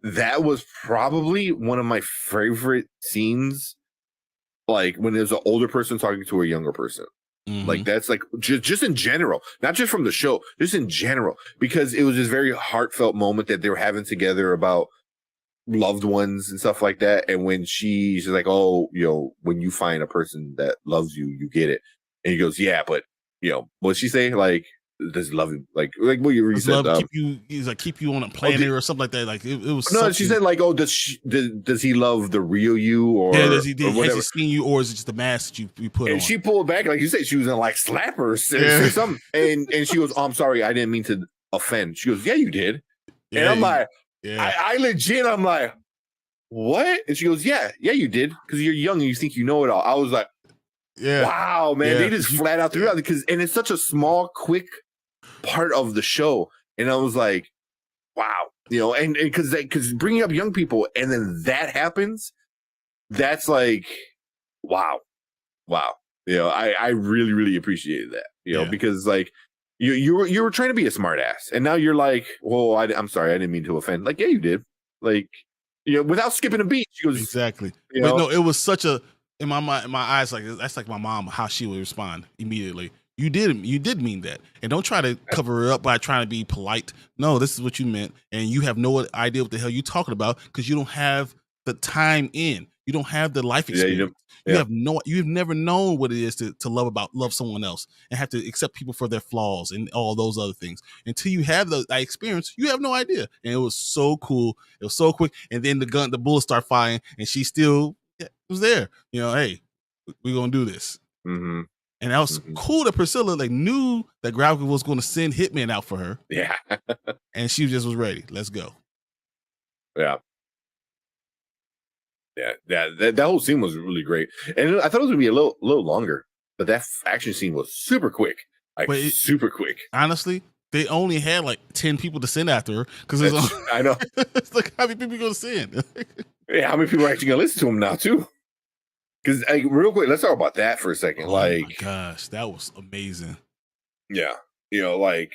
That was probably one of my favorite scenes. Like when there's an older person talking to a younger person. Like that's like just in general, not just from the show, just in general, because it was this very heartfelt moment that they were having together about loved ones and stuff like that. And when she's like, "Oh, when you find a person that loves you, you get it." And he goes, "Yeah, but what'd she say? Like, does love you like what you said? Keep you on a planet or something like that." Like it was. No, she said like, "Oh, does he love the real you, or has he seen you, or is it just the mask that you put on?" And she pulled back, like you said, she was gonna like slap her or say something, and she goes, "Oh, I'm sorry, I didn't mean to offend." She goes, "Yeah, you did," and I'm like, I legit, I'm like, what? And she goes, "Yeah, you did, because you're young and you think you know it all." I was like, wow, man, they just flat out threw out and it's such a small, quick part of the show, and I was like, wow, and because bringing up young people and then that happens, that's like, wow. I really, really appreciated that, because like you were trying to be a smart ass, and now you're like, well, I'm sorry, I didn't mean to offend. Like, yeah, you did, like, without skipping a beat. She goes, exactly. But no, it was such a, in my mind, my eyes, like that's like my mom, how she would respond immediately. You did mean that, and don't try to cover it up by trying to be polite. No, this is what you meant, and you have no idea what the hell you're talking about because you don't have the time in. You don't have the life experience. You've never known what it is to love someone else and have to accept people for their flaws and all those other things. Until you have that experience, you have no idea. And it was so cool. It was so quick. And then the bullets start firing, and she still was there. Hey, we're gonna do this. Mm-hmm. And that was cool that Priscilla knew that Gravik was going to send hitmen out for her. Yeah. And she just was ready. Let's go. Yeah. That whole scene was really great. And I thought it was going to be a little longer, but that action scene was super quick. Super quick. Honestly, they only had like 10 people to send after her because I know. It's like, how many people are you going to send? How many people are actually going to listen to him now too? Because real quick, let's talk about that for a second. Oh my gosh, that was amazing. Yeah, like,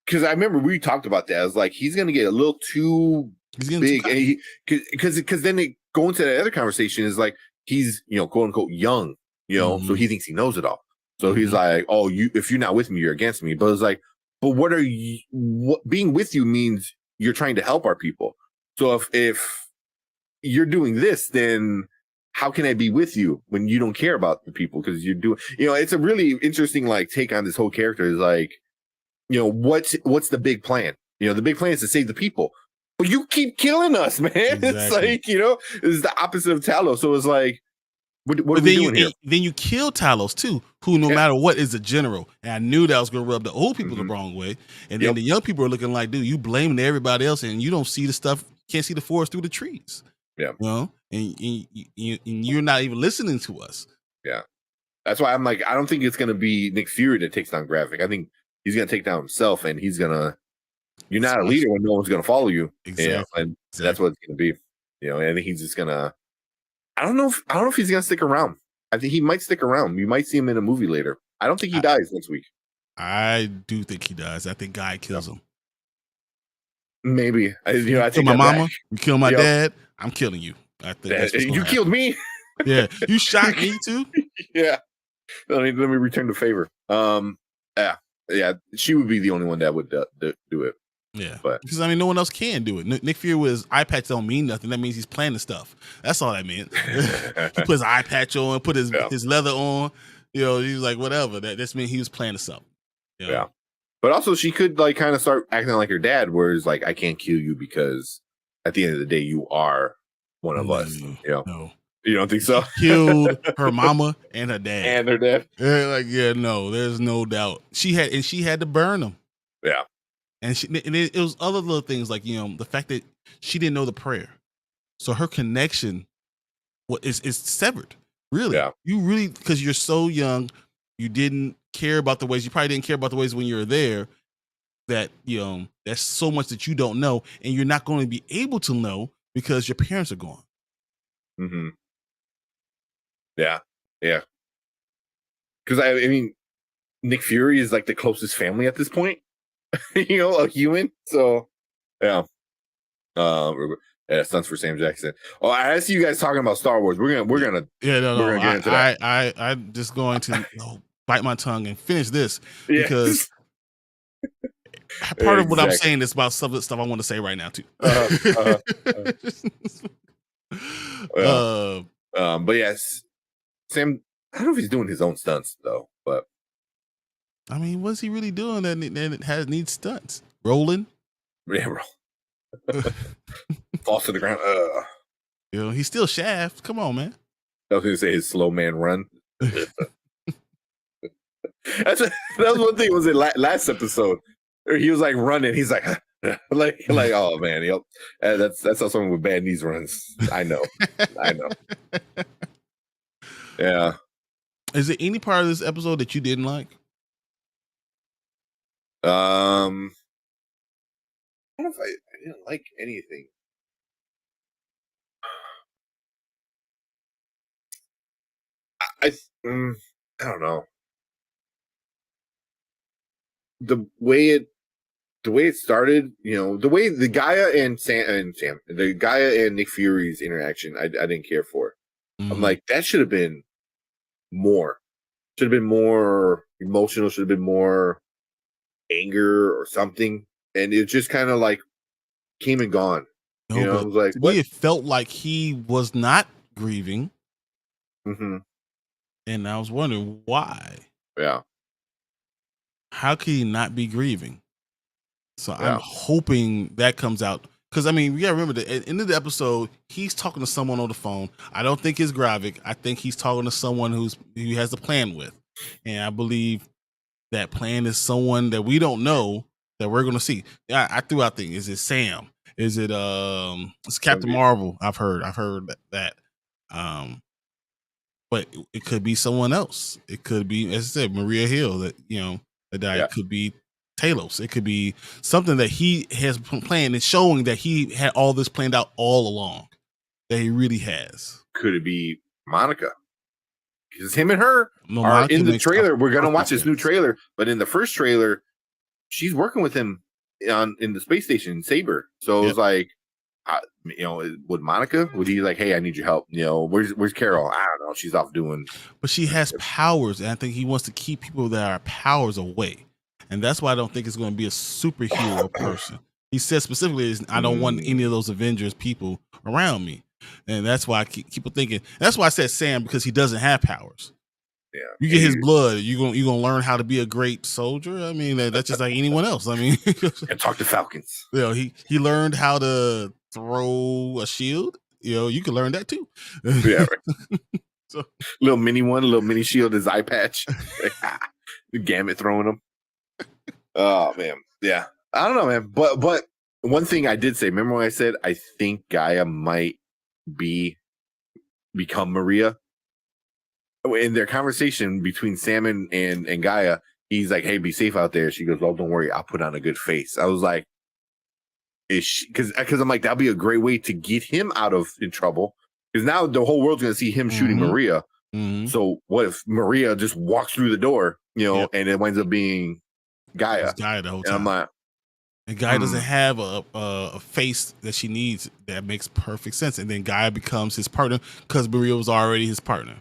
because I remember we talked about that. I was like, he's gonna get a little too big, and because then they go into that other conversation is like he's quote unquote young, so he thinks he knows it all. So he's like, "Oh, if you're not with me, you're against me." But it's like, but what are you? What being with you means you're trying to help our people. So if you're doing this, then how can I be with you when you don't care about the people? Because you're doing, it's a really interesting like take on this whole character is like, what's the big plan? The big plan is to save the people, but you keep killing us, man. Exactly. It's like, it's the opposite of Talos. So it's like, what are we doing here? Then you kill Talos too, who no matter what is a general. And I knew that was going to rub the old people the wrong way. And then the young people are looking like, dude, you blaming everybody else and you don't see the stuff, can't see the forest through the trees. Yeah. And you're not even listening to us. Yeah. That's why I'm like, I don't think it's going to be Nick Fury that takes down Gravik. I think he's going to take down himself, and he's going to, you're not a leader when no one's going to follow you. Exactly. And that's what it's going to be. And I think he's just going to, I don't know if he's going to stick around. I think he might stick around. You might see him in a movie later. I don't think he dies next week. I do think he dies. I think Guy kills him. Maybe. I kill take my that mama. back. You kill my dad. I'm killing you. I think that's what's You killed me. Yeah, you shot me too. Yeah. Let me return the favor. Yeah. She would be the only one that would do it. Yeah, but because I mean, no one else can do it. Nick Fury with his eye patch don't mean nothing. That means he's planning stuff. That's all that meant. He put his eye patch on, put his leather on. He was like, whatever. That just means he was planning something. Yeah. But also, she could like kind of start acting like her dad, where it's like, I can't kill you because at the end of the day, you are one of us. No. You don't think so? She killed her mama and her dad. And her dad. No, there's no doubt. She had to burn them. Yeah. And it was other little things like, the fact that she didn't know the prayer. So her connection is severed. Really. Yeah. You really, because you're so young, you didn't care about the ways. You probably didn't care about the ways when you were there. That, that's so much that you don't know. And you're not going to be able to know because your parents are gone. Mm-hmm. Yeah. Yeah. Because I mean, Nick Fury is like the closest family at this point. A human. So, yeah. Stunts for Sam Jackson. Oh, I see you guys talking about Star Wars. We're gonna get into that. I'm just going to bite my tongue and finish this because part of what I'm saying is about some of the stuff I want to say right now too. But yes, Sam. I don't know if he's doing his own stunts though, but I mean, what's he really doing that needs stunts? Rolling? Yeah, roll. Falls to the ground. He's still Shaft. Come on, man. I was going to say his slow man run. That was one thing. Was it last episode? He was like running. He's like, like, oh man, yep. That's how someone with bad knees runs. I know. Yeah. Is there any part of this episode that you didn't like? I don't know if I didn't like anything. I don't know. The way it started, the way the Gaia and Sam, the Gaia and Nick Fury's interaction, I didn't care for. Mm-hmm. I'm like, that should have been more. Should have been more emotional. Should have been more anger or something. And it just kind of like came and gone. No, it was like, to me, it felt like he was not grieving. Mm-hmm. And I was wondering why. Yeah. How could he not be grieving? So I'm hoping that comes out. Because, I mean, you got to remember that at the end of the episode, he's talking to someone on the phone. I don't think it's Gravik. I think he's talking to someone who has a plan with. And I believe that plan is someone that we don't know that we're going to see. I threw out things. Is it Sam? Is it it's Captain Marvel? I've heard that. But it could be someone else. It could be, as I said, Maria Hill that died. It could be Talos. It could be something that he has planned and showing that he had all this planned out all along. That he really has. Could it be Monica? Because him and her are in the trailer. We're gonna watch this new trailer, but in the first trailer, she's working with him in the space station, Saber. So it was like, would Monica? Would he like, hey, I need your help? Where's Carol? I don't know. She's off doing. But she has powers, and I think he wants to keep people that are powers away, and that's why I don't think it's going to be a superhero person. He said specifically, I don't want any of those Avengers people around me. And that's why I keep thinking. That's why I said Sam, because he doesn't have powers. Yeah, you get his blood. You're gonna learn how to be a great soldier. I mean, that's just like anyone else. I mean, and talk to Falcons. He learned how to throw a shield. You can learn that too. Yeah, right. So little mini shield, his eye patch, the gamut throwing him. Oh man, yeah. I don't know, man. But one thing I did say. Remember when I said I think Gaia might become Maria? In their conversation between Sam and Gaia, he's like, hey, be safe out there. She goes, well, don't worry, I'll put on a good face. I was like, because I'm like, that'd be a great way to get him in trouble, because now the whole world's gonna see him shooting Maria. Mm-hmm. So what if Maria just walks through the door, and it winds up being Gaia? It's Gaia the whole time. And I'm like, And Gaia doesn't have a face that she needs that makes perfect sense. And then Gaia becomes his partner because Maria was already his partner.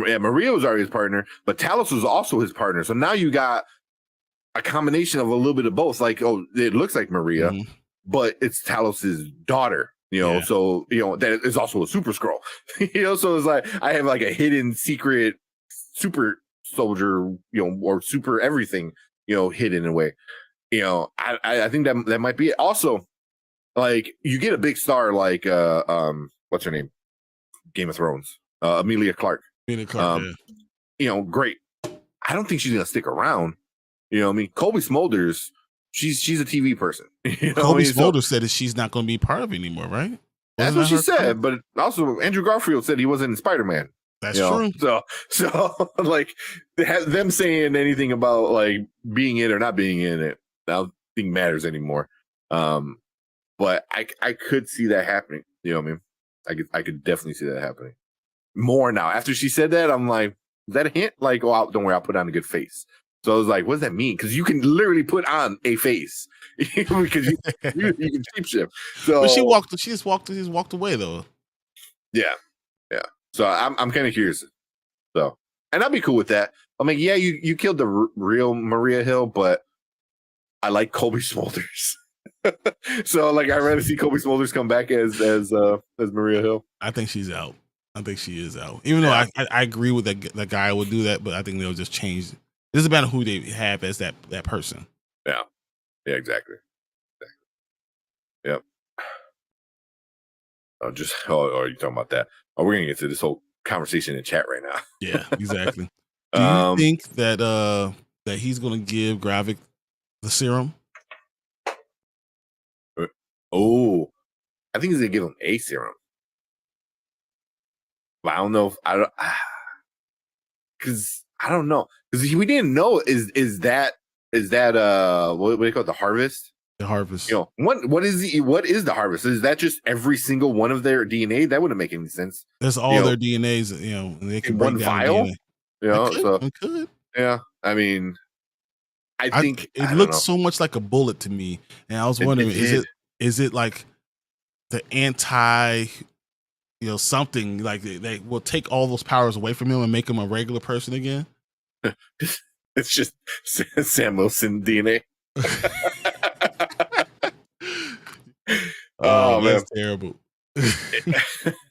Yeah, Maria was already his partner, but Talos was also his partner. So now you got a combination of a little bit of both. Like, oh, it looks like Maria, but it's Talos's daughter. So that is also a super Skrull. So it's like I have like a hidden secret super soldier, or super everything, hidden away. I think that might be it. Also, like you get a big star like what's her name? Game of Thrones, Emilia Clarke. Great. I don't think she's gonna stick around. I mean, Colby Smulders, she's a TV person. Colby Smulders said that she's not going to be part of it anymore, right? That's what she said. But also, Andrew Garfield said he wasn't in Spider-Man. That's true. So like them saying anything about like being in or not being in it, I don't think matters anymore. But I could see that happening. You know what I mean? I could definitely see that happening more now. After she said that, I'm like, is that a hint? Like, oh, don't worry, I'll put on a good face. So I was like, what does that mean? Because you can literally put on a face because you can shapeshift. So, but she just walked away though. Yeah. So I'm kind of curious. So, and I'd be cool with that. I mean, yeah, you killed the real Maria Hill, but I like Colby Smulders. So, like, I'd rather see Colby Smulders come back as Maria Hill. I think she's out. I think she is out. Even though I agree with that guy would do that, but I think they'll just change. It doesn't matter who they have as that person. Yeah, exactly. Yep. Are you talking about that? Oh, we're gonna get to this whole conversation in chat right now. Yeah, exactly. Do you think that he's gonna give Gravik the serum? Oh, I think he's gonna give him a serum. But I don't know if because I don't know, because we didn't know is that what do they call it, the harvest? The harvest. What is the harvest? Is that just every single one of their DNA? That wouldn't make any sense. That's all their DNAs. And they can break one down vial. DNA. It could. Yeah. I mean, I think it looks so much like a bullet to me, and I was wondering, is it like the anti? Something like they will take all those powers away from him and make him a regular person again. It's just Sam Wilson DNA. Oh man, that's terrible.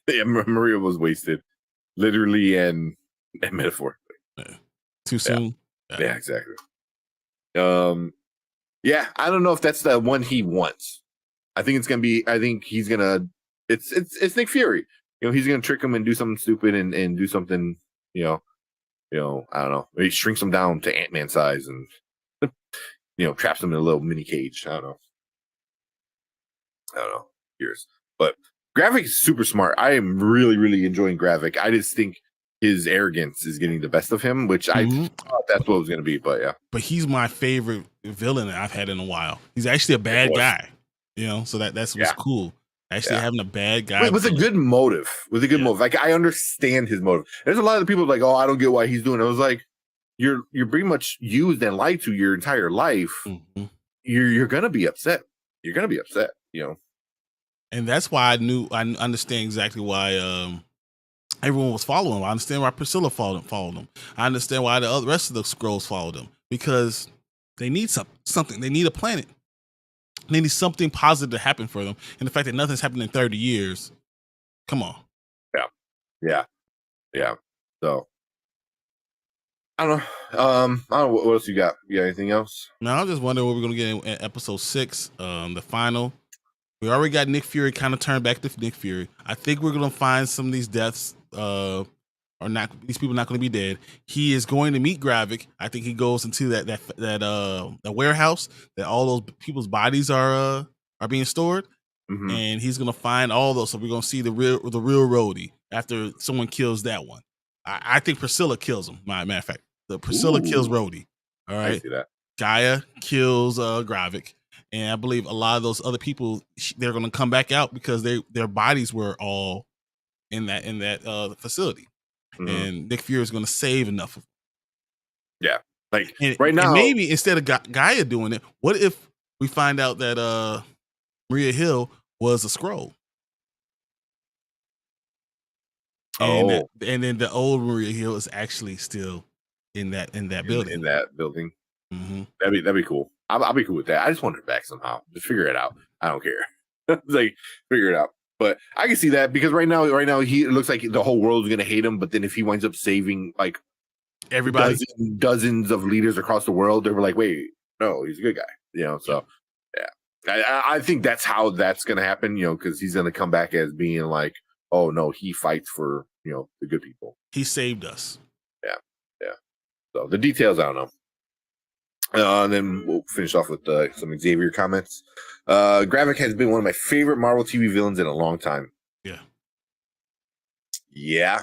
Yeah, Maria was wasted, literally and metaphorically. Too soon. Yeah, exactly. Yeah, I don't know if that's the one he wants. I think it's gonna be. I think he's gonna. It's Nick Fury. He's gonna trick him and do something stupid and do something. I don't know. He shrinks him down to Ant-Man size and traps him in a little mini cage. I don't know. Years, but Gravik is super smart. I am really, really enjoying Gravik. I just think his arrogance is getting the best of him, which I thought that's what it was going to be. But yeah, but he's my favorite villain that I've had in a while. He's actually a bad guy, so that's what's cool. Actually having a bad guy with a good motive. Like, I understand his motive. There's a lot of people like, oh, I don't get why he's doing it. I was like, you're pretty much used and lied to your entire life. Mm-hmm. You're gonna be upset. You're gonna be upset. And that's why I understand exactly why everyone was following him. I understand why Priscilla followed him. I understand why the rest of the Skrulls followed him, because they need something. They need a planet. They need something positive to happen for them. And the fact that nothing's happened in 30 years, come on. Yeah. So I don't know. What else you got? You got anything else? No, I'm just wondering what we're gonna get in episode 6, the final. We already got Nick Fury kind of turned back to Nick Fury. I think we're gonna find some of these deaths are not, these people are not gonna be dead. He is going to meet Gravik. I think he goes into that warehouse that all those people's bodies are being stored. Mm-hmm. And he's gonna find all those. So we're gonna see the real Rhodey after someone kills that one. I think Priscilla kills him. Matter of fact, Priscilla kills Rhodey. All right. I see that. Gaia kills Gravik. And I believe a lot of those other people, they're going to come back out because their bodies were all in that facility. Mm-hmm. And Nick Fury is going to save enough of them. Yeah. Like right now. And maybe instead of Gaia doing it, what if we find out that Maria Hill was a Skrull. And then the old Maria Hill is actually still in that building. In that building. Mm-hmm. That'd be cool. I'll be cool with that. I just want her back somehow. Just figure it out. I don't care. Like, figure it out. But I can see that because right now it looks like the whole world's gonna hate him. But then if he winds up saving like everybody, dozens of leaders across the world, they were like, wait, no, he's a good guy. So yeah, I think that's how that's gonna happen. Because he's gonna come back as being like, oh no, he fights for the good people. He saved us. Yeah. So the details, I don't know. And then we'll finish off with some Xavier comments. Gravik has been one of my favorite Marvel TV villains in a long time. Yeah.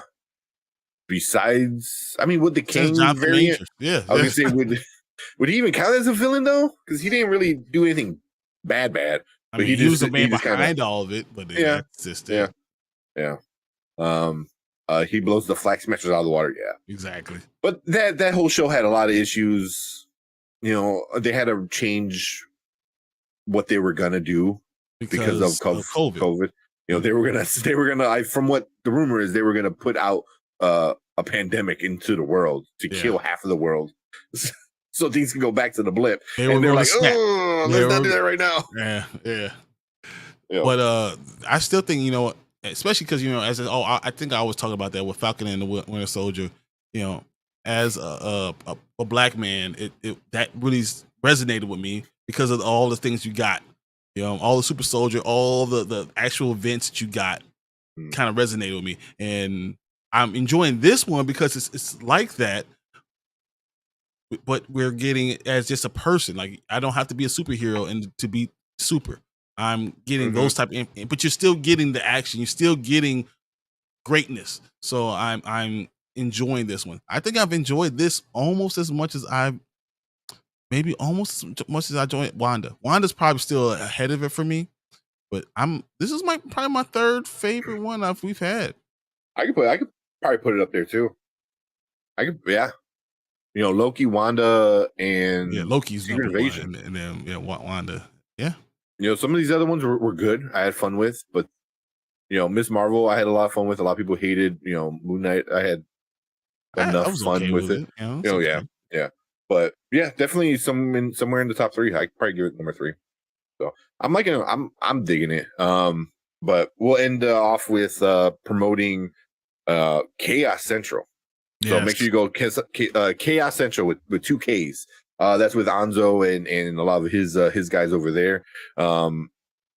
Besides, I mean, would the King variant? Yeah. I was gonna say, would he even count as a villain though? Because he didn't really do anything bad. I mean, he was the man behind all of it, but that's just it. Yeah. He blows the Flag Smashers out of the water. Yeah, exactly. But that whole show had a lot of issues. They had to change what they were gonna do because of COVID. They were gonna. From what the rumor is, they were gonna put out a pandemic into the world to kill half of the world, so things can go back to the blip. They're like, oh, let's not do that right now. Yeah. But I still think especially because I think I was talking about that with Falcon and the Winter Soldier. As a black man, it that really resonated with me because of all the things you got. All the Super Soldier, all the actual events that you got, kind of resonated with me, and I'm enjoying this one because it's like that. But we're getting it as just a person. Like, I don't have to be a superhero and to be super. I'm getting those type of, but you're still getting the action. You're still getting greatness. So I'm enjoying this one. I think I've enjoyed this almost as much as I enjoyed Wanda. Wanda's probably still ahead of it for me, but this is probably my third favorite one we've had. I could probably put it up there too. Loki, Wanda, and Loki's Secret Invasion, and then Wanda. Yeah. Some of these other ones were good. I had fun with, but Miss Marvel, I had a lot of fun with. A lot of people hated, Moon Knight. I had enough fun with it. Yeah. But yeah, definitely somewhere in the top 3. I could probably give it number 3. So I'm liking it. I'm digging it. But we'll end off with promoting Chaos Central. So make sure you go Chaos Central with 2 Ks. That's with Anzo and a lot of his guys over there.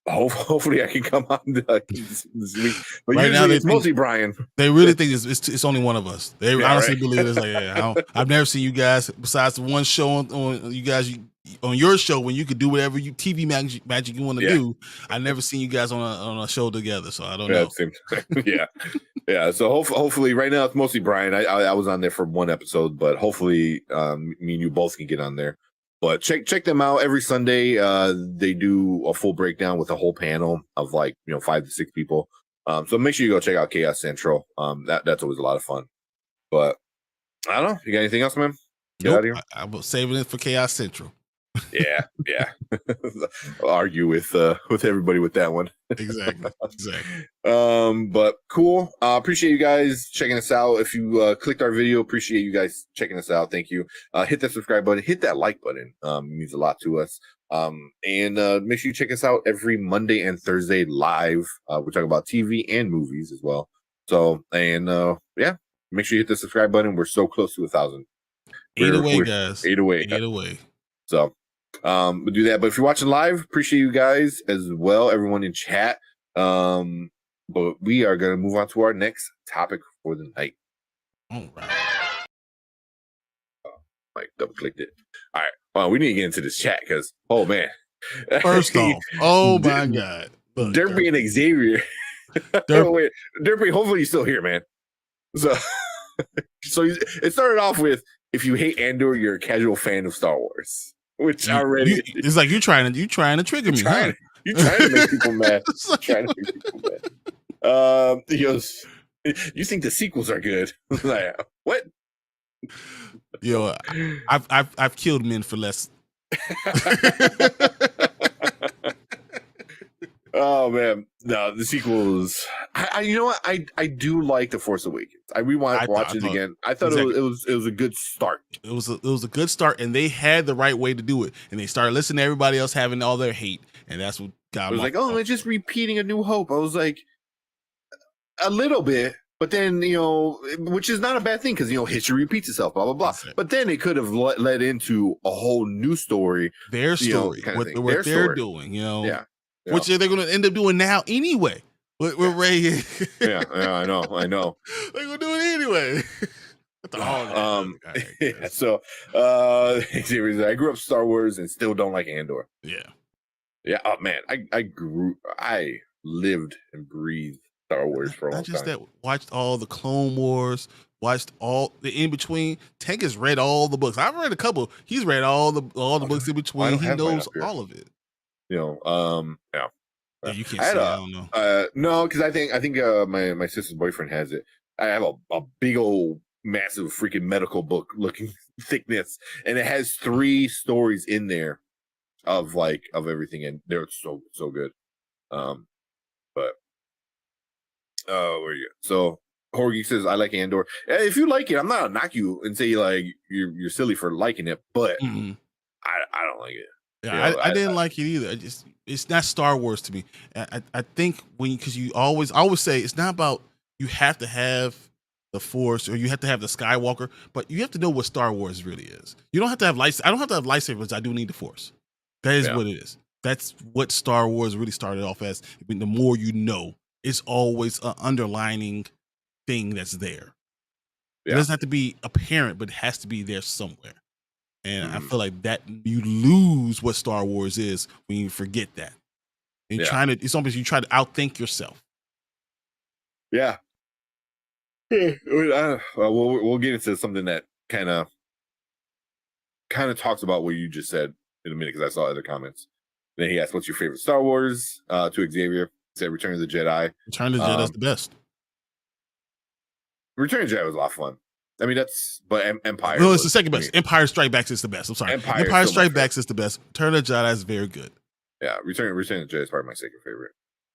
Hopefully I can come on this week. But right now it's mostly Brian. They really think it's only one of us. They honestly believe it's like, I've never seen you guys besides the one show on you guys on your show when you could do whatever TV magic you want to do. I never seen you guys on a show together, so I don't know. Yeah. So hopefully right now it's mostly Brian. I was on there for one episode, but hopefully me and you both can get on there. But check them out every Sunday. They do a full breakdown with a whole panel of 5 to 6 people. So make sure you go check out Chaos Central. That's always a lot of fun. But I don't know. You got anything else, man? Get out of here. I was saving it for Chaos Central. Yeah. I'll argue with everybody with that one. Exactly. But cool. Appreciate you guys checking us out. If you clicked our video, appreciate you guys checking us out. Thank you. Hit that subscribe button, hit that like button. It means a lot to us. And make sure you check us out every Monday and Thursday live. We're talking about TV and movies as well. So, and make sure you hit the subscribe button. We're so close to 1,000. 8 away, guys. 8 away. 8 away. So we'll do that. But if you're watching live, appreciate you guys as well, everyone in chat. But we are gonna move on to our next topic for the night. All right. Like double clicked it. All right. Well, we need to get into this chat because man. First off, oh my God. Derpy and Xavier. Derpy, hopefully you're still here, man. So it started off with, if you hate Andor, you're a casual fan of Star Wars. Which already it's like you're trying to trigger me. You're trying to make people mad. He goes, you think the sequels are good? Like, what? Yo, I've killed men for less. No, the sequels. You know what? I do like The Force Awakens. I rewind, watch it again. I thought it was a good start. It was a good start, and they had the right way to do it. And they started listening to everybody else having all their hate, and that's what got. It was like, oh, it's just repeating A New Hope. I was like, a little bit, but then which is not a bad thing because history repeats itself. Blah blah blah. But then it could have led into a whole new story. Their story, what they're doing. Yeah. Which they're going to end up doing now anyway. With Ray. yeah, I know. They're going to do it anyway. Yeah, so I grew up Star Wars and still don't like Andor. Yeah. Oh man, I lived and breathed Star Wars for a long time. Not just that, watched all the Clone Wars, watched all the in between. Tank has read all the books. I've read a couple. He's read all the books in between. He knows all of it. Yeah. Yeah, you can't say I don't know. No, because I think my sister's boyfriend has it. I have a big old massive freaking medical book looking thickness, and it has 3 stories in there of everything, and they're so good. But where are you? So Horgy says I like Andor. If you like it, I'm not gonna knock you and say like you're silly for liking it, but I don't like it. Yeah, I didn't like it either. It's not Star Wars to me. I think because you always say it's not about you have to have the Force or you have to have the Skywalker, but you have to know what Star Wars really is. You don't have to have I don't have to have lightsabers. I do need the Force. That is what it is. That's what Star Wars really started off as. I mean, the more you know, it's always an underlining thing that's there. It doesn't have to be apparent, but it has to be there somewhere. And I feel like that you lose what Star Wars is when you forget that. And it's almost you try to outthink yourself. Yeah. We'll get into something that kind of talks about what you just said in a minute because I saw other comments. Then he asked, "What's your favorite Star Wars?" To Xavier, he said, "Return of the Jedi." Return of the Jedi is the best. Return of the Jedi was a lot of fun. I mean, but Empire. No, it's the second best. Empire Strike Back is the best. I'm sorry. Empire Strike Back is the best. Return of the Jedi is very good. Yeah, Return of the Jedi is probably my second favorite.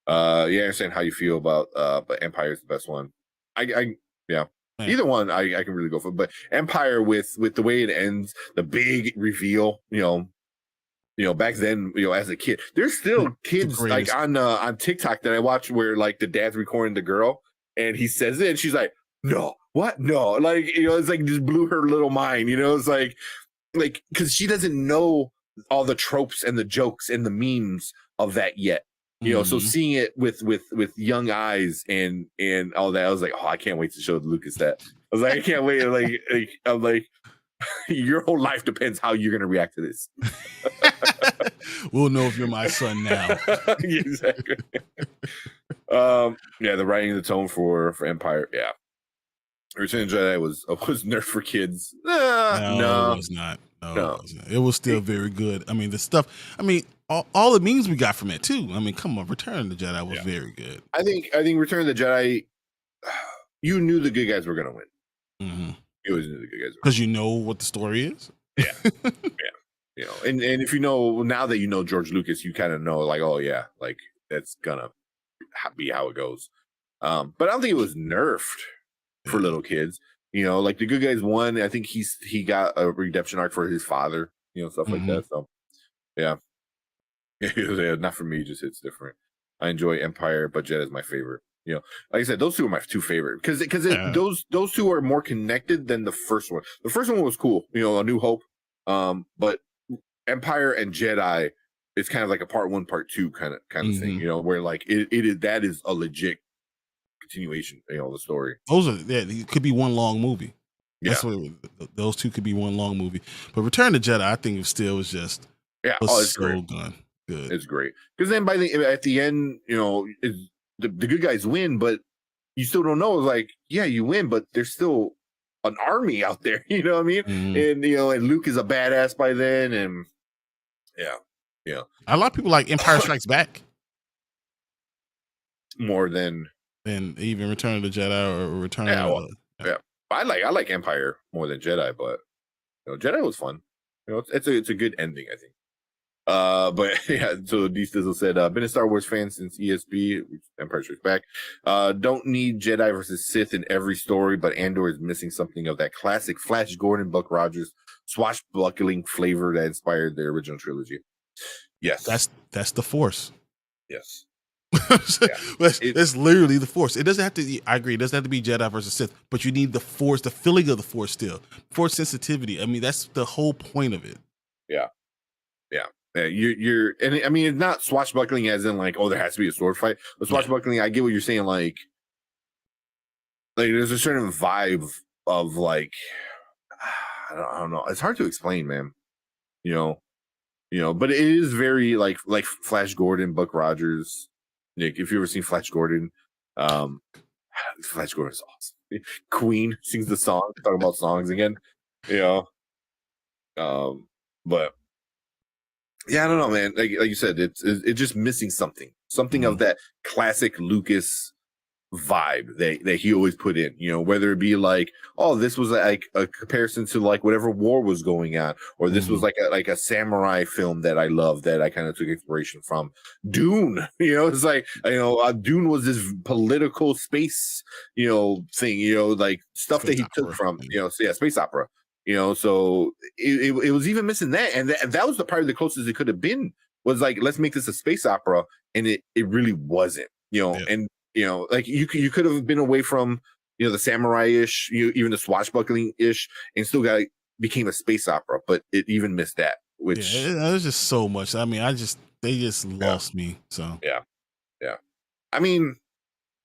I understand how you feel about, but Empire is the best one. Either one I can really go for. But Empire with the way it ends, the big reveal, back then, as a kid, there's still kids like on TikTok that I watch where like the dad's recording the girl and he says it and she's like, no. What? No, like, it's like just blew her little mind, it's like, because she doesn't know all the tropes and the jokes and the memes of that yet, so seeing it with young eyes and all that, I was like, oh, I can't wait to show Lucas that. I was like, I can't wait. I'm like, your whole life depends how you're going to react to this. We'll know if you're my son now. Exactly. The writing of the tone for Empire. Yeah. Return of the Jedi was Nerf for kids. No, it was not. No. It was still very good. I mean, the stuff. I mean, all the memes we got from it too. I mean, come on, Return of the Jedi was very good. I think Return of the Jedi. You knew the good guys were gonna win. Mm-hmm. You always knew the good guys because you know what the story is. Yeah, and if now that you know George Lucas, you kind of know like, oh yeah, like that's gonna be how it goes. But I don't think it was nerfed for little kids, like the good guys won. I think he got a redemption arc for his father, stuff like that. So yeah, not for me, just hits different. I enjoy Empire, but Jedi is my favorite. Like I said, those two are my 2 favorite because those 2 are more connected than the first one. The first one was cool, A New Hope, but Empire and Jedi is kind of like a part 1, part 2 kind of thing, where like it is that is a legit continuation, the story. It could be one long movie. That's what those 2 could be one long movie. But Return of the Jedi, I think it still was just it's so great. Good. It's great because then at the end, the good guys win, but you still don't know. It's like, yeah, you win, but there's still an army out there. You know what I mean? And and Luke is a badass by then, and yeah. A lot of people like Empire Strikes Back more than even Return of the Jedi or Return of the... I like Empire more than Jedi, but Jedi was fun. It's a good ending, I think. But yeah, so D Stizzle said, been a Star Wars fan since ESB, Empire Strikes Back. Don't need Jedi versus Sith in every story, but Andor is missing something of that classic Flash Gordon, Buck Rogers swashbuckling flavor that inspired the original trilogy. Yes. That's the Force. Yes. That's literally the Force. It doesn't have to. I agree. It doesn't have to be Jedi versus Sith, but you need the Force, the feeling of the Force, still Force sensitivity. I mean, that's the whole point of it. Yeah. You're, and I mean, it's not swashbuckling as in like, oh, there has to be a sword fight. But swashbuckling, I get what you're saying. Like there's a certain vibe of like, I don't know. It's hard to explain, man. You know, but it is very like Flash Gordon, Buck Rogers. Nick, if you ever seen Flash Gordon, Flash Gordon is awesome. Queen sings the song. Talk about songs again, but yeah, I don't know, man. Like you said, it's just missing something of that classic Lucas vibe that he always put in. Whether it be like, oh, this was like a comparison to like whatever war was going on, or this was like a samurai film that I love that I kind of took inspiration from. Dune, it's like Dune was this political space thing, like stuff space that he took from space opera. So it was even missing that, and that was the part the closest it could have been, was like, let's make this a space opera, and it really wasn't. And like you could have been away from the samurai-ish, even the swashbuckling-ish, and still became a space opera, but it even missed that. Which there's just so much. I mean, they just lost me. So yeah. I mean,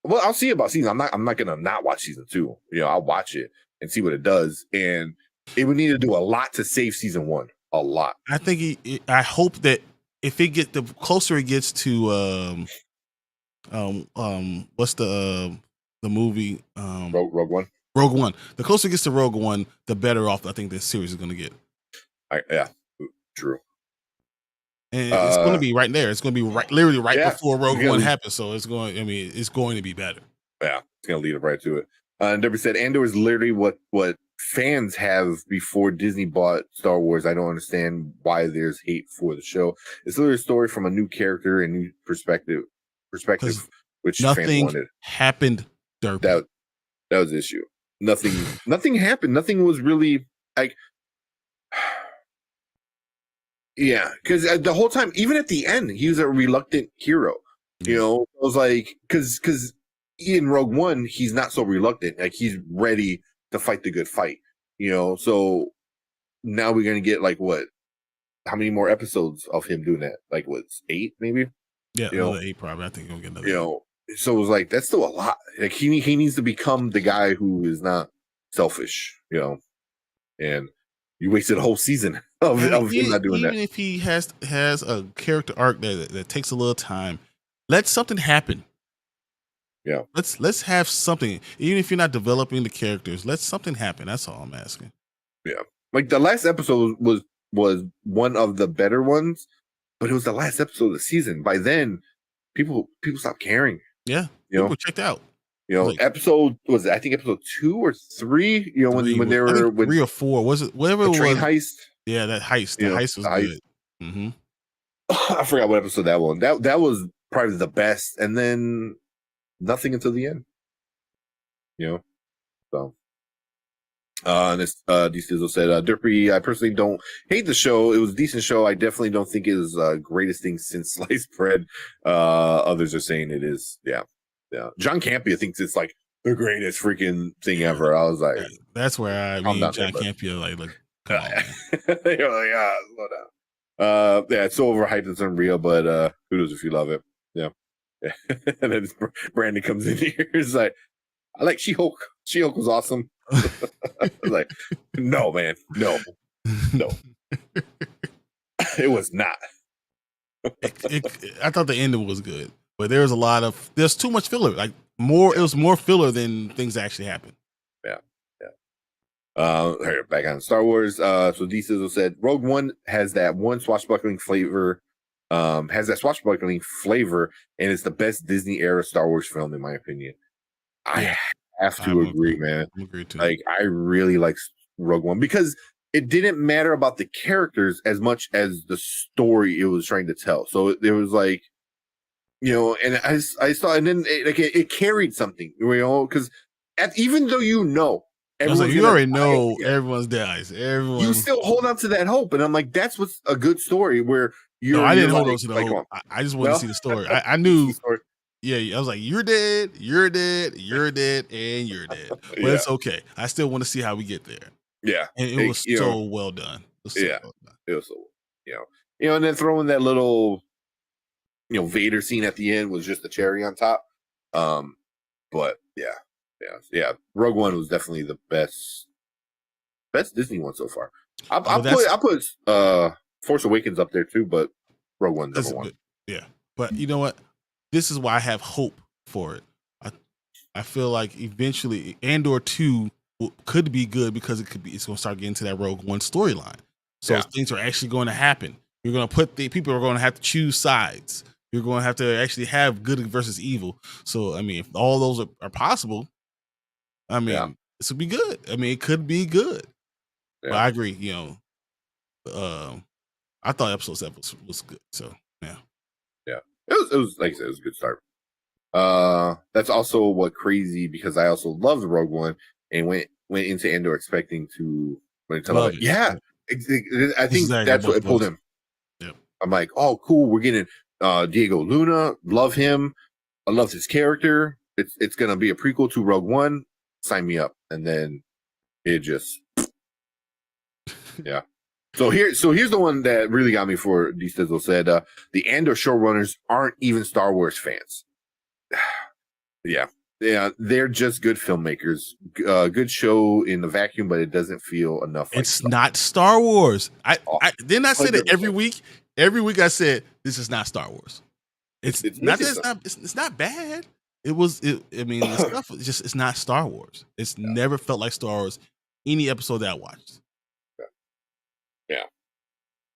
well, I'll see about season. I'm not gonna not watch season 2. I'll watch it and see what it does, and it would need to do a lot to save season 1. A lot. I think I hope that if it the closer it gets to what's the movie Rogue One. Rogue One. The closer it gets to Rogue One, the better off I think this series is going to get. Yeah, true. And it's going to be right there. It's going to be literally before Rogue One happens. So it's going. I mean, it's going to be better. Yeah, it's going to lead up right to it. And Debbie said, Andor is literally what fans have before Disney bought Star Wars. I don't understand why there's hate for the show. It's literally a story from a new character and new perspective, which nothing fans wanted. Happened. Derpy. That was the issue. Nothing happened. Nothing was really like. Yeah, because the whole time, even at the end, he was a reluctant hero. I was like, because in Rogue One, he's not so reluctant. Like, he's ready to fight the good fight. So now we're gonna get like what? How many more episodes of him doing that? Like, what's 8 maybe? Yeah, another 8 probably. I think he'll get another. So it was like, that's still a lot. Like, he needs to become the guy who is not selfish. And you wasted a whole season of him not doing that. Even if he has a character arc that takes a little time, let something happen. Yeah, let's have something. Even if you're not developing the characters, let something happen. That's all I'm asking. Yeah, like the last episode was one of the better ones, but it was the last episode of the season. By then, people stopped caring. Yeah, people checked out. Episode was I think episode 2 or 3. When they were 3 or 4 was it? Whatever it was. Train heist. Yeah, that heist. The heist was good. Mm-hmm. I forgot what episode that one. That was probably the best, and then nothing until the end. So. And this D Stizzle said, Derpy, I personally don't hate the show. It was a decent show. I definitely don't think it is greatest thing since sliced bread. Others are saying it is. Yeah. John Campea thinks it's like the greatest freaking thing ever. I was like, that's where I mean John Campea like come on, you're like, slow down. Yeah, it's so overhyped, it's unreal, but kudos if you love it. Yeah. And then Brandon comes in here. He's like, I like She-Hulk. She-Hulk was awesome. Like, no, man, no, it was not. I thought the ending was good, but there's too much filler. Like it was more filler than things that actually happened. Yeah. Back on Star Wars. So D Sizzle said Rogue One has that swashbuckling flavor. And it's the best Disney era Star Wars film in my opinion. I have to agree, man. I agree too. Like, I really like Rogue One because it didn't matter about the characters as much as the story it was trying to tell. So it was like, and I saw, and then it carried something, because even though I was like, you already know everyone's dies. You still hold on to that hope, and I'm like, that's what's a good story where you're. No, I didn't hold on to the hope. I just wanted to see the story. I knew. Yeah, I was like, you're dead, you're dead, you're dead, and you're dead. But it's okay. I still want to see how we get there. Yeah, and it was so well done. It was so and then throwing that little Vader scene at the end was just the cherry on top. But yeah. Rogue One was definitely the best Disney one so far. I'll put Force Awakens up there too, but Rogue One's number one. Yeah, but you know what? This is why I have hope for it. I feel like eventually Andor 2 could be good because it's going to start getting to that Rogue One storyline. So things are actually going to happen. You're going to put people are going to have to choose sides. You're going to have to actually have good versus evil. So I mean, if all those are possible, I mean, this would be good. I mean, it could be good. Yeah. But I agree. I thought episode 7 was good. So yeah. It was like I said, it was a good start. That's also what crazy because I also loved Rogue One and went into Andor expecting to tell it. Yeah, I think that's what it pulled him. Yeah, I'm like, oh, cool. We're getting Diego Luna. Love him. I love his character. It's gonna be a prequel to Rogue One. Sign me up. And then it just yeah. So here's the one that really got me for D Stizzle said the Andor showrunners aren't even Star Wars fans. Yeah, they're just good filmmakers. Good show in the vacuum, but it doesn't feel enough. It's not Star Wars. I didn't I say that every week. Every week I said this is not Star Wars. It's not bad. I mean, the stuff is just it's not Star Wars. It's never felt like Star Wars. Any episode that I watched.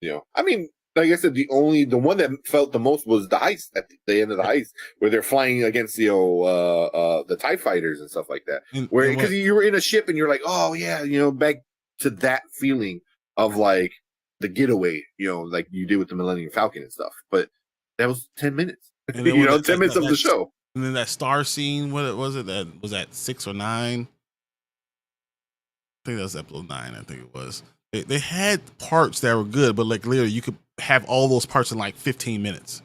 Yeah. I mean, like I said, the one that felt the most was the heist at the end of the heist, where they're flying against the TIE fighters and stuff like that. Where because you were in a ship and you're like, oh yeah, back to that feeling of like the getaway, like you did with the Millennium Falcon and stuff. But that was 10 minutes. 10 minutes of the show. And then that star scene, what was it? That was that 6 or 9? I think that was episode 9. I think it was. They had parts that were good, but like literally, you could have all those parts in like 15 minutes.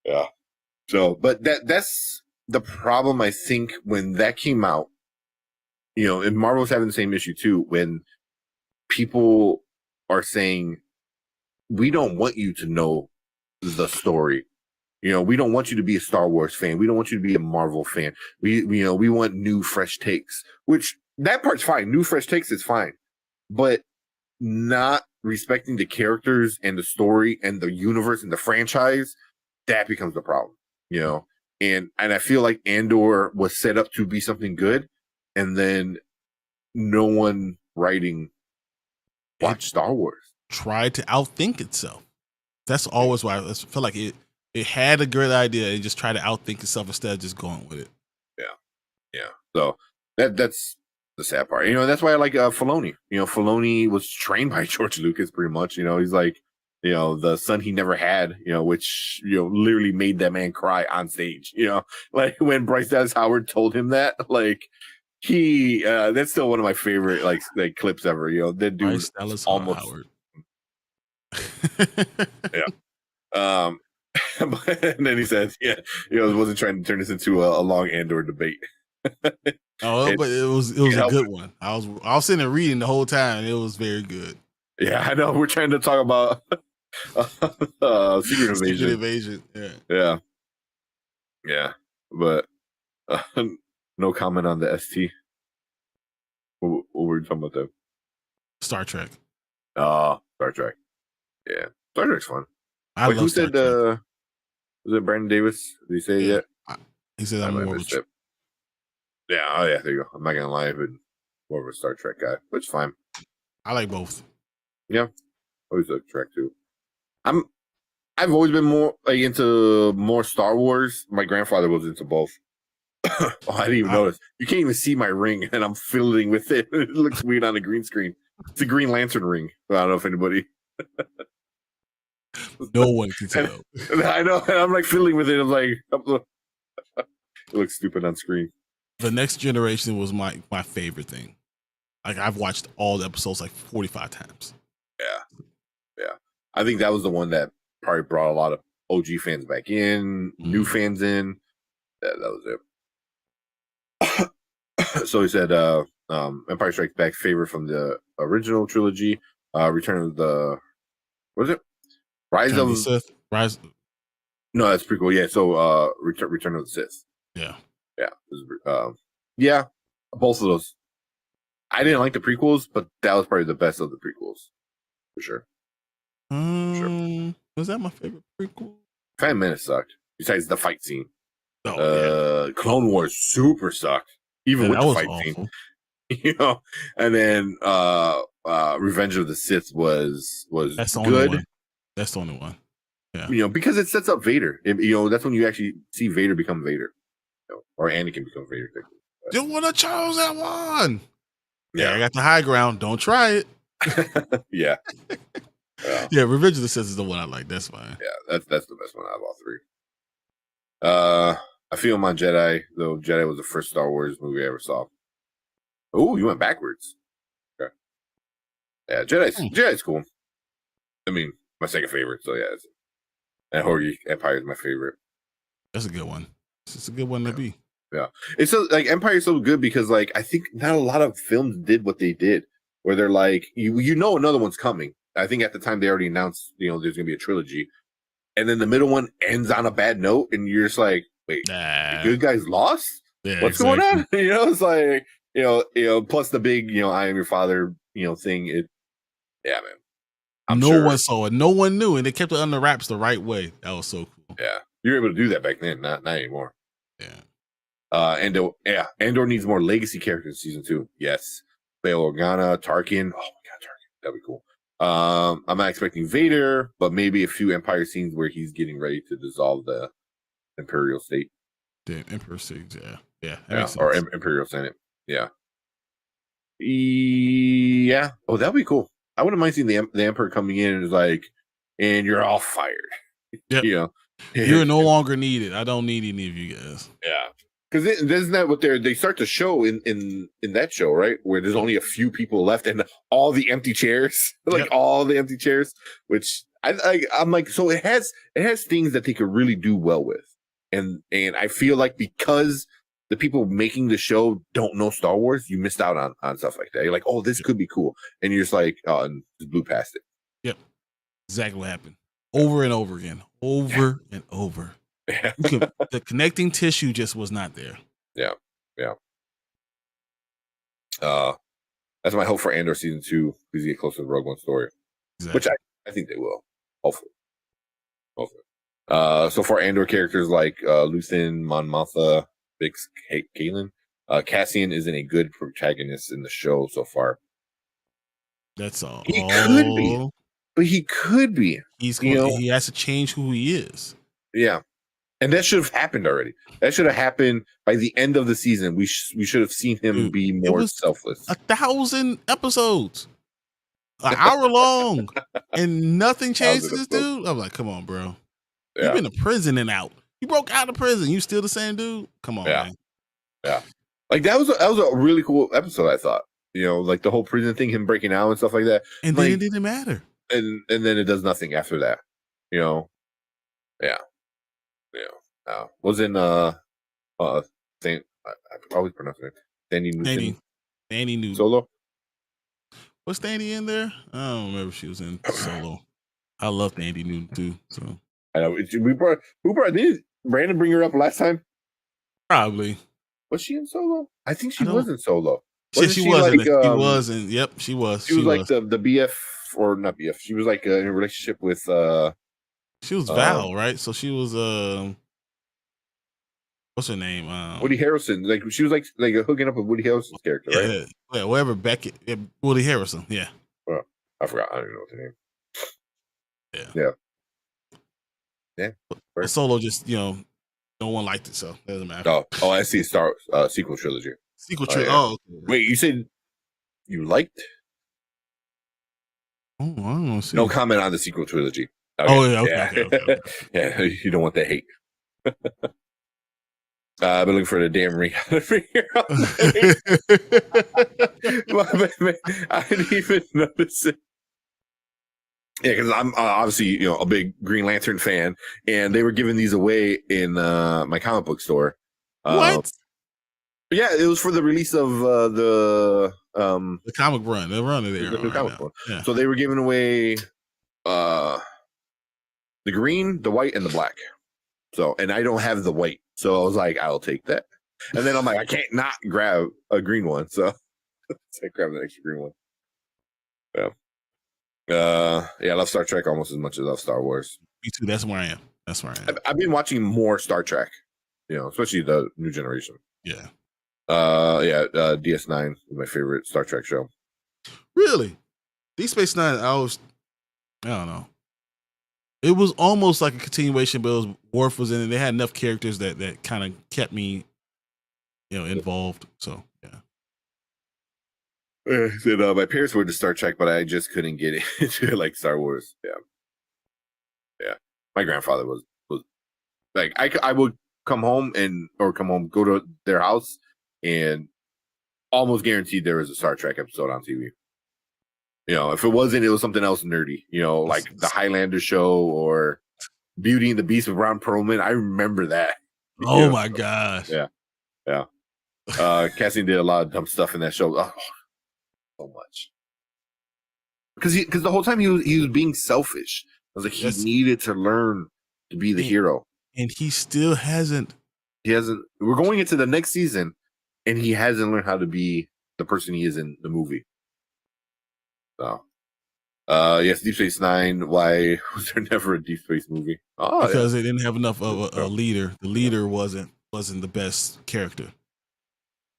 Yeah. So, but that's the problem. I think when that came out, and Marvel's having the same issue too. When people are saying, "We don't want you to know the story." We don't want you to be a Star Wars fan. We don't want you to be a Marvel fan. We want new, fresh takes. Which that part's fine. New, fresh takes is fine. But not respecting the characters and the story and the universe and the franchise, that becomes the problem, And I feel like Andor was set up to be something good, and then no one writing watched Star Wars. Tried to outthink itself. That's always why I feel like it had a great idea and just tried to outthink itself instead of just going with it. Yeah. So that's the sad part. That's why I like Filoni. Filoni was trained by George Lucas pretty much. He's like, the son he never had, which, literally made that man cry on stage, like when Bryce Dallas Howard told him that, like he, that's still one of my favorite, like clips ever, that dude Bryce Dallas almost Howard. Yeah. And then he says, wasn't trying to turn this into a long Andor debate. But it was a good one. I was sitting there reading the whole time, and it was very good. Yeah, I know. We're trying to talk about Secret Invasion. Yeah. But no comment on the ST. What were you talking about there? Star Trek. Star Trek. Yeah, Star Trek's fun. Wait, who said? Was it Brandon Davis? Did he say it yet? He said I'm more. Yeah, there you go. I'm not gonna lie, but more of a Star Trek guy, which is fine. I like both. Yeah, always like Trek too. I've always been more into more Star Wars. My grandfather was into both. Oh, I didn't even notice. You can't even see my ring, and I'm fiddling with it. It looks weird on the green screen. It's a Green Lantern ring. I don't know if anybody. No one can tell. And I know. And I'm like fiddling with it. I'm like, it looks stupid on screen. The Next Generation was my favorite thing. Like I've watched all the episodes like 45 times. Yeah. I think that was the one that probably brought a lot of OG fans back in, new fans in. That was it. So he said, Empire Strikes Back favorite from the original trilogy. Return of the what is it? Rise of the Sith. Rise. No, that's prequel. Yeah. So Return of the Sith. Yeah. Yeah. Both of those. I didn't like the prequels, but that was probably the best of the prequels for sure. Was that my favorite prequel? Phantom Menace sucked. Besides the fight scene. Oh, Clone Wars super sucked. Even with the fight scene. You know, and then Revenge of the Sith was that's the good. Only one. That's the only one. Yeah. You know, because it sets up Vader. You know, that's when you actually see Vader become Vader. You know, or Anakin become Vader. You would have chose that one. Yeah, I got the high ground. Don't try it. Yeah. Yeah, Revenge of the Sith is the one I like. That's fine. Yeah, that's the best one out of all three. I feel my Jedi, though. Jedi was the first Star Wars movie I ever saw. Oh, you went backwards. Okay. Yeah, Jedi's cool. I mean, my second favorite. So yeah, and Hoagie Empire is my favorite. That's a good one. It's a good one to be. Yeah, it's so like Empire is so good because like I think not a lot of films did what they did, where they're like you know another one's coming. I think at the time they already announced there's gonna be a trilogy, and then the middle one ends on a bad note, and you're just like, wait, the good guys lost? Yeah, what's going on? It's like plus the big I am your father thing. Yeah, man. No one saw it. No one knew, and they kept it under wraps the right way. That was so cool. Yeah, you were able to do that back then, not anymore. Yeah. Andor needs more legacy characters in season 2. Yes, Bail Organa, Tarkin. Oh my god, Tarkin, that'd be cool. I'm not expecting Vader, but maybe a few Empire scenes where he's getting ready to dissolve the Imperial State. The Emperor State, yeah, or Imperial Senate. Yeah. Oh, that'd be cool. I wouldn't mind seeing the Emperor coming in and is like, and you're all fired. Yep. You're no longer needed. I don't need any of you guys. Yeah. Because isn't that what they start to show in that show, right? Where there's only a few people left and all the empty chairs, all the empty chairs, which I'm like, so it has things that they could really do well with. And I feel like because the people making the show don't know Star Wars, you missed out on stuff like that. You're like, oh, this could be cool. And you're just like, oh, and just blew past it. Yep. Exactly what happened. Over and over again. Over and over. Yeah. The connecting tissue just was not there. Yeah. That's my hope for Andor season 2. Please get closer to the Rogue One story. Exactly. Which I think they will. Hopefully. So far, Andor characters like Luthen, Mon Mothma, Bix, Kalen, Cassian isn't a good protagonist in the show so far. That's all. He could be, but he could be. He has to change who he is. Yeah, and that should have happened already. That should have happened by the end of the season. We should have seen him be more selfless. 1,000 episodes, an hour long, and nothing changes this dude. I'm like, come on, bro. Yeah. You've been to prison and out. You broke out of prison. You still the same dude? Come on, man. Yeah. Like that was a really cool episode, I thought. Like the whole prison thing, him breaking out and stuff like that. And then it didn't matter. And then it does nothing after that. Yeah. Was in I always pronounce it. Danny Newton. Danny Newton. Solo. Was Danny in there? I don't remember if she was in Solo. I love Danny Newton too. So I know did Brandon bring her up last time? Probably. Was she in Solo? I think she was in Solo. She was. She wasn't. Yep, she was. She was like the BF or not BF. She was like in a relationship with. She was Val, right? So she was. What's her name? Woody Harrelson. Like she was like hooking up with Woody Harrelson's character, right? Yeah, whatever. Beckett. Yeah, Woody Harrelson. Yeah. Well, I forgot. I don't even know what her name. Yeah. Solo just no one liked it, so it doesn't matter. Oh, I see. Sequel trilogy. Sequel trilogy. Yeah. Oh, okay. Wait, you said you liked? Oh, I don't know. No comment on the sequel trilogy. Okay. Oh, yeah. Okay. Yeah, you don't want the hate. I've been looking for the damn ring over here. I didn't even notice it. Yeah, because I'm obviously a big Green Lantern fan, and they were giving these away in my comic book store. What? Yeah, it was for the release of the comic run. The run of there. The new comic run. Yeah. So they were giving away the green, the white, and the black. So, and I don't have the white, so I was like, I'll take that. And then I'm like, I can't not grab a green one, so I grabbed an extra green one. Yeah. I love Star Trek almost as much as I love Star Wars. Me too. That's where I am. I've been watching more Star Trek, especially the new generation. Yeah. DS9 is my favorite Star Trek show. Really? Deep Space Nine, I don't know. It was almost like a continuation, but Worf was in it. They had enough characters that kind of kept me, involved. So yeah. My parents were into Star Trek, but I just couldn't get into it like Star Wars. Yeah. My grandfather was like, I would come home, go to their house, and almost guaranteed there was a Star Trek episode on TV. If it wasn't, it was something else nerdy. Like the Highlander show or Beauty and the Beast with Ron Perlman. I remember that. Oh my gosh. Yeah. Cassian did a lot of dumb stuff in that show. Oh, so much. Because the whole time he was being selfish. I was like, he needed to learn to be the hero, and he still hasn't. He hasn't. We're going into the next season, and he hasn't learned how to be the person he is in the movie. So, yes, Deep Space Nine. Why was there never a Deep Space movie? Because they didn't have enough of a leader. The leader wasn't the best character.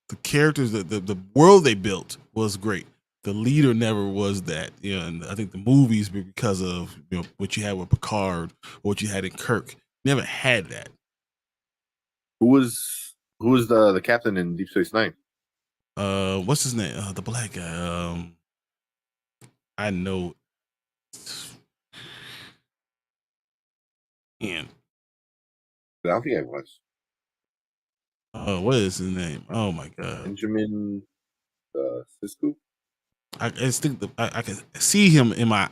The characters, the world they built was great. The leader never was that. And I think the movies, because of what you had with Picard or what you had in Kirk, never had that. Who was the captain in Deep Space Nine? What's his name? The black guy. I know. And I don't think I watched. What is his name? Oh my god, Benjamin Sisko. I just think I can see him in my.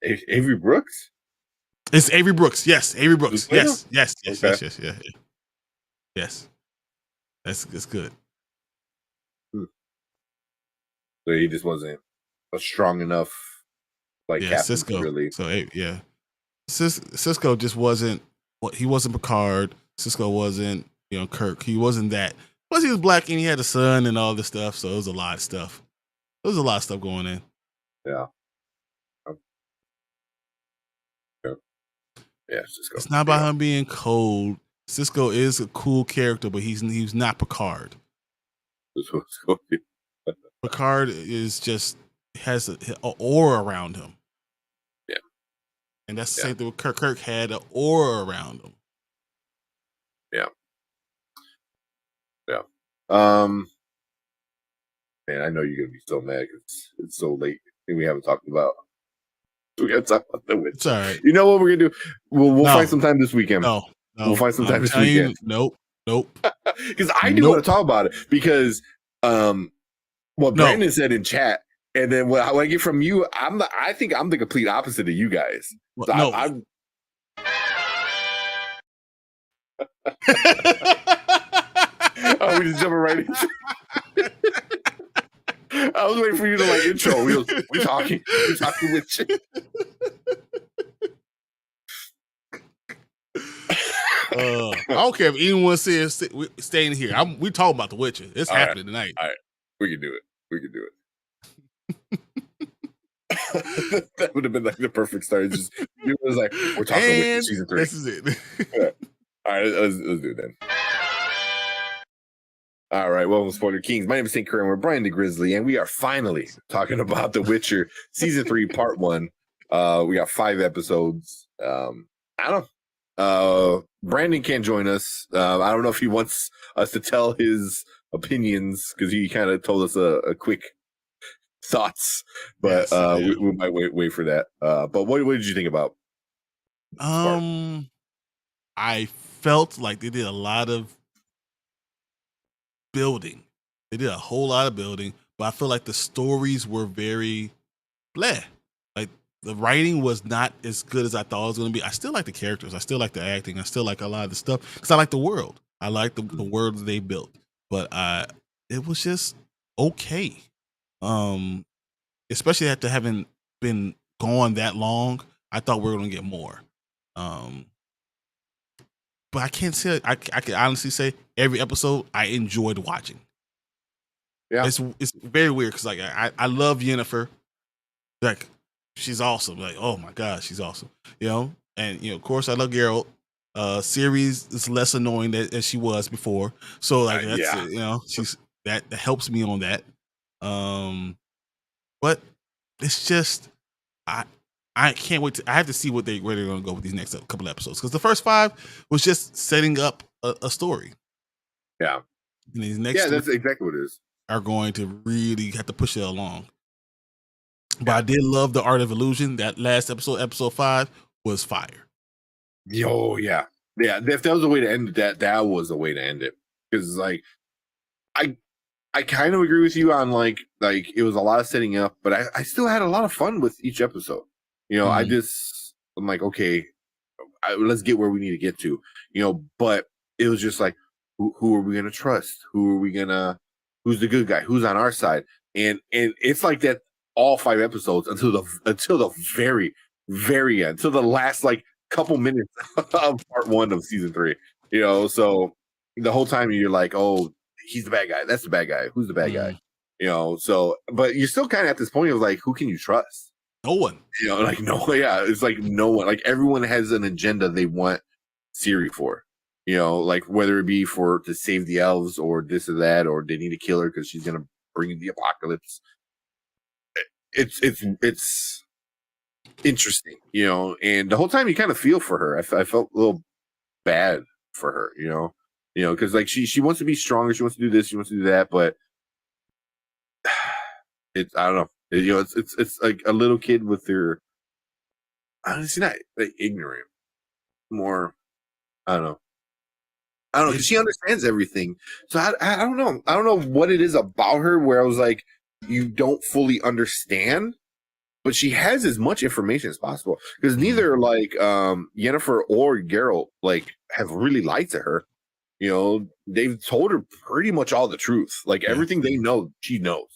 Avery Brooks. It's Avery Brooks. Yes, Avery Brooks. Yes. Okay. Yes. That's good. So he just wasn't a strong enough, like Sisko. Really. So yeah, Sisko just wasn't. He wasn't Picard. Sisko wasn't. Kirk. He wasn't that. Plus, he was black and he had a son and all this stuff. So it was a lot of stuff. There was a lot of stuff going in. Yeah. Yeah, Sisko. It's not about him being cold. Sisko is a cool character, but he's not Picard. Picard is just has an aura around him. Yeah. And that's the same thing with Kirk. Kirk had an aura around him. Yeah. Man, I know you're gonna be so mad because it's so late and we haven't talked about. We gotta talk about the Witcher. It's all right. You know what we're gonna do? We'll find some time this weekend. No. We'll find some time this weekend. Nope. Because I do want to talk about it because what Brandon said in chat, and then what I get from you, I think I'm the complete opposite of you guys. So I'm we just jumping right into I was waiting for you to intro. We talking with you. I don't care if anyone says staying here. We talking about The Witcher. It's happening tonight. All right, we can do it. That would have been the perfect start. Just it was we're talking Witcher season 3. This is it. Yeah. All right, let's do it then. All right, welcome to Spoiler Kings. My name is St. Curran. We're Brian the Grizzly, and we are finally talking about The Witcher season 3, part 1. We got 5 episodes. I don't know. Brandon can't join us. I don't know if he wants us to tell his opinions because he kind of told us a quick thoughts, but we might wait for that. But what did you think about Spark? I felt like they did a lot of building. They did a whole lot of building, but I feel like the stories were very bleh. Like the writing was not as good as I thought it was going to be. I still like the characters. I still like the acting. I still like a lot of the stuff because I like the world. I like the world that they built, but it was just okay. Especially after having been gone that long, I thought we were going to get more. But I can't say I can honestly say every episode I enjoyed watching. Yeah, it's very weird because like I love Yennefer, like she's awesome. Like oh my god, she's awesome. You know, and you know of course I love Geralt. Series is less annoying as she was before, so like that's you know she's that helps me on that. But it's just I can't wait I have to see where they're going to go with these next couple episodes because the first 5 was just setting up a story. Yeah, and these next that's exactly what it is. Are going to really have to push it along. But I did love the Art of Illusion. That last episode 5 was fire. Yo, yeah. If that was a way to end it, that was a way to end it. Because like, I kind of agree with you on like it was a lot of setting up, but I still had a lot of fun with each episode. You know, I'm like, okay, let's get where we need to get to. You know, but it was just like, who are we gonna trust? Who's the good guy? Who's on our side? And it's like that all 5 episodes until the very, very end, until the last like couple minutes of part 1 of season 3. You know, so the whole time you're like, oh, he's the bad guy. That's the bad guy. Who's the bad guy? You know, so but you're still kind of at this point of like, who can you trust? No one. You know, like no, yeah, it's like no one. Like everyone has an agenda they want Ciri for. You know, like whether it be to save the elves or this or that, or they need to kill her because she's gonna bring the apocalypse. It's interesting, you know. And the whole time you kind of feel for her. I felt a little bad for her, you know, because like she wants to be stronger, she wants to do this, she wants to do that, but I don't know. You know, it's like a little kid with their honestly not like ignorant, more I don't know. Because she understands everything. So I don't know. I don't know what it is about her where I was like, you don't fully understand, but she has as much information as possible. Because neither like Yennefer or Geralt like have really lied to her. You know, they've told her pretty much all the truth. Like everything they know, she knows.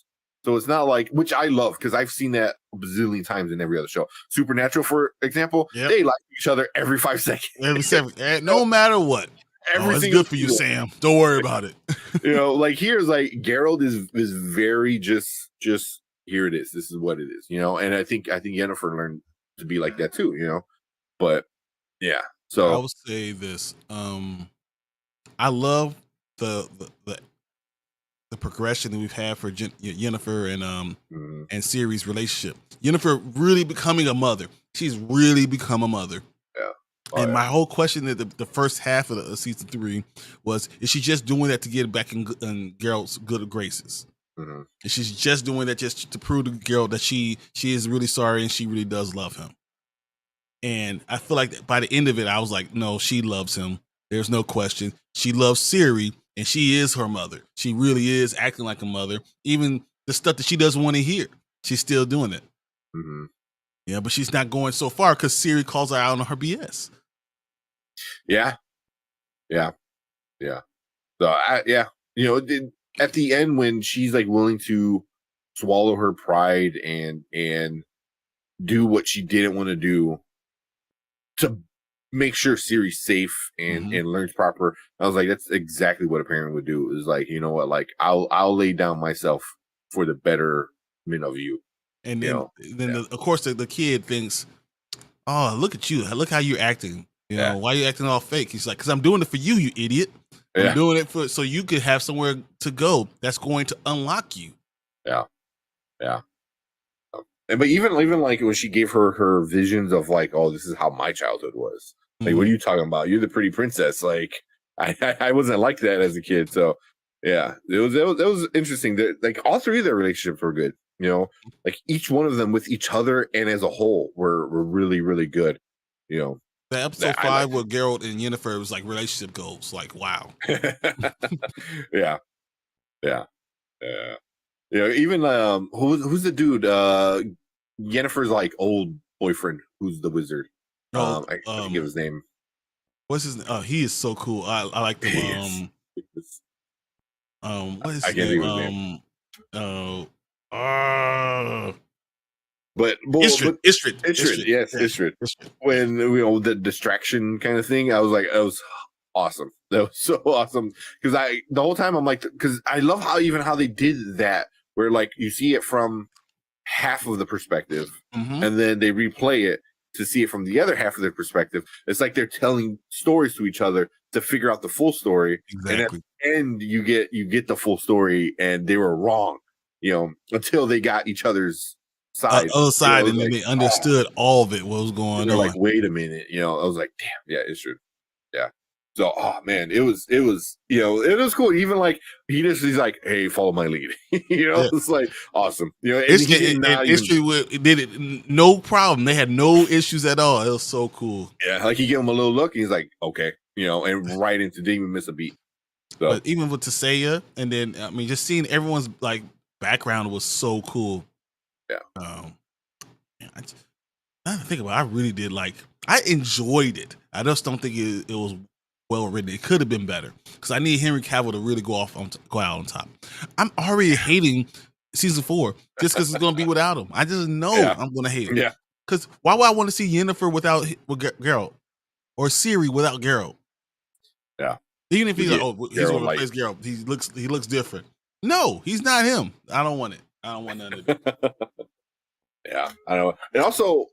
So it's not like, which I love because I've seen that a bazillion times in every other show. Supernatural, for example, they lie to each other every 5 seconds. Every 7, no matter what. Everything it's good for you, Sam. Don't worry about it. You know, like here's like Geralt is very just here it is. This is what it is. You know, and I think Yennefer learned to be like that too. You know, but yeah. So I will say this. I love the progression that we've had for Yennefer and Ciri's relationship. Yennefer really becoming a mother. She's really become a mother. And my whole question at the first half of season 3 was, is she just doing that to get back in Geralt's good graces? And she's just doing that just to prove to Geralt that she is really sorry and she really does love him. And I feel like by the end of it, I was like, no, she loves him. There's no question. She loves Ciri and she is her mother. She really is acting like a mother. Even the stuff that she doesn't want to hear, she's still doing it. Yeah, but she's not going so far because Ciri calls her out on her BS. Yeah. So you know, at the end when she's like willing to swallow her pride and do what she didn't want to do to make sure Ciri's safe and learns proper, I was like, that's exactly what a parent would do. Is like, you know what, like I'll lay down myself for the betterment of you. And then of course the kid thinks, oh, look at you, look how you're acting. You know, why are you acting all fake? He's like, because I'm doing it for you, you idiot. I'm doing it so you could have somewhere to go that's going to unlock you. Yeah. And but even like when she gave her visions of like, oh, this is how my childhood was. Like, what are you talking about? You're the pretty princess. Like, I wasn't like that as a kid. So, yeah, it was interesting. That like all three of their relationships were good. You know, like each one of them with each other and as a whole were really really good. You know, the episode 5 with Geralt and Yennefer was like relationship goals. Like, wow. yeah. You know, even who's the dude? Yennefer's like old boyfriend, who's the wizard. I forget his name. What's his name? Oh, he is so cool. I like him. What is his name? But Istrid. Yes, Istrid. When the distraction kind of thing, I was like, that was awesome. That was so awesome because the whole time I'm like, because I love how they did that, where like you see it from half of the perspective, and then they replay it to see it from the other half of their perspective. It's like they're telling stories to each other to figure out the full story. Exactly. And at the end, you get the full story, and they were wrong, until they got each other's side. Other side, and then they understood all of it, what was going on. Like, wait a minute, I was like, damn, yeah, it's true. Yeah. So, oh man, it was, it was cool. Even like he's like, hey, follow my lead. It's like awesome. History did it no problem. They had no issues at all. It was so cool. Yeah, like he gave him a little look. And he's like, okay, and right into didn't even miss a beat. So. But even with Tissaia, and then just seeing everyone's like background was so cool. Yeah. I think about it, I really did I enjoyed it. I just don't think it was well written. It could have been better because I need Henry Cavill to really go out on top. I'm already hating season 4 just because it's going to be without him. I just know I'm going to hate him. Yeah. Because why would I want to see Yennefer with Geralt or Ciri without Geralt? Yeah. Even if he's he's going to replace Geralt, he looks different. No, he's not him. I don't want it. I don't want none of it. Yeah, I know. And also,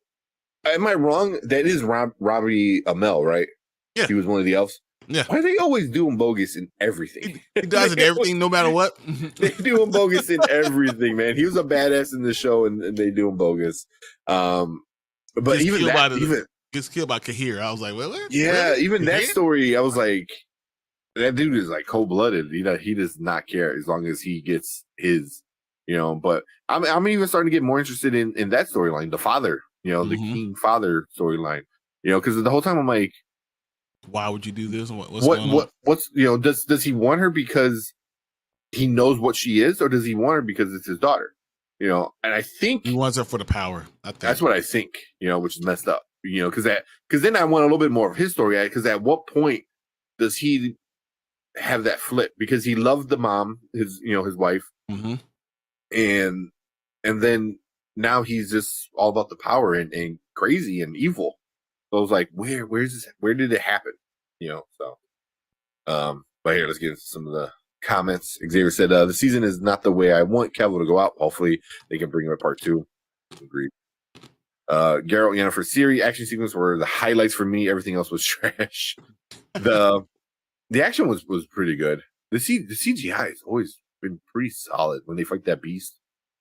am I wrong? That is Robbie Amell, right? Yeah, he was one of the elves. Yeah. Why are they always doing bogus in everything? He does in everything, no matter what. They do him bogus in everything, man. He was a badass in the show, and they do him bogus. But gets killed by Cahir. I was like, what? Yeah, really? Even that story, I was like, that dude is like cold blooded. He does not care as long as he gets his. But I'm even starting to get more interested in that storyline, the father, the king father storyline, because the whole time I'm like, why would you do this? What's going on? What's does he want her because he knows what she is, or does he want her because it's his daughter? And I think he wants her for the power. I think that's what I think. Which is messed up. Because then I want a little bit more of his story. Because at what point does he have that flip? Because he loved the mom, his wife, and then now he's just all about the power and crazy and evil. So I was like, where did it happen? But here, let's get into some of the comments. Xavier said, the season is not the way I want Cavill to go out. Hopefully they can bring him a part 2. Agreed. Geralt, Yennefer, Ciri action sequence were the highlights for me. Everything else was trash. The action was pretty good. The CGI has always been pretty solid when they fight that beast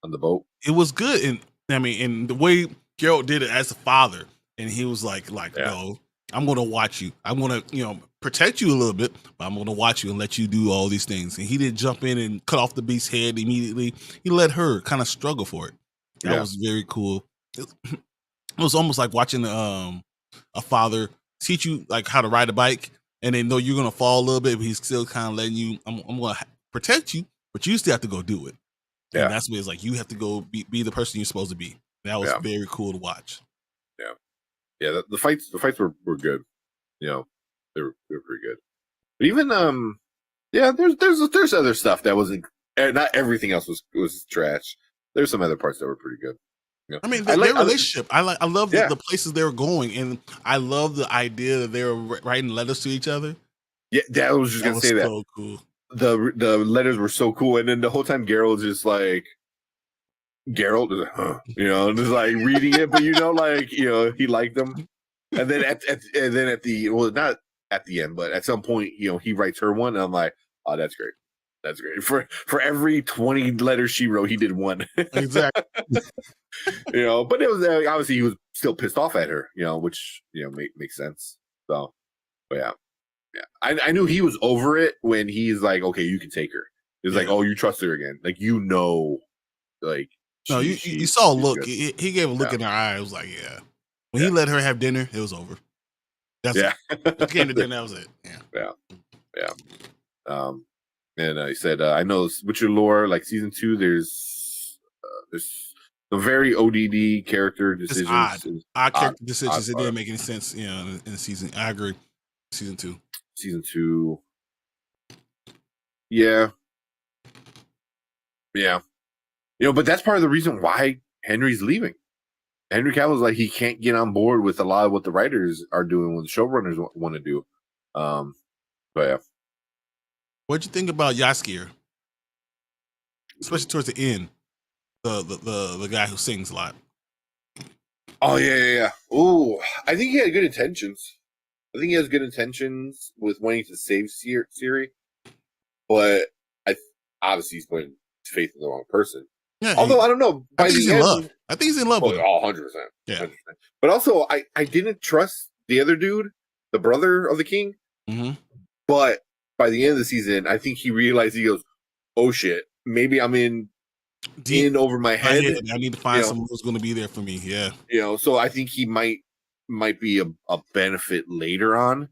on the boat. It was good, and the way Geralt did it as a father, and he was like, no, I'm going to watch you. I'm going to, protect you a little bit, but I'm going to watch you and let you do all these things. And he didn't jump in and cut off the beast's head immediately. He let her kind of struggle for it. That was very cool. It was almost like watching a father teach you like how to ride a bike, and they know you're going to fall a little bit, but he's still kind of letting you, I'm going to protect you, but you still have to go do it. Yeah. And that's what it's like. You have to go be the person you're supposed to be. That was very cool to watch. Yeah. Yeah. The fights were good. They were pretty good. But even, there's other stuff that wasn't, not everything else was trash. There's some other parts that were pretty good. I mean, their relationship. I love the places they were going, and I love the idea that they were writing letters to each other. Yeah, I was just gonna say that. So cool. The letters were so cool, and then the whole time Geralt is just like, just like reading it, but he liked them, and then at the not at the end, but at some point, he writes her one, and I'm like, oh, that's great. That's great. For every 20 letters she wrote, he did one. Exactly. But it was obviously he was still pissed off at her, which makes sense. So, but yeah. I knew he was over it when he's like, okay, you can take her. It's like, oh, you trust her again. Like, like. No, you saw a look. He gave a look in her eye. It was like, yeah. When he let her have dinner, it was over. That's it. He came to dinner. That was it. Yeah. And he said, I know with your lore, like season 2, there's a very ODD character decisions. It's odd character decisions. It didn't make any sense, in the season. I agree. Season 2. Yeah. But that's part of the reason why Henry's leaving. Henry Cavill's like, he can't get on board with a lot of what the writers are doing, what the showrunners want to do. But yeah. What'd you think about Jaskier? Especially towards the end, the guy who sings a lot. Oh yeah. Ooh, I think he had good intentions. I think he has good intentions with wanting to save Ciri, but obviously he's putting faith in the wrong person. Yeah, although I don't know. I think he's in love. I think he's in love with him. 100%. Yeah. 100%. But also, I didn't trust the other dude, the brother of the king. Mm-hmm. But by the end of the season, I think he realized, he goes, oh shit, maybe I'm in over my head. I need to find someone who's going to be there for me. Yeah. So I think he might be a benefit later on.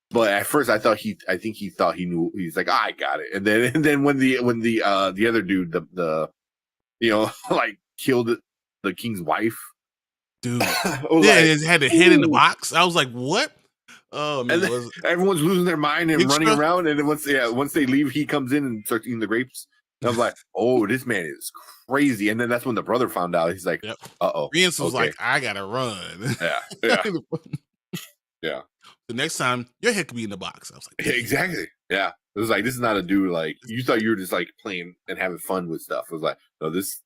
But at first, I think he thought he knew. He's like, I got it. And then when the other dude, the like killed the king's wife, dude, it had the head in the box. I was like, what? Oh man, everyone's losing their mind and running around. And then once they leave, he comes in and starts eating the grapes. And I was like, oh, this man is crazy. And then that's when the brother found out. He's like, uh-oh. Rience was like, I gotta run. Yeah. The next time, your head could be in the box. I was like, exactly. Yeah. It was like, this is not a dude, like, you thought you were just like playing and having fun with stuff. It was like, no, it's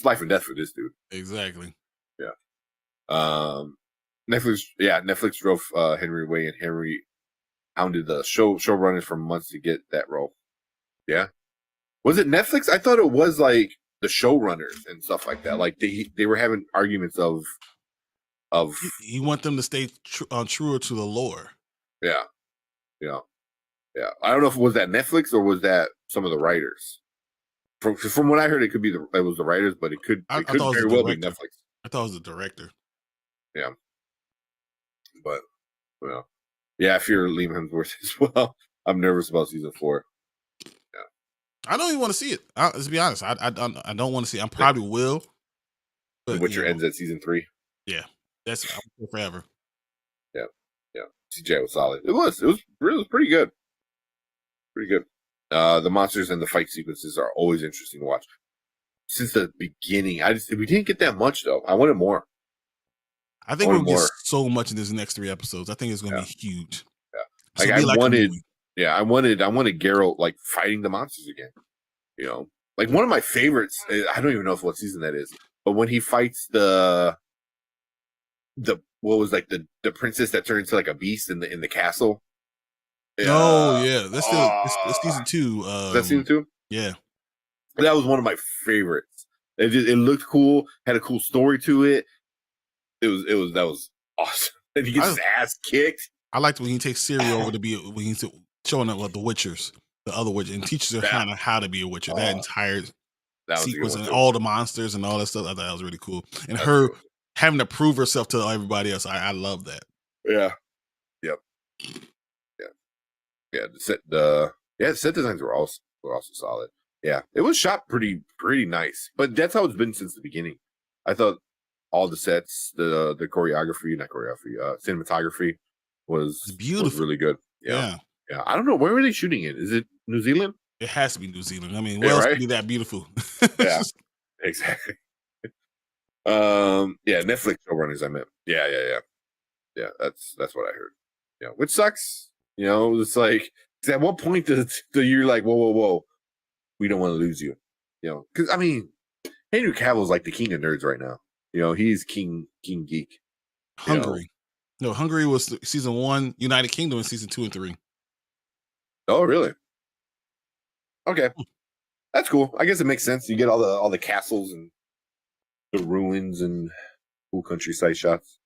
life and death for this dude. Exactly. Yeah. Netflix drove Henry away, and Henry hounded the showrunners for months to get that role. Yeah. Was it Netflix? I thought it was like the showrunners and stuff like that. Like they were having arguments of you want them to stay truer to the lore. Yeah. I don't know if it was that Netflix or was that some of the writers. From what I heard, it was the writers, but it could very well be Netflix. I thought it was the director. Yeah. But if you're Liam Hemsworth as well, I'm nervous about season 4. Yeah. I don't even want to see it. To be honest, I don't want to see it. I probably will. But The Witcher ends at season 3. Yeah. That's forever. Yeah. CJ was solid. It was pretty good. Pretty good. The monsters and the fight sequences are always interesting to watch. Since the beginning, we didn't get that much though. I wanted more. I think we'll get so much in these next 3 episodes. I think it's going to be huge. Yeah. I wanted Geralt like fighting the monsters again. Like one of my favorites. I don't even know what season that is, but when he fights the what was like the princess that turned into like a beast in the castle. Oh yeah, that's season 2. Is that season 2? Yeah, that was one of my favorites. It looked cool, had a cool story to it. That was awesome. And he gets his ass kicked. I liked when he takes Ciri over when he's showing up with the Witchers, the other Witcher, and teaches her kind of how to be a Witcher. That entire sequence and all the monsters and all that stuff. I thought that was really cool. And her having to prove herself to everybody else. I love that. Yeah. Yep. Yeah. The set designs were also solid. Yeah. It was shot pretty nice. But that's how it's been since the beginning. I thought all the sets, the cinematography was beautiful. Was really good. Yeah. I don't know, where were they shooting it? Is it New Zealand? It has to be New Zealand. I mean, where else could be that beautiful? Yeah. Exactly. Netflix showrunners, I meant. Yeah, that's what I heard. Yeah, which sucks. It's like, at what point do you're like, whoa, we don't want to lose you. Because I mean, Henry Cavill's like the king of nerds right now. He's king geek. Hungary. No, Hungary was season 1. United Kingdom in season 2 and 3. Oh, really? Okay, that's cool. I guess it makes sense. You get all the castles and the ruins and cool countryside shots.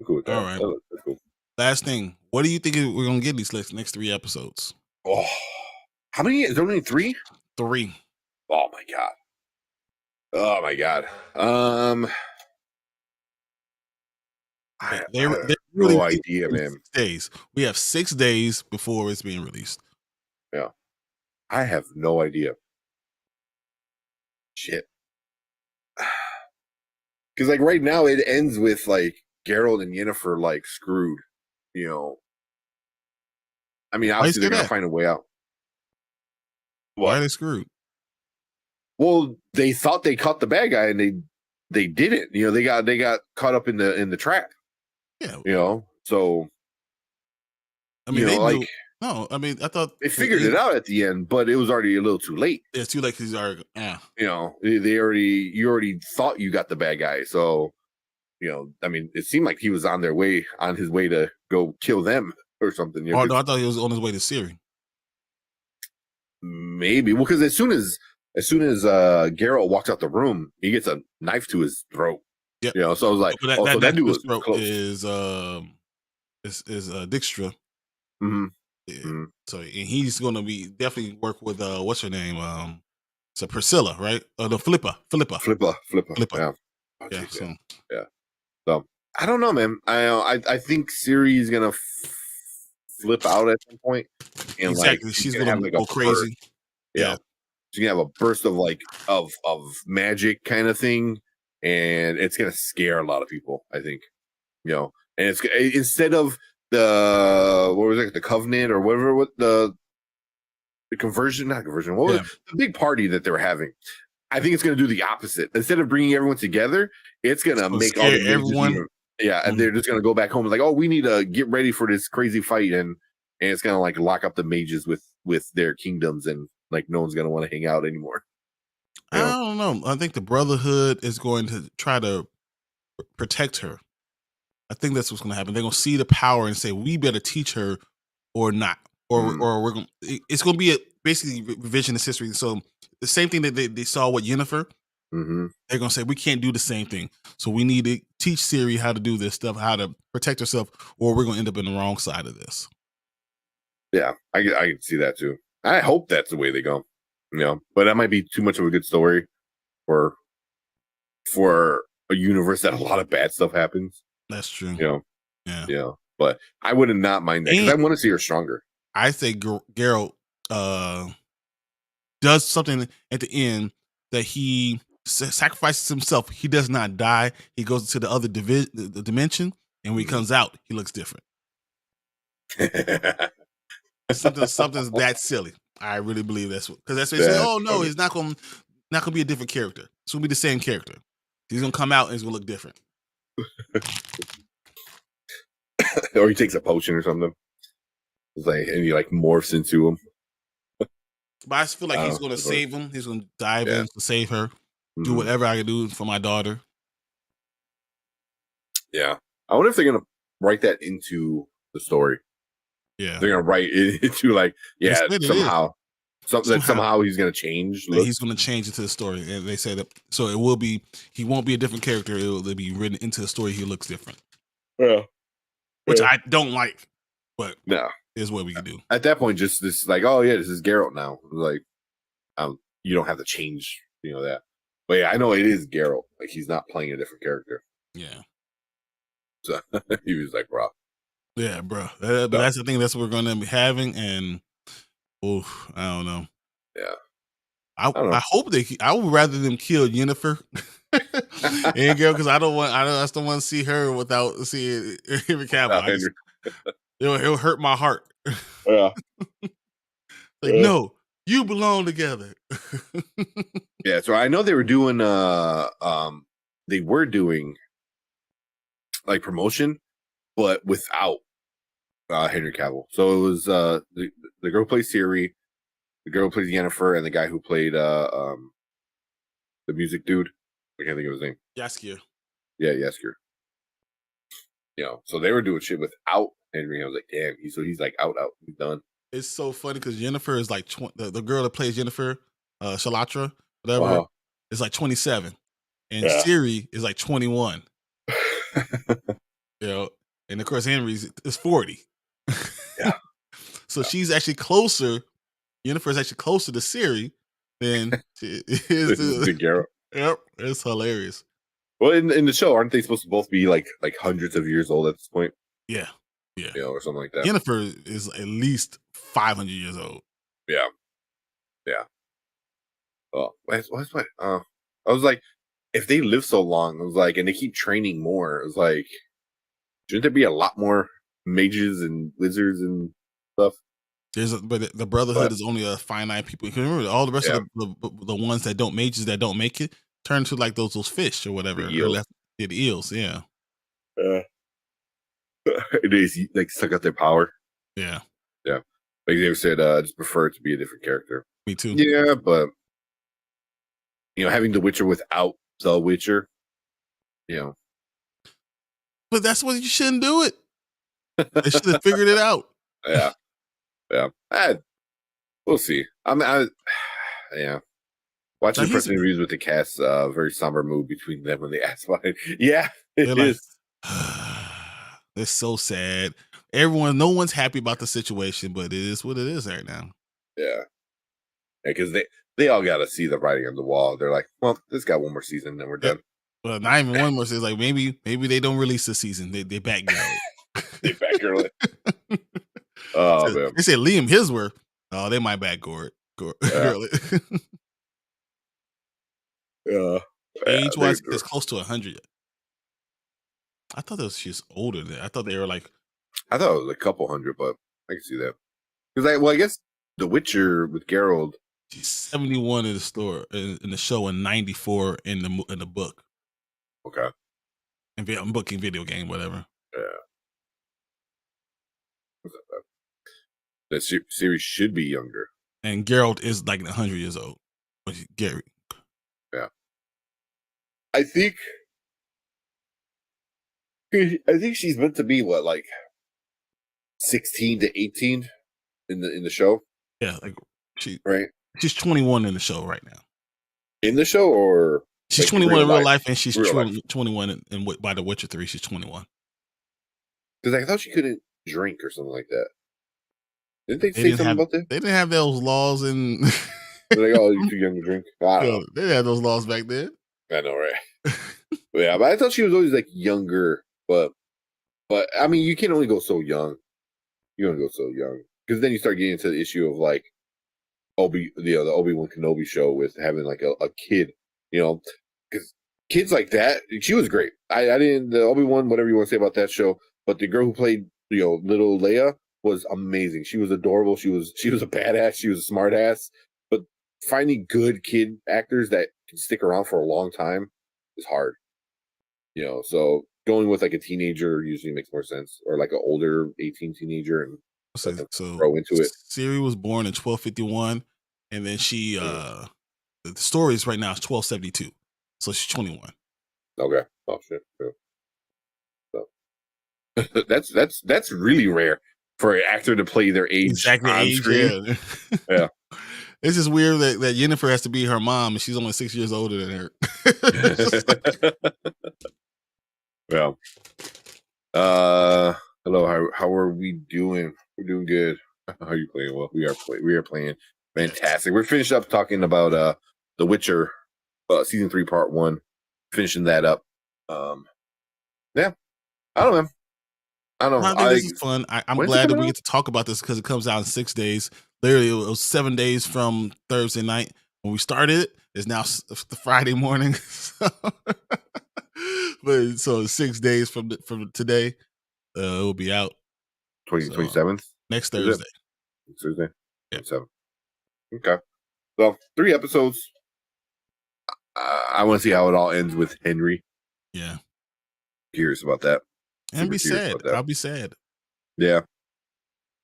I'm cool with that. All right. That's cool. last thing. What do you think we're gonna get these next 3 episodes? Oh, how many? Is there only 3? 3. Oh my god. Oh my god. I really no idea, man. 6 days. We have 6 days before it's being released. Yeah. I have no idea. Shit. Because like right now it ends with like Geralt and Yennefer like screwed, you know. I mean, obviously they're gonna find a way out. Why are they screwed? Well, they thought they caught the bad guy and they didn't. You know, they got caught up in the trap. Yeah. You know, so I mean, no, I mean, I thought they figured it out at the end, but it was already a little too late. It's too late because he's already, you know, you already thought you got the bad guy. So, you know, I mean, it seemed like he was on his way to go kill them or something. You know, no, I thought he was on his way to Ciri. Maybe. Well, because as soon as Geralt walks out the room, he gets a knife to his throat. Yep. You know, so I was like, so that dude was close. Is Dijkstra. Mm-hmm. Yeah. Mm-hmm. So and he's gonna be definitely work with what's her name? So Priscilla, right? The Philippa. Yeah. Oh, yeah. Geez, yeah. So I don't know, man. I think Ciri is gonna flip out at some point, and exactly. Like she's gonna go crazy. Yeah. She's gonna have a burst of like of magic kind of thing, and it's gonna scare a lot of people. I think, you know, and it's instead of the what was it, the Covenant or whatever, what the conversion, not conversion, what was the big party that they were having? I think it's gonna do the opposite. Instead of bringing everyone together, it's gonna make all the everyone. And they're just gonna go back home and like, oh, we need to get ready for this crazy fight, and it's gonna like lock up the mages with their kingdoms, and like no one's gonna want to hang out anymore. I don't know. I think the Brotherhood is going to try to protect her. I think that's what's going to happen. They're going to see the power and say, we better teach her or not. Or we're going it's going to be basically revisionist history. So the same thing that they saw with Yennefer, they're going to say, we can't do the same thing. So we need to teach Ciri how to do this stuff, how to protect herself, or we're going to end up in the wrong side of this. Yeah, I can see that too. I hope that's the way they go. You know, but that might be too much of a good story for a universe that a lot of bad stuff happens. That's true. You know, yeah. But I would not mind that because I want to see her stronger. I say Geralt does something at the end that he sacrifices himself. He does not die. He goes to the other the dimension, and when he comes out, he looks different. Something's that silly. I really believe that's because that's what they say. Oh no, he's not gonna be a different character. It's gonna be the same character. He's gonna come out and he's gonna look different. Or he takes a potion or something. It's like and he like morphs into him. But I just feel like he's gonna save him. He's gonna dive in to save her. Do whatever I can do for my daughter. Yeah, I wonder if they're gonna write that into the story. Yeah, they're gonna write it into like somehow he's gonna change. He's gonna change into the story, and they say that so it will be. He won't be a different character. It will be written into the story. He looks different. Yeah, which I don't like, but no, is what we can do at that point. Just this, like, oh yeah, this is Geralt now. Like, you don't have to change, you know that. But yeah, I know it is Geralt. Like he's not playing a different character. Yeah. So he was like, bro. Yeah, bro. But that's the thing. That's what we're going to be having, and I don't know. Yeah, I hope I would rather them kill Yennefer and girl because I just don't want to see her without seeing Henry Cavill. It'll hurt my heart. Yeah. No, you belong together. Yeah, so I know they were doing like promotion, but without Henry Cavill. So it was the girl who plays Ciri, the girl who plays Yennefer, and the guy who played the music dude. I can't think of his name. Jaskier. Yeah, Jaskier. You know, so they were doing shit without Henry. I was like, damn, he's like out, he's done. It's so funny because Yennefer is like the girl that plays Yennefer, Shalatra, whatever, is like 27, and Ciri is like 21. You know, And of course, Henry's is 40. Yeah. So she's actually closer. Yennefer is actually closer to Ciri than she is to Geralt. Yep, it's hilarious. Well, in the show, aren't they supposed to both be like hundreds of years old at this point? Yeah. Or something like that. Yennefer is at least 500 years old. Yeah. Oh, that's what. I was like, if they live so long, I was like, and they keep training more, it was like, shouldn't there be a lot more mages and wizards and stuff? But the Brotherhood is only a finite people. Remember, all the rest of the ones that don't mages that don't make it turn to like those fish or whatever. The eels. The eels, yeah. They like suck out their power. Yeah. Like they said, I just prefer it to be a different character. Me too. Yeah, but having the Witcher without the Witcher, But that's what you shouldn't do it. They should have figured it out. Yeah. We'll see. Yeah. Watching the press interviews with the cast, very somber mood between them when they ask about it. Yeah, it is. It's so sad. No one's happy about the situation, but it is what it is right now. Yeah, because they all got to see the writing on the wall. They're like, well, this got one more season, then we're done. Well, not even one more season. Like maybe they don't release the season. They back girl it. They back girl it. Oh man. They said Liam Hemsworth. Oh, they might back girl it. Yeah. Age-wise, it's close to 100. I thought it was just older than. I thought they were like. I thought it was a couple hundred, but I can see that. Because I guess The Witcher with Geralt. She's 71 in the store in the show and 94 in the book. Okay. I'm booking video game, whatever. Yeah. That series should be younger. And Geralt is like 100 years old. Gary. Yeah. I think she's meant to be what, like 16 to 18 in the show. Yeah, like right. She's 21 in the show right now. In the show, or she's like 21 in real life, and she's 21 in by The Witcher 3. She's 21. Because I thought she couldn't drink or something like that. Didn't they say something about that? They didn't have those laws in. They're like, oh, you're too young to drink. I don't know. They didn't have those laws back then. I know, right? But I thought she was always like younger. But I mean, you can only go so young. You only go so young because then you start getting into the issue of like the Obi-Wan Kenobi show with having like a kid, because kids like that. She was great. I didn't the Obi-Wan, whatever you want to say about that show, but the girl who played little Leia was amazing. She was adorable. She was a badass. She was a smart ass. But finding good kid actors that can stick around for a long time is hard. So going with like a teenager usually makes more sense, or like an older 18 teenager, and so grow into it. Ciri was born in 1251, and then she the story is right now is 1272, so she's 21. Okay. Oh shit. So that's really rare for an actor to play their age exactly on screen. Yeah. It's just weird that Yennefer has to be her mom, and she's only 6 years older than her. Well, hello. How are we doing? We're doing good. How are you playing? Well, we are playing fantastic. We're finished up talking about The Witcher, season 3, part 1. Finishing that up. Yeah. I don't know. I think this is fun. I'm glad that we get to talk about this because it comes out in 6 days. Literally, it was 7 days from Thursday night when we started it. It's now the Friday morning. But so 6 days from today, it will be out. 27th? Next Thursday. Next Thursday? Yeah. 27th. Okay. Well, 3 episodes. I want to see how it all ends with Henry. Yeah. Curious about that. And be sad. I'll be sad. Yeah.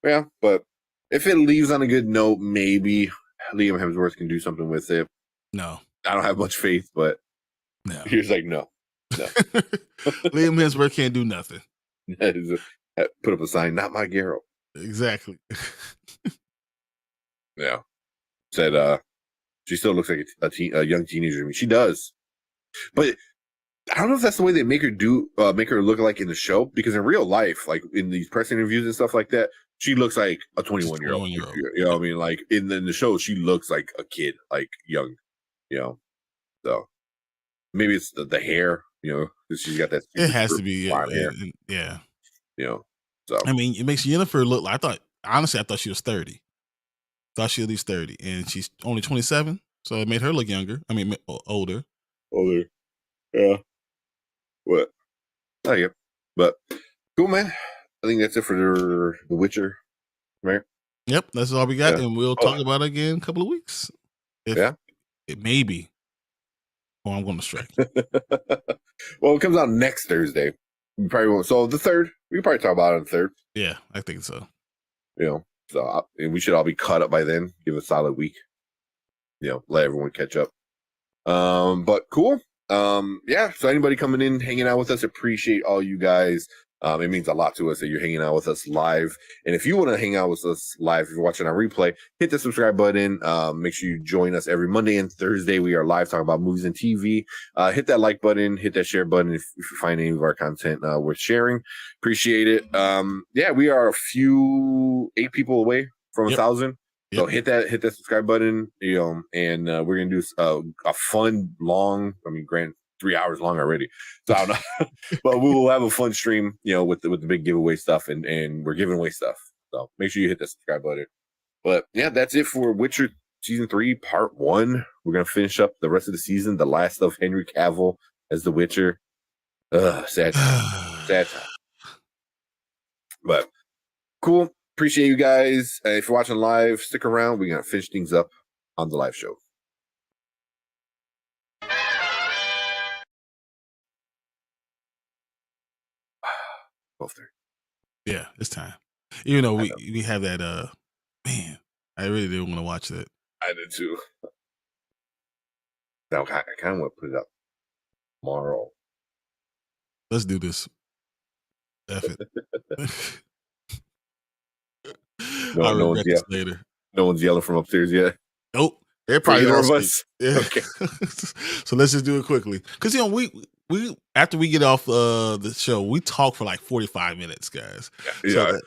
Yeah, but if it leaves on a good note, maybe Liam Hemsworth can do something with it. No. I don't have much faith, but no. He's like, no. Liam Hemsworth can't do nothing. Put up a sign, not my Geralt. Exactly. Yeah. Said she still looks like a young teenager to me. She does. But I don't know if that's the way they make her look like in the show, because in real life, like in these press interviews and stuff like that, she looks like a 21-year-old. You know what I mean? Like in the show, she looks like a kid, like young, you know. So maybe it's the hair, you know, because she's got that. It has to be hair. Yeah. You know, so I mean, it makes Yennefer look like, I thought she was 30. Thought she was at least 30, and she's only 27, so it made her look younger. I mean, older. Yeah. What? Oh yeah. But cool, man. I think that's it for The Witcher, right? Yep, that's all we got, and we'll talk about it again in a couple of weeks. It may be. Well, I'm going to strike. Well, it comes out next Thursday. We probably won't. So the 3rd, we can probably talk about it on the 3rd. Yeah, I think so. You know, so and we should all be caught up by then. Give a solid week. You know, let everyone catch up. But cool. Yeah. So anybody coming in, hanging out with us, appreciate all you guys. It means a lot to us that you're hanging out with us live. And if you want to hang out with us live, if you're watching our replay, hit the subscribe button. Make sure you join us every Monday and Thursday. We are live talking about movies and TV. Hit that like button, hit that share button if you find any of our content worth sharing. Appreciate it. Yeah, we are 8 people away from 1,000. So hit that subscribe button, you know, and we're gonna do a fun, long. I mean, 3 hours long already. So I don't know, but we will have a fun stream, you know, with the big giveaway stuff, and we're giving away stuff. So make sure you hit the subscribe button. But yeah, that's it for Witcher season 3, part 1. We're gonna finish up the rest of the season, the last of Henry Cavill as the Witcher. Sad time. But cool. Appreciate you guys. If you're watching live, stick around. We're gonna finish things up on the live show. Yeah, it's time. Even though we have that man, I really didn't want to watch that. I did too. Now I kind of want to put it up tomorrow. Let's do this. F it. No one's yelling later. No one's yelling from upstairs yet. Nope. They're probably all of us. Yeah. Okay. So let's just do it quickly. Because, you know, we after we get off the show, we talk for like 45 minutes, guys. Yeah. So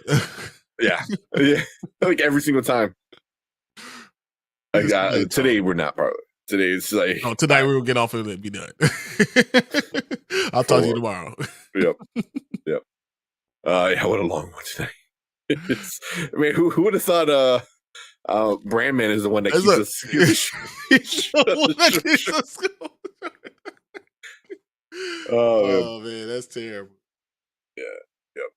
yeah. Like every single time. Today we're not probably. Today it's like tonight we will get off and be done. I'll talk to you tomorrow. Yep. Yeah, what a long one tonight. I mean, who would have thought Brandman is the one that keeps us Oh man, that's terrible. Yeah. Yep.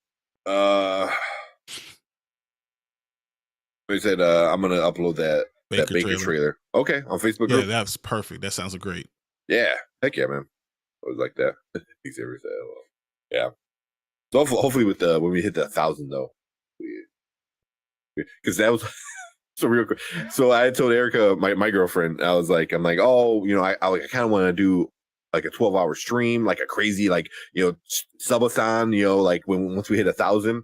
They said I'm gonna upload that Baker trailer. Okay, on Facebook group. Yeah, that's perfect. That sounds great. Yeah, heck yeah, man. I was like that. He's everything. Yeah. So hopefully with when we hit the 1,000 though, because that was so real quick. So I told Erica, my girlfriend, I'm like, oh, you know, I kind of want to do like a 12-hour stream, like a crazy, like, you know, subathon, you know, like once we hit 1,000.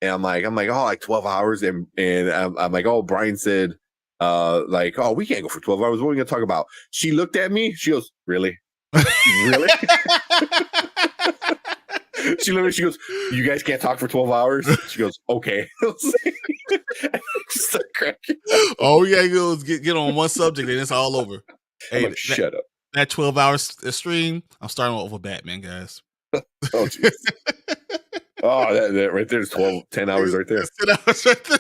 And I'm like, oh, like 12 hours. And I'm like, oh, Brian said, like, oh, we can't go for 12 hours. What are we going to talk about? She looked at me. She goes, really? Really? She goes, you guys can't talk for 12 hours? She goes, okay. Just cracking. All we got to do is get on one subject and it's all over. Hey, like, shut up. That 12-hour stream, I'm starting off with Batman, guys. Oh, jeez. Oh, that right there's 10 hours right there. 10 hours right there.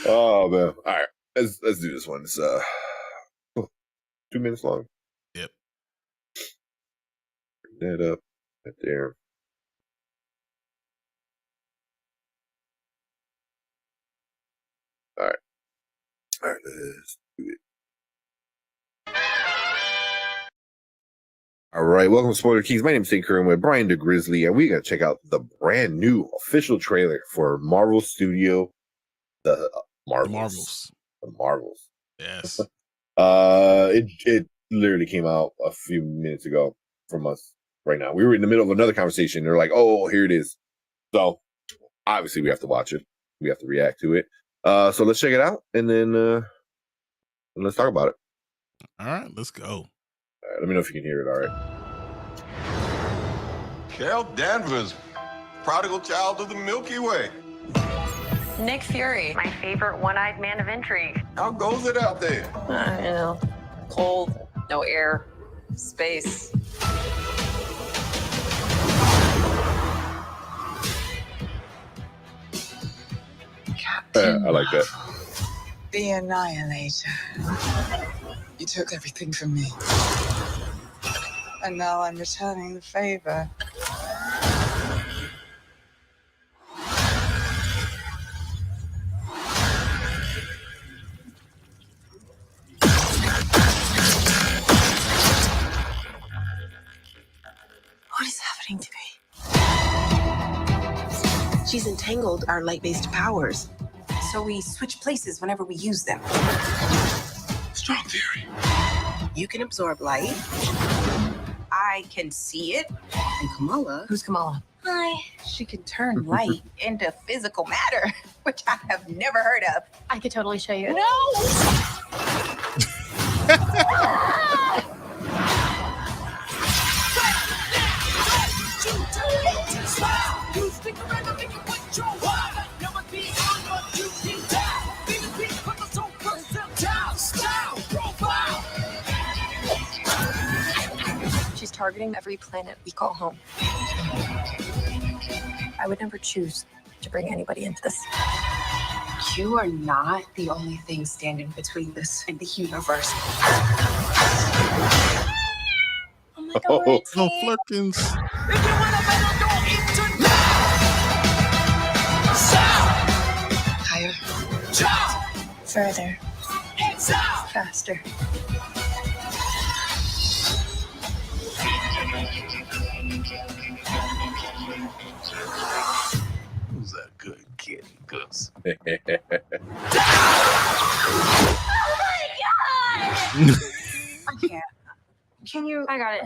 Oh, man. All right. Let's do this one. It's 2 minutes long. Yep. Bring that up right there. All right. Let's do it. All right, welcome to Spoiler Keys. My name is St. Curran with Brian DeGrizzly, and we're going to check out the brand new official trailer for Marvel Studio, the Marvels. The Marvels. Yes. It literally came out a few minutes ago from us right now. We were in the middle of another conversation. They're like, oh, here it is. So obviously we have to watch it. We have to react to it. So let's check it out, and then let's talk about it. All right, let's go. All Let me know if you can hear it. All right. Carol Danvers, prodigal child of the Milky Way. Nick Fury, my favorite one-eyed man of intrigue. How goes it out there? You know, cold, no air, space. I like that. The Annihilator. You took everything from me. And now I'm returning the favor. What is happening to me? She's entangled our light-based powers. So we switch places whenever we use them. Strong theory. You can absorb light. I can see it. And Kamala... Who's Kamala? Hi. She can turn light into physical matter, which I have never heard of. I could totally show you. No! She's targeting every planet we call home. I would never choose to bring anybody into this. You are not the only thing standing between this and the universe. Oh my god, we're a No team. Flurkins. Higher. Further. Faster. Who's that good kid, Gus? I can't. Can you? I got it.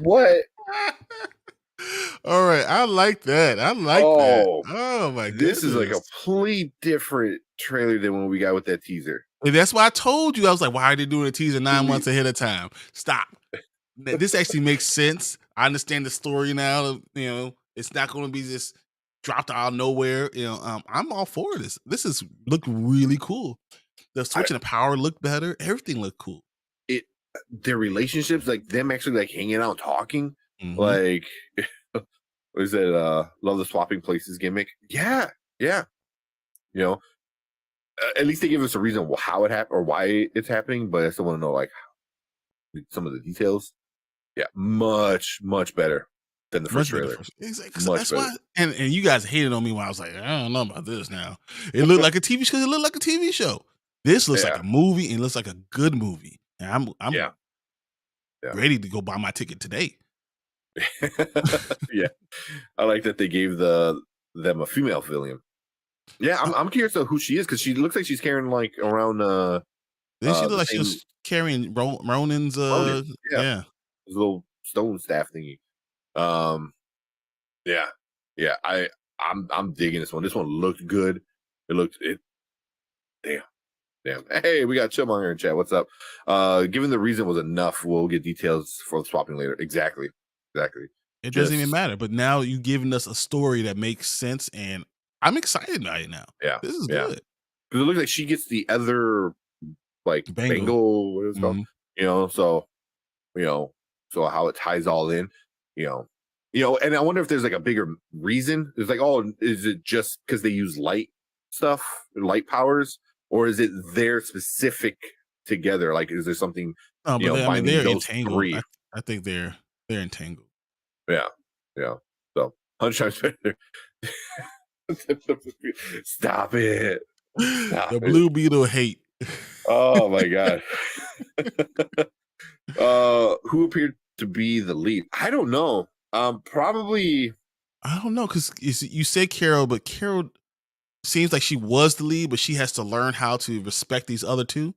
What? All right, I like that. I like Oh, that. Oh my goodness. This is like a complete different trailer than what we got with that teaser. And that's why I told you. I was like, why are they doing a teaser 9 months ahead of time? Stop. This actually makes sense. I understand the story now. You know, it's not going to be just dropped out of nowhere. You know, I'm all for this. This is look really cool. The switching of power looked better. Everything looked cool. Their relationships, like them actually like hanging out, talking, Mhm. like what is it? Love the swapping places gimmick. Yeah. You know, at least they give us a reason how it happened or why it's happening. But I still want to know like some of the details. Yeah, much better than the first Much better trailer. first. Exactly. 'Cause Much that's better. why. And you guys hated on me when I was like, I don't know about this now. It looked like a TV show. It looked like a TV show. This looks like Yeah. a movie and it looks like a good movie. And I'm Yeah. ready to go buy my ticket today. Yeah, I like that they gave them a female villain. Yeah, I'm curious of who she is because she looks like she's carrying like around Then she the looked like she was carrying Ronin's Ronin, yeah. yeah. his little stone staff thingy. Yeah. I'm digging this one. This one looked good. Damn. Hey, we got Chillmonger in chat. What's up? Given the reason was enough, we'll get details for the swapping later. Exactly. It doesn't even Just- matter. But now you giving us a story that makes sense, and I'm excited by it now. Yeah. This is Yeah. good. Because it looks like she gets the other like Bangle. Bengal, what is it called? Mhm. So how it ties all in, and I wonder if there's like a bigger reason. It's like, oh, is it just because they use light powers, or is it their specific together? Like, is there something? No, but know, binding they're those entangled. three. I think they're entangled. Yeah. So 100 times better. Stop it. Stop The it. Blue Beetle hate. Oh my god. Who appeared to be the lead? I don't know. Probably. I don't know, because you say Carol, but Carol seems like she was the lead, but she has to learn how to respect these other two.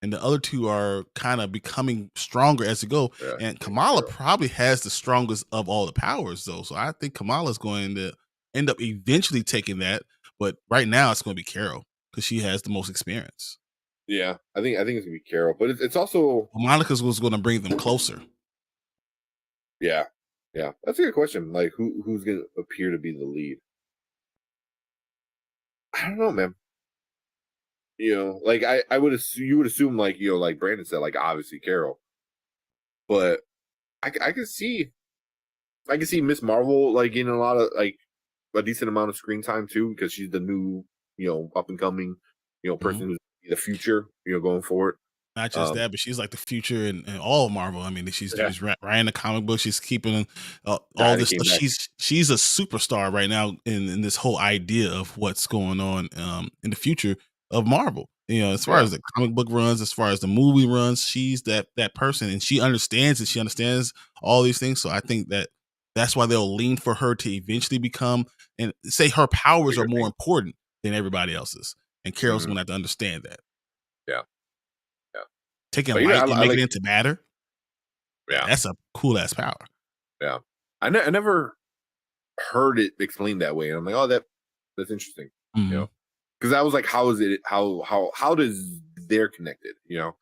And the other two are kind of becoming stronger as they go. Yeah, And Kamala Carol. probably has the strongest of all the powers, though. So I think Kamala's going to end up eventually taking that. But right now, it's going to be Carol because she has the most experience. Yeah, I think it's gonna be Carol, but it's also Monica's was going to bring them closer. yeah, that's a good question. Like who's gonna appear to be the lead? I don't know, man. Like I would assume you would assume like like Brandon said, like obviously Carol, but I can see Miss Marvel like getting a lot of like a decent amount of screen time too because she's the new up and coming person who's the future going forward. Not just that, but she's like the future in all of Marvel. I mean, she's writing the comic book. She's keeping all this stuff. She's a superstar right now in this whole idea of what's going on in the future of Marvel. As far as the comic book runs, as far as the movie runs, she's that person, and she understands it. She understands all these things. So I think that's why they'll lean for her to eventually become and say her powers are more important than everybody else's. And Carol's going to have to understand that. Yeah. Taking light and making it into matter. Yeah. That's a cool ass power. Yeah. I never heard it explained that way. And I'm like, oh, that's interesting. Because I was like, how is it how does they're connected? So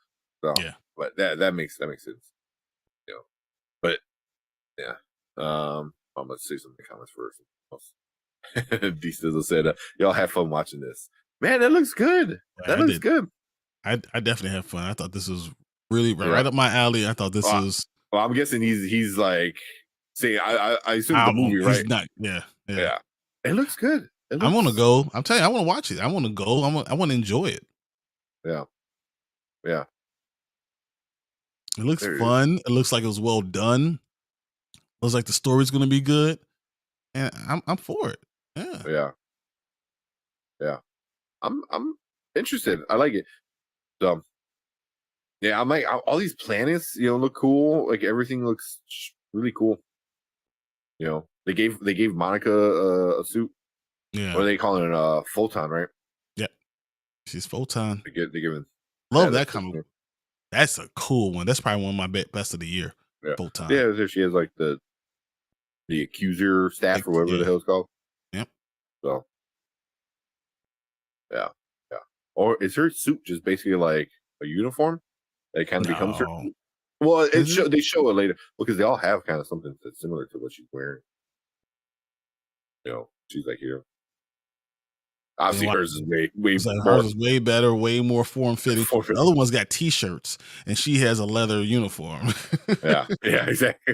yeah. But that makes sense. But yeah. I'm gonna say some in the comments first. D Stizzle said, y'all have fun watching this. Man, that looks good. That looks good. I definitely have fun. I thought this was really right up my alley. I thought this was. Well, I'm guessing he's like saying I assume the movie, right? Not, yeah. It looks good. I want to go. I'm telling you, I want to watch it. I want to go. I want to enjoy it. Yeah. It looks fun. It looks like it was well done. It looks like the story's going to be good, and I'm for it. Yeah. I'm interested. I like it. So, yeah, I'm like all these planets, look cool. Like everything looks really cool. They gave Monica a suit. Yeah. What are they calling it? Photon, right? Yeah. She's Photon. They're giving. Love that comic. That's a cool one. That's probably one of my best of the year. Yeah. Photon. Yeah, she has like the accuser staff or whatever the hell it's called. Yep. So. Yeah. Or is her suit just basically like a uniform that kind of becomes her? Well, they show it later because they all have kind of something that's similar to what she's wearing. She's like here. Obviously, hers is way hers is way better, way more form fitting. The other one's got t-shirts, and she has a leather uniform. yeah, exactly.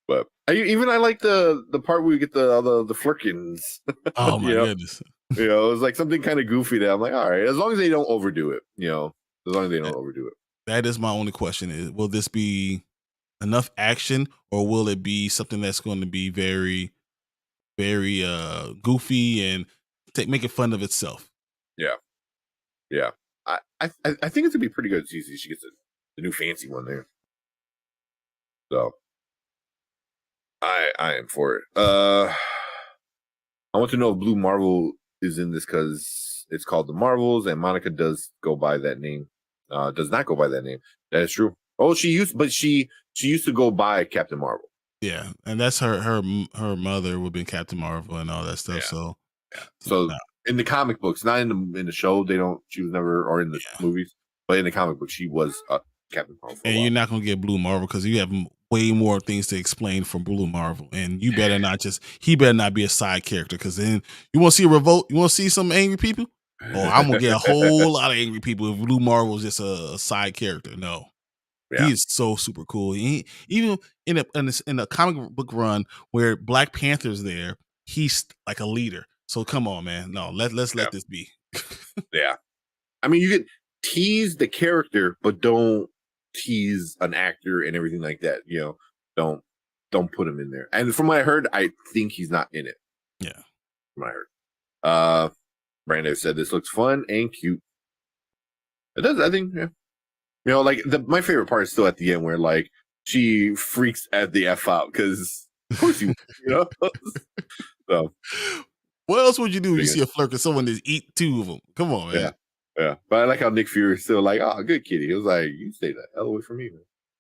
But I like the part where we get the flirkins. Oh my goodness. It was like something kind of goofy that I'm like, all right, as long as they don't overdo it, as long as they don't overdo it. That is my only question is, will this be enough action or will it be something that's going to be very, very goofy and making fun of itself? Yeah. I think it's going to be pretty good. It's easy. She gets the new fancy one there. So I am for it. I want to know if Blue Marvel is in this because it's called the Marvels, and Monica does go by that name. Does not go by that name. That is true. Oh, she used to go by Captain Marvel. Yeah, and that's her mother would have been Captain Marvel and all that stuff. So in the comic books, not in the show, she was never, or in the movies, but in the comic book, she was Captain Marvel. And you're not gonna get Blue Marvel because you have way more things to explain from Blue Marvel, and you better not he better not be a side character because then you want to see a revolt, you want to see some angry people. Oh, I'm gonna get a whole lot of angry people if Blue Marvel is just a side character. No, he is so super cool. Even in a comic book run where Black Panther's there, he's like a leader. So come on, man. No, let's let this be. Yeah, I mean, you could tease the character, but don't tease an actor and everything like that. Don't put him in there. And from what I heard, I think he's not in it. Yeah, from what I heard. Brando said this looks fun and cute. It does, I think. Yeah. Like my favorite part is still at the end where like she freaks at the F out because of course you So what else would you do if you see a flirt with someone that eat two of them? Come on, man. Yeah. But I like how Nick Fury is still like, oh, good kitty. It was like, you stay the hell away from me,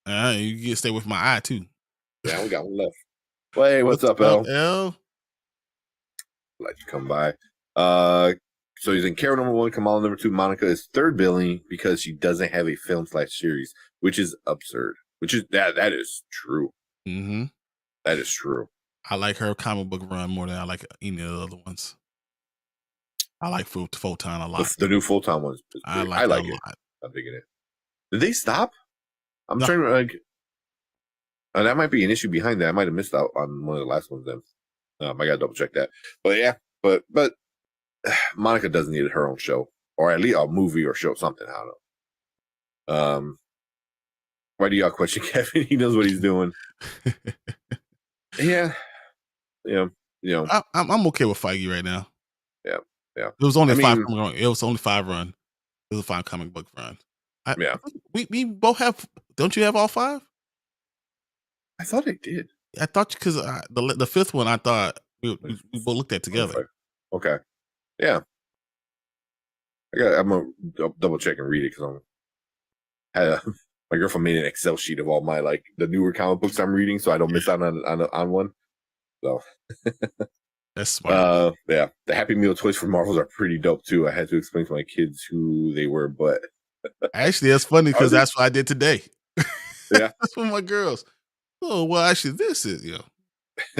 man. You can stay with my eye too. Yeah, we got one left. Well, hey, what's up, El? El? Let you come by. So he's in Carol number 1, Kamala number 2. Monica is third billing because she doesn't have a film/series, which is absurd. Which is that is true. Mm-hmm. That is true. I like her comic book run more than I like any of the other ones. I like Photon a lot. The new Photon ones. I like it. I'm digging it. Did they stop? I'm No. trying to like. That might be an issue behind that. I might have missed out on one of the last ones. Then I gotta double check that. But yeah, but Monica doesn't need her own show, or at least a movie or show, something. I don't know. Why do y'all question Kevin? He knows what he's doing. Yeah. I'm okay with Feige right now. Yeah. It was only five. It was only 5 run. It was a 5 comic book run. Yeah. We both have. Don't you have all 5? I thought I did. I thought because the 5th one I thought we both looked at together. Okay. Yeah. I'm gonna double check and read it because my girlfriend made an Excel sheet of all my the newer comic books I'm reading, so I don't miss out on one. So that's smart. Yeah, the Happy Meal toys from Marvels are pretty dope too. I had to explain to my kids who they were, but actually, that's funny because that's what I did today. Yeah, that's for my girls. Oh well, actually, this is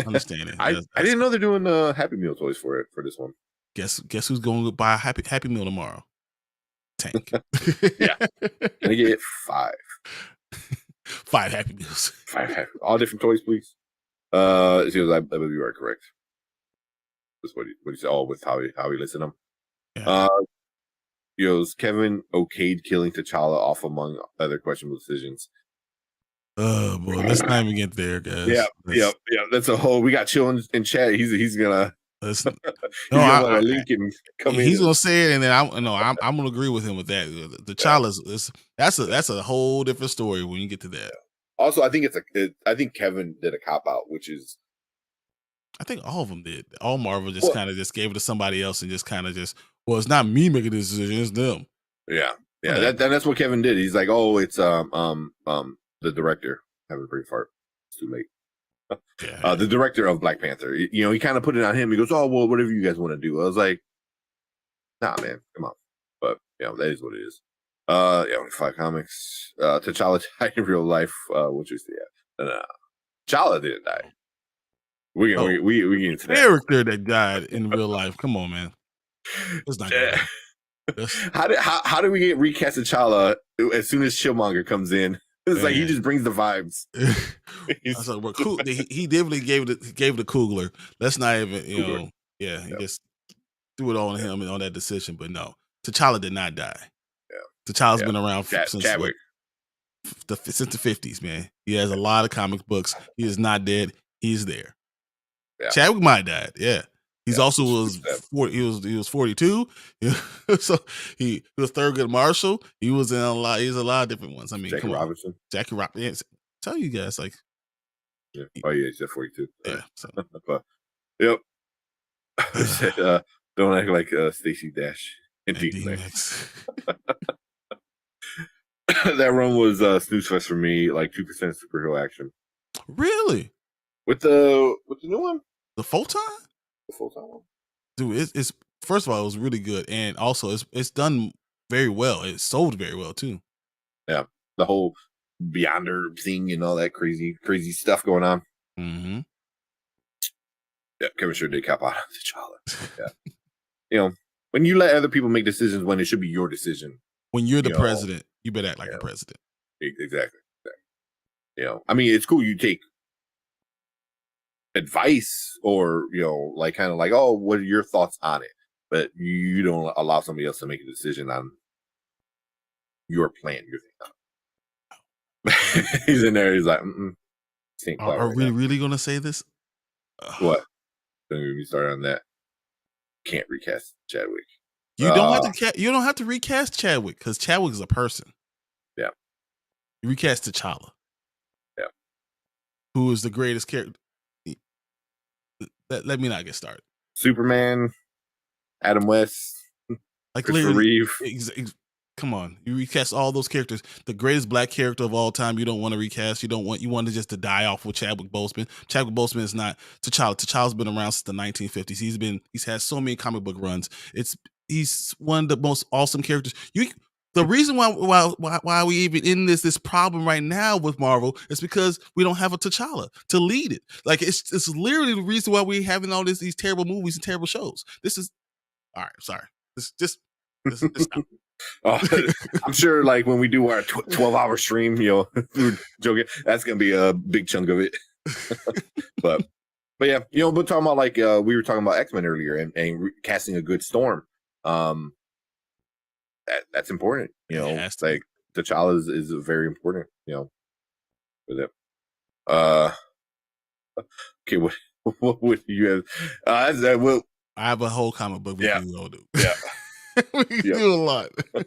understand it. I didn't know they're doing Happy Meal toys for this one. Guess who's going to buy a Happy Meal tomorrow? Tank. Yeah, gonna get 5. 5 Happy Meals. 5 all different toys, please. I believe you are correct. That's what he said. Oh, with how he listed them. Yeah. Kevin okayed killing T'Challa off among other questionable decisions. Oh boy, let's not even get there, guys. Yeah. That's a whole. We got Chill in chat. He's gonna. Listen, link and come he's in. Gonna say it, and then I'm gonna agree with him with that. The T'Challa's that's a whole different story when you get to that. Also, I think I think Kevin did a cop out, which is. I think all of them did. All Marvel just kind of just gave it to somebody else and just kind of it's not me making this decision, it's them. Yeah. That's what Kevin did. He's like, oh, it's the director having a brain fart. It's too late. Yeah. The director of Black Panther. He kind of put it on him. He goes, oh well, whatever you guys want to do. I was like, nah, man, come on. But that is what it is. Only 5 comics. T'Challa died in real life. Which is T'Challa didn't die. We get into that. Character that died in real life. Come on, man. It's not good. How do we get recast T'Challa as soon as Killmonger comes in? It's like he just brings the vibes. He definitely gave the Coogler. Let's not even he just threw it on him and on that decision. But no, T'Challa did not die. Yeah, T'Challa's been around since the 50s, man. He has a lot of comic books. He is not dead. He's there. Yeah. Chadwick might have died. Yeah. He's also was 40. He was 42. So he was Thurgood Marshall. He was in a lot. He's a lot of different ones. I mean, Jackie Robinson. Jackie Robinson. Yeah, tell you guys Yeah. Oh yeah, he's at 42. Yeah. So. But, yep. Don't act like Stacey Dash and D-Max. That run was snooze fest for me. Like 2% superhero action. Really? With the new one? The Photon? The Photon one. Dude, it's first of all, it was really good, and also it's done very well. It sold very well too. Yeah, the whole Beyonder thing and all that crazy stuff going on. Mm-hmm. Yeah, Kevin sure did cop out on T'Challa. Yeah, when you let other people make decisions when it should be your decision. When you're the president, you better act like a president. Exactly. I mean, it's cool you take advice or like kind of like, oh, what are your thoughts on it, but you don't allow somebody else to make a decision on your plan, your thing. He's in there, he's like, are we really gonna say this? What? Don't get me started on that. Can't recast Chadwick. You don't have to recast Chadwick because Chadwick is a person. Yeah. You recast T'Challa. Yeah. Who is the greatest character? Let me not get started. Superman, Adam West, like Christopher Reeve. Come on, you recast all those characters. The greatest black character of all time. You don't want to recast. You want to just to die off with Chadwick Boseman. Chadwick Boseman is not T'Challa. T'Challa's been around since the 1950s. He's had so many comic book runs. he's one of the most awesome characters. The reason why we even in this problem right now with Marvel is because we don't have a T'Challa to lead it. Like it's literally the reason why we're having all these terrible movies and terrible shows. This is all right. Sorry. This I'm sure, like when we do our 12-hour stream, we're joking. That's gonna be a big chunk of it. but yeah, but talking about like we were talking about X-Men earlier and casting a good Storm. That's important. Like T'Challa is very important. With it. Okay, what would you have? I have a whole comic book. Yeah. We all do. Yeah. We can do a lot. And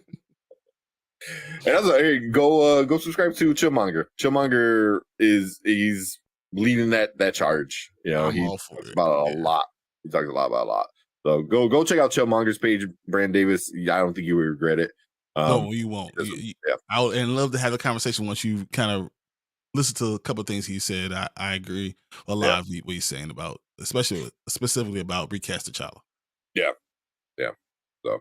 that's hey, go subscribe to Chillmonger. Chillmonger he's leading that charge. He talks about a lot. He talks a lot about a lot. So go check out Chillmonger's page, Brandon Davis. I don't think you will regret it. No, you won't. I would love to have a conversation once you kind of listen to a couple of things he said. I agree a lot of what he's saying about, specifically about recast T'Challa. Yeah. So,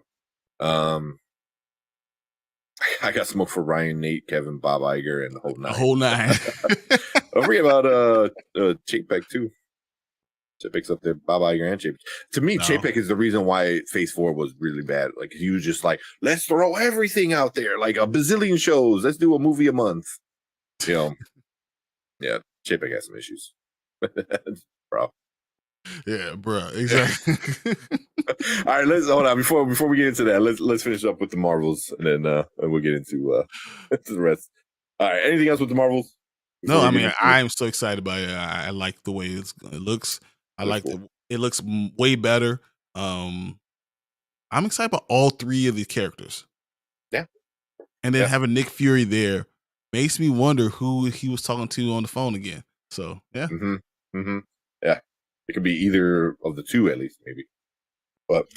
I got smoke for Ryan, Nate, Kevin, Bob Iger, and the whole nine. The whole nine. Don't forget about Chapek too. Chapek's up there, Bob Iger and Chapek. To me, Chapek is the reason why Phase 4 was really bad. Like he was just like, let's throw everything out there, like a bazillion shows. Let's do a movie a month. Yeah, Chapek has some issues, bro. Yeah, bro. Exactly. All right, let's hold on before we get into that. Let's finish up with the Marvels, and then we'll get into the rest. All right, anything else with the Marvels? No, I mean I'm so excited about it. I like the way it looks. I like it looks way better. I'm excited about all three of these characters. Yeah, and then having Nick Fury there makes me wonder who he was talking to on the phone again. So yeah, yeah. It could be either of the two, at least, maybe. But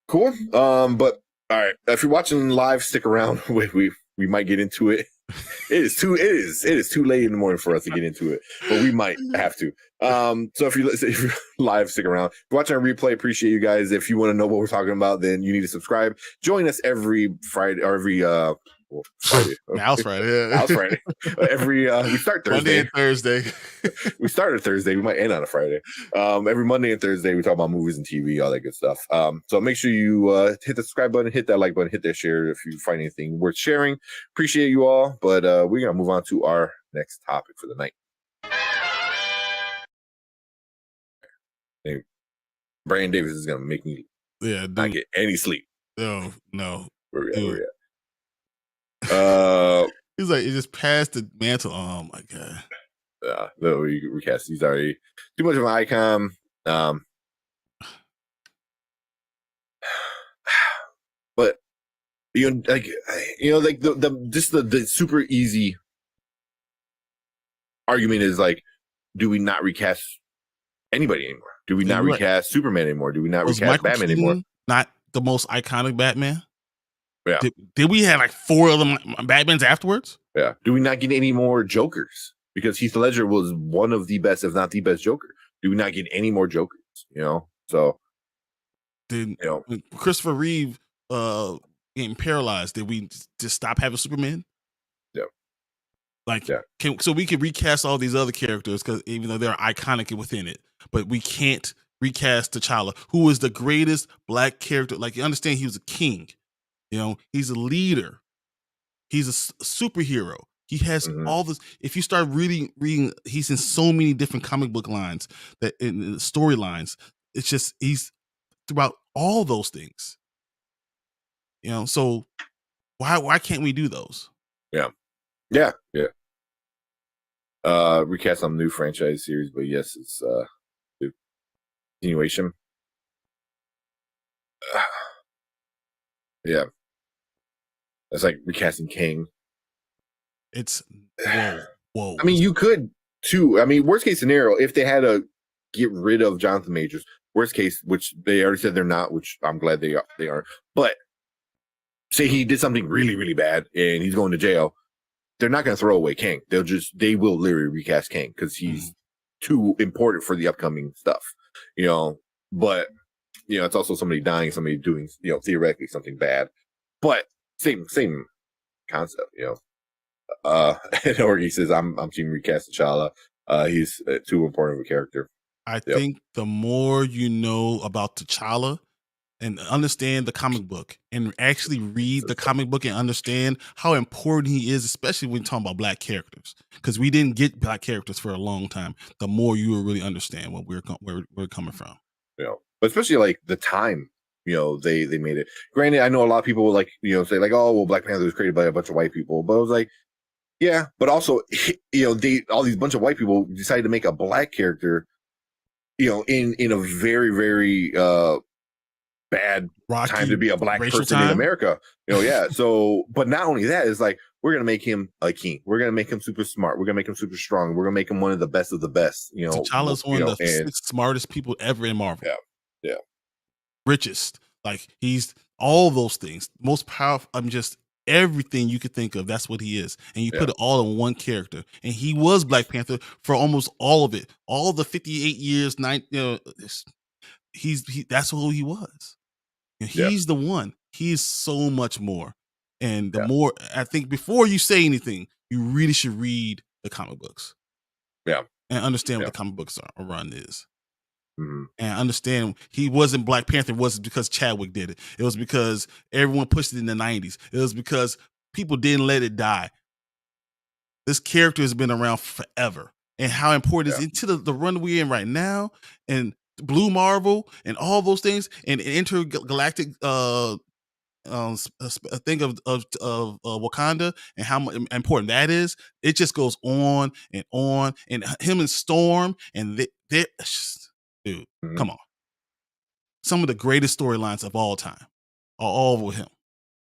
cool. But all right, if you're watching live, stick around. We might get into it. It is too late in the morning for us to get into it, but we might have to. So if you're live, stick around. If you're watching a replay, appreciate you guys. If you want to know what we're talking about, then you need to subscribe. Join us every Friday or every Friday. House Friday. Yeah. House Friday. We start Thursday. Monday and Thursday. We started Thursday. We might end on a Friday. Every Monday and Thursday, we talk about movies and TV, all that good stuff. So make sure you hit the subscribe button, hit that like button, hit that share if you find anything worth sharing. Appreciate you all. But we're going to move on to our next topic for the night. Hey, Brandon Davis is going to make me not get any sleep. No. Where we at? He's like, he just passed the mantle. Oh my god. No, we recast. He's already too much of an icon. But the super easy argument is like, do we not recast anybody anymore? Do we not recast Superman anymore? Do we not recast Batman anymore? Not the most iconic Batman. Yeah. Did we have like 4 of them Batmans afterwards? Yeah. Do we not get any more Jokers? Because Heath Ledger was one of the best, if not the best Joker. Do we not get any more Jokers? So did Christopher Reeve getting paralyzed? Did we just stop having Superman? Yeah. So we can recast all these other characters because even though they're iconic within it, but we can't recast T'Challa, who is the greatest black character. Like, you understand, he was a king. He's a leader. He's a superhero. He has all this. If you start reading, he's in so many different comic book lines that in storylines. It's just he's throughout all those things. So why can't we do those? Yeah. Recast some new franchise series, but yes, it's continuation. Yeah. It's like recasting King. It's whoa. I mean, you could too. I mean, worst case scenario, if they had to get rid of Jonathan Majors, worst case, which they already said they're not, which I'm glad they are. But say he did something really, really bad and he's going to jail, they're not going to throw away King. They will literally recast King because he's too important for the upcoming stuff, But it's also somebody dying, somebody doing, theoretically something bad, but same concept, and Orgy says, I'm team recast T'Challa. He's too important of a character. I think the more you know about T'Challa and understand the comic book and actually read the comic book and understand how important he is, especially when talking about black characters, because we didn't get black characters for a long time. The more you will really understand what where we're coming from. But especially like the time, they made it. Granted, I know a lot of people will say like, oh, well, Black Panther was created by a bunch of white people, but I was like, yeah, but also, all these bunch of white people decided to make a black character, in a very, very bad Rocky, time to be a black person time in America. So, but not only that, is like, we're gonna make him a king. We're gonna make him super smart. We're gonna make him super strong. We're gonna make him one of the best of the best. T'Challa's one of the 6 smartest people ever in Marvel. Yeah. Richest, like he's all those things, most powerful. I'm just everything you could think of. That's what he is, and you put it all in one character. And he was Black Panther for almost all of it, all the 58 years. That's who he was. And he's the one. He's so much more. And the more, I think, before you say anything, you really should read the comic books. Yeah. And understand what the comic books are run is. Mm-hmm. And understand he wasn't Black Panther. It wasn't because Chadwick did it. It was because everyone pushed it in the 90s. It was because people didn't let it die. This character has been around forever. And how important is into the run we're in right now, and Blue Marvel and all those things, and intergalactic a thing of Wakanda and how important that is. It just goes on and on. And him and Storm and they dude, come on. Some of the greatest storylines of all time are all with him.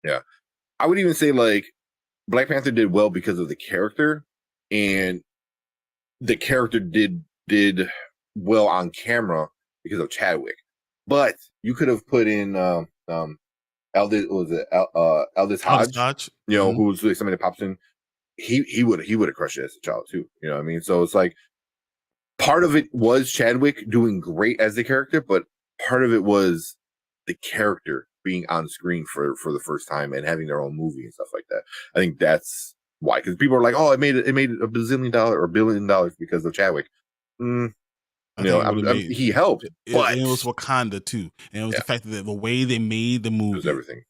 Yeah. I would even say like Black Panther did well because of the character, and the character did well on camera because of Chadwick. But you could have put in Aldous Hodge, who was really somebody that pops in. He would have crushed it as a child too. You know what I mean? So it's like part of it was Chadwick doing great as the character, but part of it was the character being on screen for the first time and having their own movie and stuff like that. I think that's why, because people are like, oh, it made $1 billion or $1 billion because of Chadwick. He helped, but it was Wakanda too, and it was the fact that the way they made the movie, it was everything.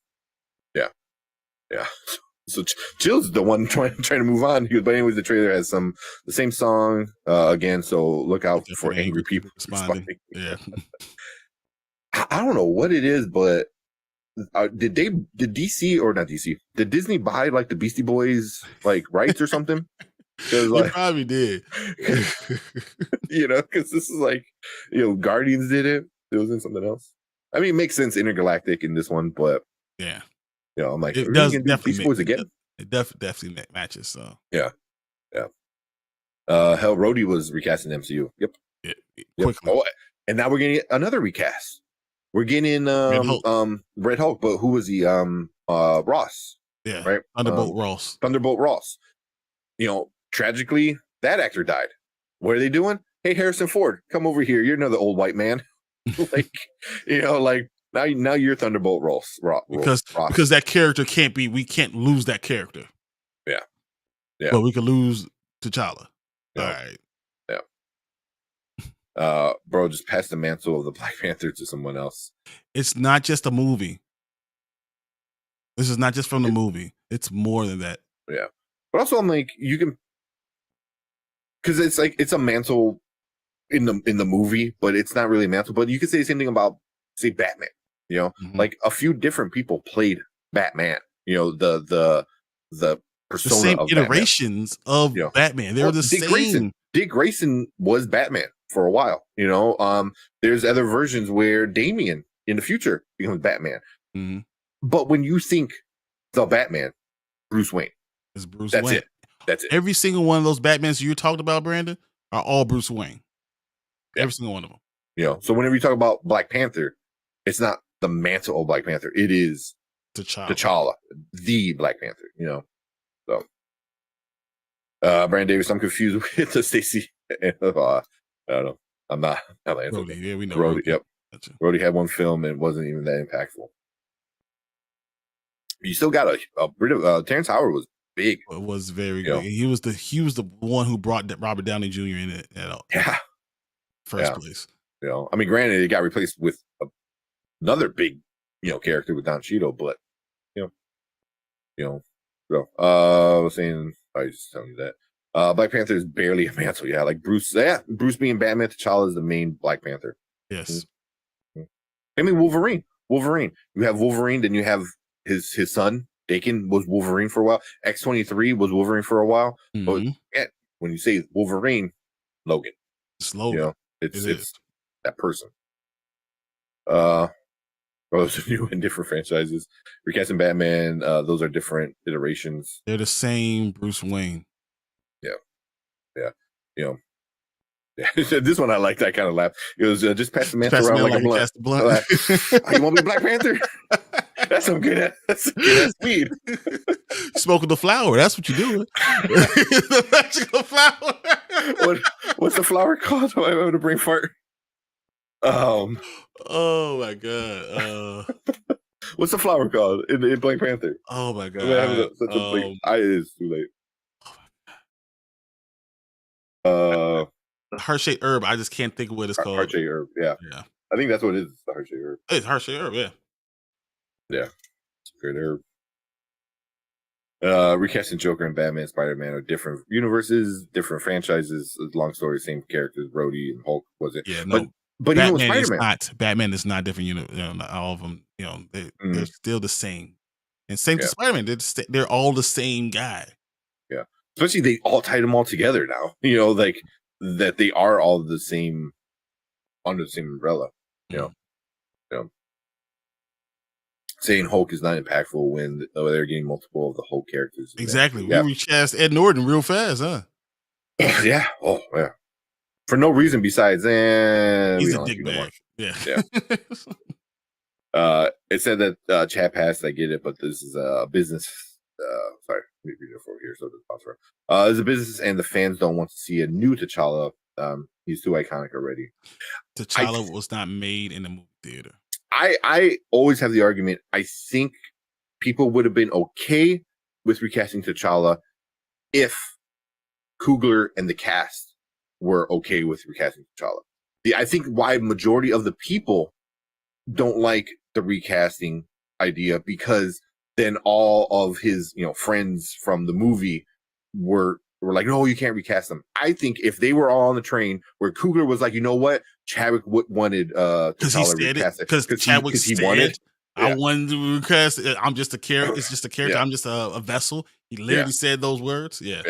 Yeah. So Chill's the one trying to move on. But anyways, the trailer has the same song again. So look out for angry people responding. Yeah. I don't know what it is, but did DC or not DC? Did Disney buy like the Beastie Boys like rights or something? They probably did. Because this is like, Guardians did it. It was in something else. I mean, it makes sense intergalactic in this one, but yeah. I'm like, it does definitely Beastie Boys again. It definitely matches. So yeah. Hell, Rhodey was recasting MCU. Yep. Quickly. Oh, and now we're getting another recast. We're getting Red Hulk, but who was he? Ross. Yeah. Right. Ross. Thunderbolt Ross. Tragically, that actor died. What are they doing? Hey, Harrison Ford, come over here. You're another old white man. Now you're Thunderbolt Ross. Because that character we can't lose that character. Yeah. But we could lose T'Challa. Yeah. All right. Yeah. Bro, just pass the mantle of the Black Panther to someone else. It's not just a movie. This is not just from the movie. It's more than that. Yeah. But also I'm like, you can, because it's like it's a mantle in the movie, but it's not really a mantle. But you could say the same thing about, say, Batman. Like a few different people played Batman. The persona, the same of iterations Batman. Of Batman. They were the same. Dick Grayson was Batman for a while. There's other versions where Damian in the future becomes Batman. Mm-hmm. But when you think the Batman, Bruce Wayne, it's Bruce That's Wayne. it. That's it. Every single one of those Batmans you talked about, Brandon, are all Bruce Wayne. Yeah. Every single one of them. So whenever you talk about Black Panther, it's not the mantle of Black Panther. It is T'Challa, the Black Panther. So, Brandon Davis, I'm confused with the Stacey. I don't know. I'm not answering. Rhodey, yeah, we know. Rhodey, yep. Gotcha. Rhodey had one film and it wasn't even that impactful. You still got a bit of Terrence Howard was big. It was very big. He was the one who brought Robert Downey Jr. in it at first place. You know, I mean, granted, it got replaced with another big, character with Don Cheadle, but so I was saying, I was just telling you that Black Panther is barely a mantle. Yeah, like Bruce being Batman, T'Challa is the main Black Panther. Yes. I mean, Wolverine. You have Wolverine, then you have his son. Dakin was Wolverine for a while. X-23 was Wolverine for a while. But when you say Wolverine, Logan. It's Logan. It's that person. Those are new and different franchises. Recasting Batman, those are different iterations. They're the same Bruce Wayne. Yeah. This one I liked. I kind of laughed. It was just pass the mantle around like a blunt. You want me Black Panther? That's some good ass weed. Smoking the flower. That's what you're doing. The magical flower. What's the flower called? Do I have a brain fart? Oh my god. What's the flower called in Black Panther? Oh my god. It is too late. Heart-shaped herb. I just can't think of what it's called. Heart-shaped herb. Yeah. I think that's what it is. The heart-shaped herb. It's heart-shaped herb. Yeah. Yeah. It's a great herb. Recasting Joker and Batman, Spider-Man are different universes, different franchises. Long story, same characters. Rhodey and Hulk was it? Yeah. No. But Batman even with Spider-Man, Batman is not different. Not all of them. They're still the same. And same to Spider-Man. They're all the same guy. Yeah. Especially they all tied them all together now. Like that they are all the same under the same umbrella. Saying Hulk is not impactful when they're getting multiple of the Hulk characters. Exactly. We recast Ed Norton real fast, huh? Yeah. Oh, yeah. For no reason besides, he's a dickbag. Yeah. It said that chat passed. I get it, but this is a business. Sorry, let me read it for here so it doesn't bounce around. It's a business, and the fans don't want to see a new T'Challa. He's too iconic already. T'Challa was not made in the movie theater. I always have the argument. I think people would have been okay with recasting T'Challa if Coogler and the cast were okay with recasting T'Challa. I think why majority of the people don't like the recasting idea because then all of his friends from the movie were like, no, you can't recast them. I think if they were all on the train where Coogler was like, you know what, Chadwick wanted T'Challa recast it because Chadwick he wanted. I wanted to recast it. I'm just a character. It's just a character. I'm just a vessel. He literally said those words. Yeah.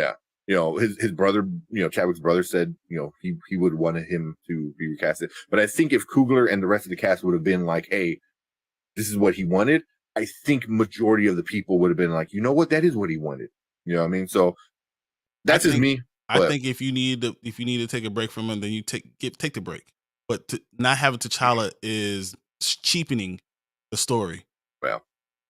His brother, Chadwick's brother said, he would wanted him to be recasted. But I think if Coogler and the rest of the cast would have been like, hey, this is what he wanted, I think majority of the people would have been like, you know what, that is what he wanted. You know what I mean? So that's just me. I think if you need to take a break from him, then you take the break. But not having T'Challa is cheapening the story. Well,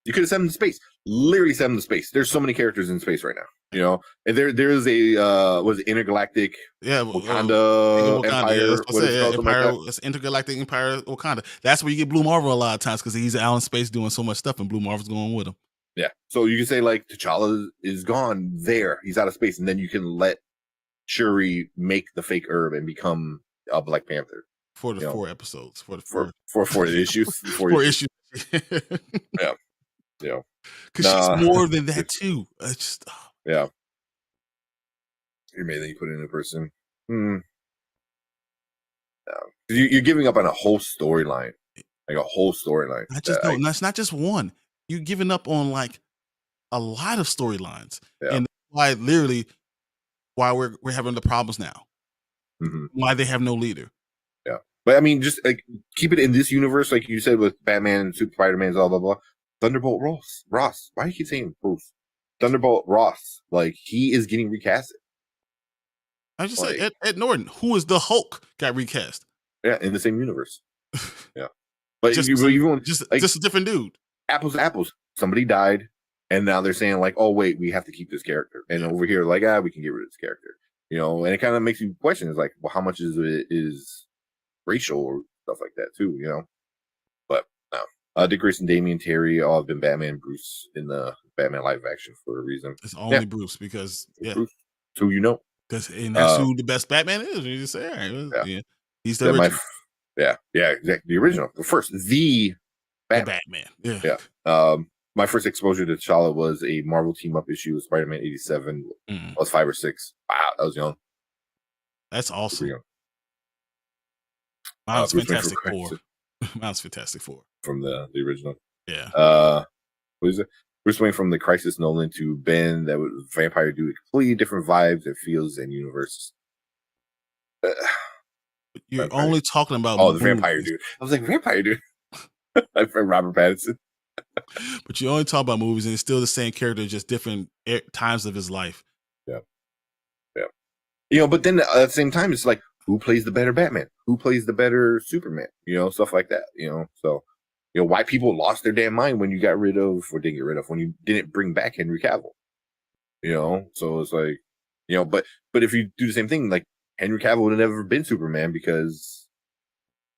you could have sent him to space. Literally sent him to space. There's so many characters in space right now. And there is a was it intergalactic Wakanda Empire. It's intergalactic Empire Wakanda. That's where you get Blue Marvel a lot of times because he's out in space doing so much stuff, and Blue Marvel's going with him. Yeah, so you can say like T'Challa is gone there. He's out of space, and then you can let Shuri make the fake herb and become a Black Panther for the 4 episodes for the issues. 4 issues. Yeah. Because she's more than that too. Yeah. You made that you put in a person. No. You're giving up on a whole storyline, like a whole storyline. That's not just one. You're giving up on like a lot of storylines, and why we're having the problems now. Mm-hmm. Why they have no leader. Yeah, but I mean, just like keep it in this universe, like you said with Batman and Super Spider-Man, blah blah blah. Thunderbolt Ross. Why do you keep saying Bruce? Thunderbolt Ross, like he is getting recasted. I just say Ed Norton, who is the Hulk, got recast. Yeah, in the same universe. Yeah, but just a different dude. Apples to apples. Somebody died, and now they're saying like, oh wait, we have to keep this character. And over here, like, we can get rid of this character. And it kind of makes you question: is like, well, how much is it is racial or stuff like that too, you know. But no, Dick Grayson, Damian Terry, all have been Batman and Bruce in the Batman live action for a reason. It's only Bruce because Bruce, who you know, because that's who the best Batman is. You just say, all right, yeah. He's the original. Exactly, the original, the Batman. Yeah. My first exposure to T'Challa was a Marvel team up issue of Spider-Man 87. I was 5 or 6. Wow, I was young. That's awesome. Mine's Fantastic Four. Mine's Fantastic Four from the original. Yeah. What is it? Bruce Wayne from the Crisis Nolan to Ben. That was Vampire do completely different vibes and feels and universe. You're only talking about the Vampire dude. I was like, Vampire dude. I'm from Robert Pattinson. But you only talk about movies, and it's still the same character, just different times of his life. Yeah. You know, but then at the same time, it's like, who plays the better Batman? Who plays the better Superman? You know, stuff like that. You know, so you know why people lost their damn mind when you got rid of, or didn't get rid of, when you didn't bring back Henry Cavill. You know, so it's like, you know, but if you do the same thing, like Henry Cavill would have never been Superman because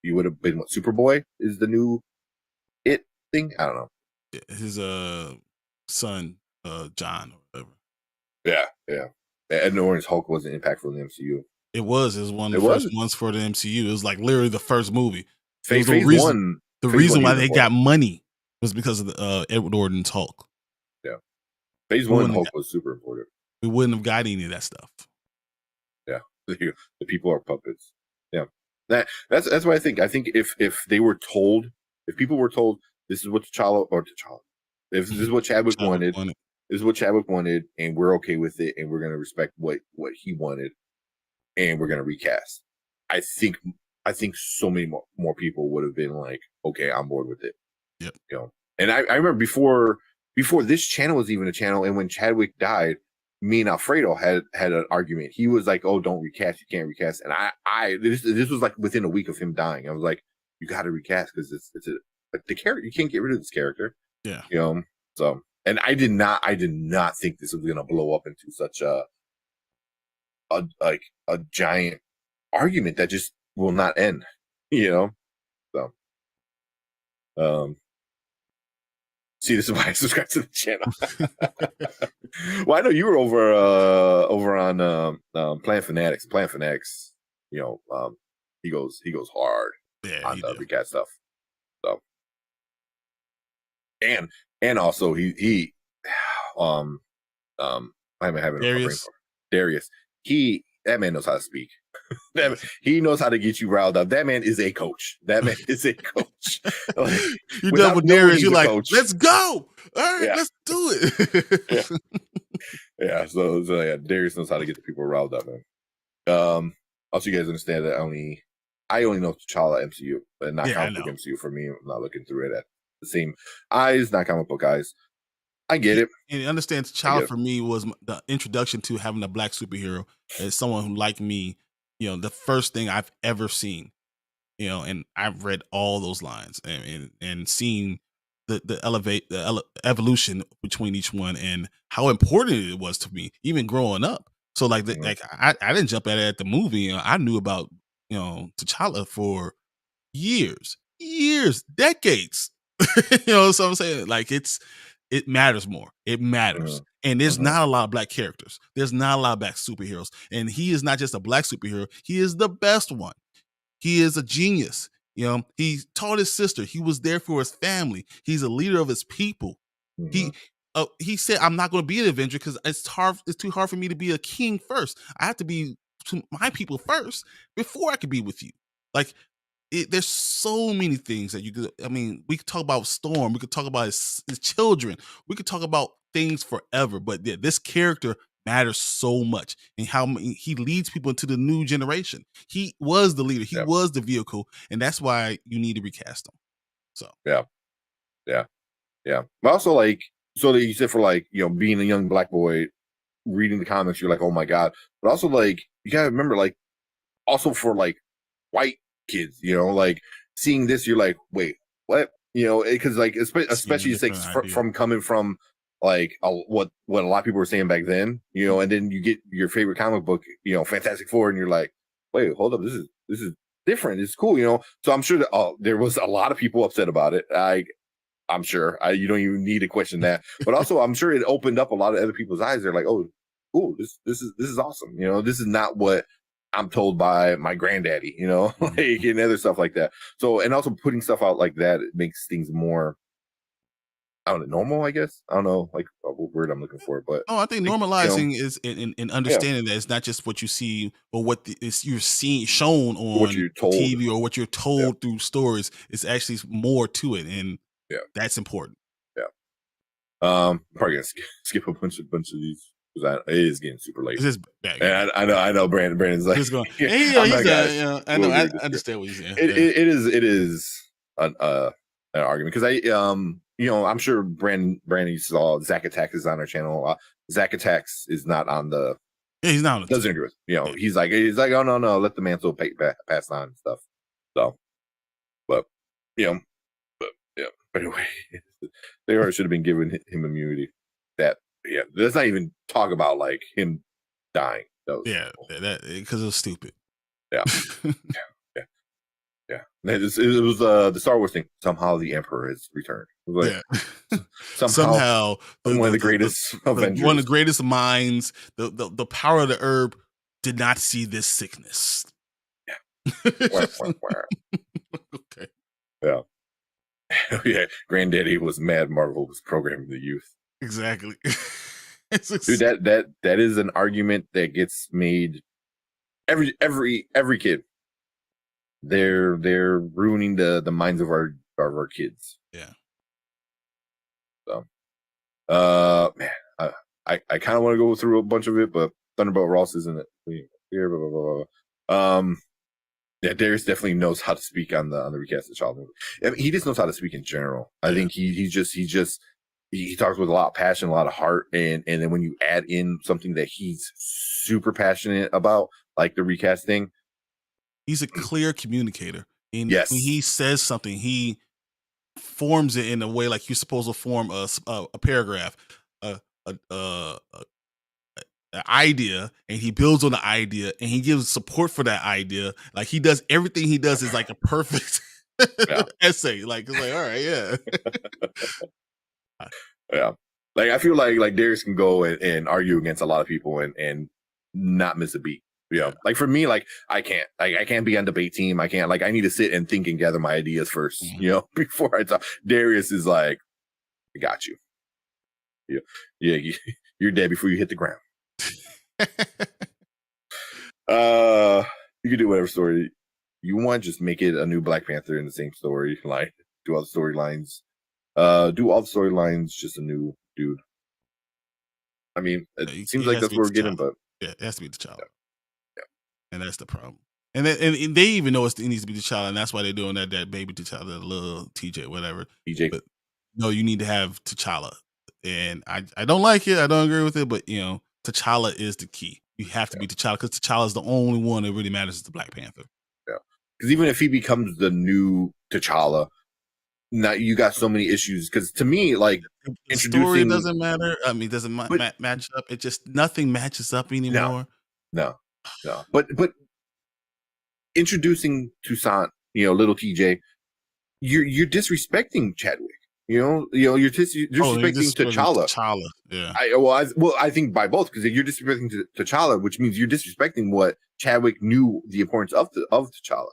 you would have been what, Superboy is the new it thing. I don't know. His son, John, or whatever. Yeah. Ed Norton's Hulk wasn't impactful in the MCU. It was one of the first ones for the MCU. It was like literally the first movie. Phase one. The reason why they got money was because of the Edward Norton's Hulk. Yeah. Phase 1 Hulk was super important. We wouldn't have got any of that stuff. Yeah. The people are puppets. Yeah. That's what I think. I think if they were told, if people were told this is what T'Challa, if this is what Chadwick wanted, this is what Chadwick wanted, and we're okay with it, and we're going to respect what he wanted, and we're going to recast. I think so many more people would have been like, okay, I'm board with it. Yep. You know, and I remember before this channel was even a channel, and when Chadwick died, me and Alfredo had an argument. He was like, "Oh, don't recast. You can't recast." And this was like within a week of him dying. I was like, "You got to recast because it's the character. You can't get rid of this character." Yeah. You know. So, and I did not think this was going to blow up into such a giant argument that just will not end. You know. So, see, this is why I subscribe to the channel. Well, I know you were over on Plan Fanatics. Plan Fanatics, you know, he goes hard on the recast stuff. So, and also he I'm having Darius. That man knows how to speak. He knows how to get you riled up. That man is a coach. Like, you done with Darius, you're like, coach. Let's go. All right, let's do it. Yeah. So Darius knows how to get the people riled up, man. Also, you guys understand that I only know T'Challa MCU, but not comic book MCU for me. I'm not looking through it at the same eyes, not comic book eyes. I get it. And understand T'Challa for me was the introduction to having a black superhero as someone who, like me, you know, the first thing I've ever seen, you know, and I've read all those lines and seen the evolution between each one and how important it was to me, even growing up. So like, I didn't jump at it at the movie. You know, I knew about, you know, T'Challa for years, decades. You know what I'm saying? Like it matters more. It matters. And there's not a lot of black characters. There's not a lot of black superheroes. And he is not just a black superhero. He is the best one. He is a genius. You know, he taught his sister. He was there for his family. He's a leader of his people. He said, I'm not going to be an Avenger because it's too hard for me to be a king first. I have to be to my people first before I could be with you. Like, there's so many things that you could, I mean, we could talk about Storm. We could talk about his children. We could talk about things forever. But yeah, this character matters so much and how he leads people into the new generation. He was the leader. He was the vehicle. And that's why you need to recast him. So, yeah. But also, like, so that you said for, like, you know, being a young black boy, reading the comics, you're like, oh my God. But also, like, you gotta remember, like, also for, like, white kids, you know, like, seeing this, you're like, wait, what? You know, because, like, especially from coming from, like, what a lot of people were saying back then, you know, and then you get your favorite comic book, you know, Fantastic Four, and you're like, wait, hold up, this is different. It's cool, you know. So I'm sure that there was a lot of people upset about it. I'm sure you don't even need to question that. But also, I'm sure it opened up a lot of other people's eyes. They're like, oh, cool, this is awesome. You know, this is not what I'm told by my granddaddy, you know, like, and other stuff like that. So, and also putting stuff out like that, it makes things more, I don't know, normal, I guess. I don't know, like what word I'm looking for, but I think normalizing is in understanding that it's not just what you see or what you're seeing shown on what you're told. TV or what you're told through stories. It's actually more to it, and that's important. Yeah. Probably gonna skip a bunch of these. It is getting super late. This is bad. And I know Brandon's like, he's going, I know, I understand what you're saying. It is an argument because I'm sure Brandon saw Zack Attacks is on our channel. Zack Attacks is not on the. Yeah, he's not. Doesn't agree with. He's like, oh no, let the mantle pass on and stuff. So, but anyway, they should have been giving him immunity. Let's not even talk about like him dying. Because it was stupid. Yeah. It was the Star Wars thing. Somehow the Emperor has returned. Like, somehow one of the greatest Avengers. One of the greatest minds. The power of the herb did not see this sickness. Yeah. Okay. Yeah. Yeah. Granddaddy was mad Marvel was programming the youth. Exactly. Dude, that is an argument that gets made. Every kid. They're ruining the minds of our kids. Yeah. So, man, I kind of want to go through a bunch of it, but Thunderbolt Ross isn't it here. Blah, blah, blah. Yeah, Darius definitely knows how to speak on the recast of Child movie. I mean, he just knows how to speak in general. I think he talks with a lot of passion, a lot of heart, and then when you add in something that he's super passionate about, like the recast thing, he's a clear communicator. And yes, when he says something, he forms it in a way like you're supposed to form a paragraph, an idea, and he builds on the idea, and he gives support for that idea. Like he does everything he does is like a perfect essay. Like it's like, all right, yeah. Like I feel like Darius can go and argue against a lot of people and not miss a beat. Like for me, like I can't be on debate team. I can't, like, I need to sit and think and gather my ideas first, before I talk. Darius is like, I got you. Yeah, you're dead before you hit the ground. You can do whatever story you want. Just make it a new Black Panther in the same story. Like do all the storylines. Just a new dude. I mean, it seems like that's what we're getting, but it has to be T'Challa. Yeah. And that's the problem. And they even know it needs to be T'Challa, and that's why they're doing that baby T'Challa, that little TJ, whatever. TJ. But no, you need to have T'Challa. And I don't like it. I don't agree with it, but T'Challa is the key. You have to be T'Challa because T'Challa is the only one that really matters to Black Panther. Yeah. Because even if he becomes the new T'Challa, now you got so many issues. Because to me, like, the story doesn't matter. I mean, doesn't match up. It just, nothing matches up anymore. No. But introducing Toussaint, little TJ, you're disrespecting Chadwick. You're disrespecting T'Challa. T'Challa, yeah. I think by both, because you're disrespecting T'Challa, which means you're disrespecting what Chadwick knew the importance of T'Challa.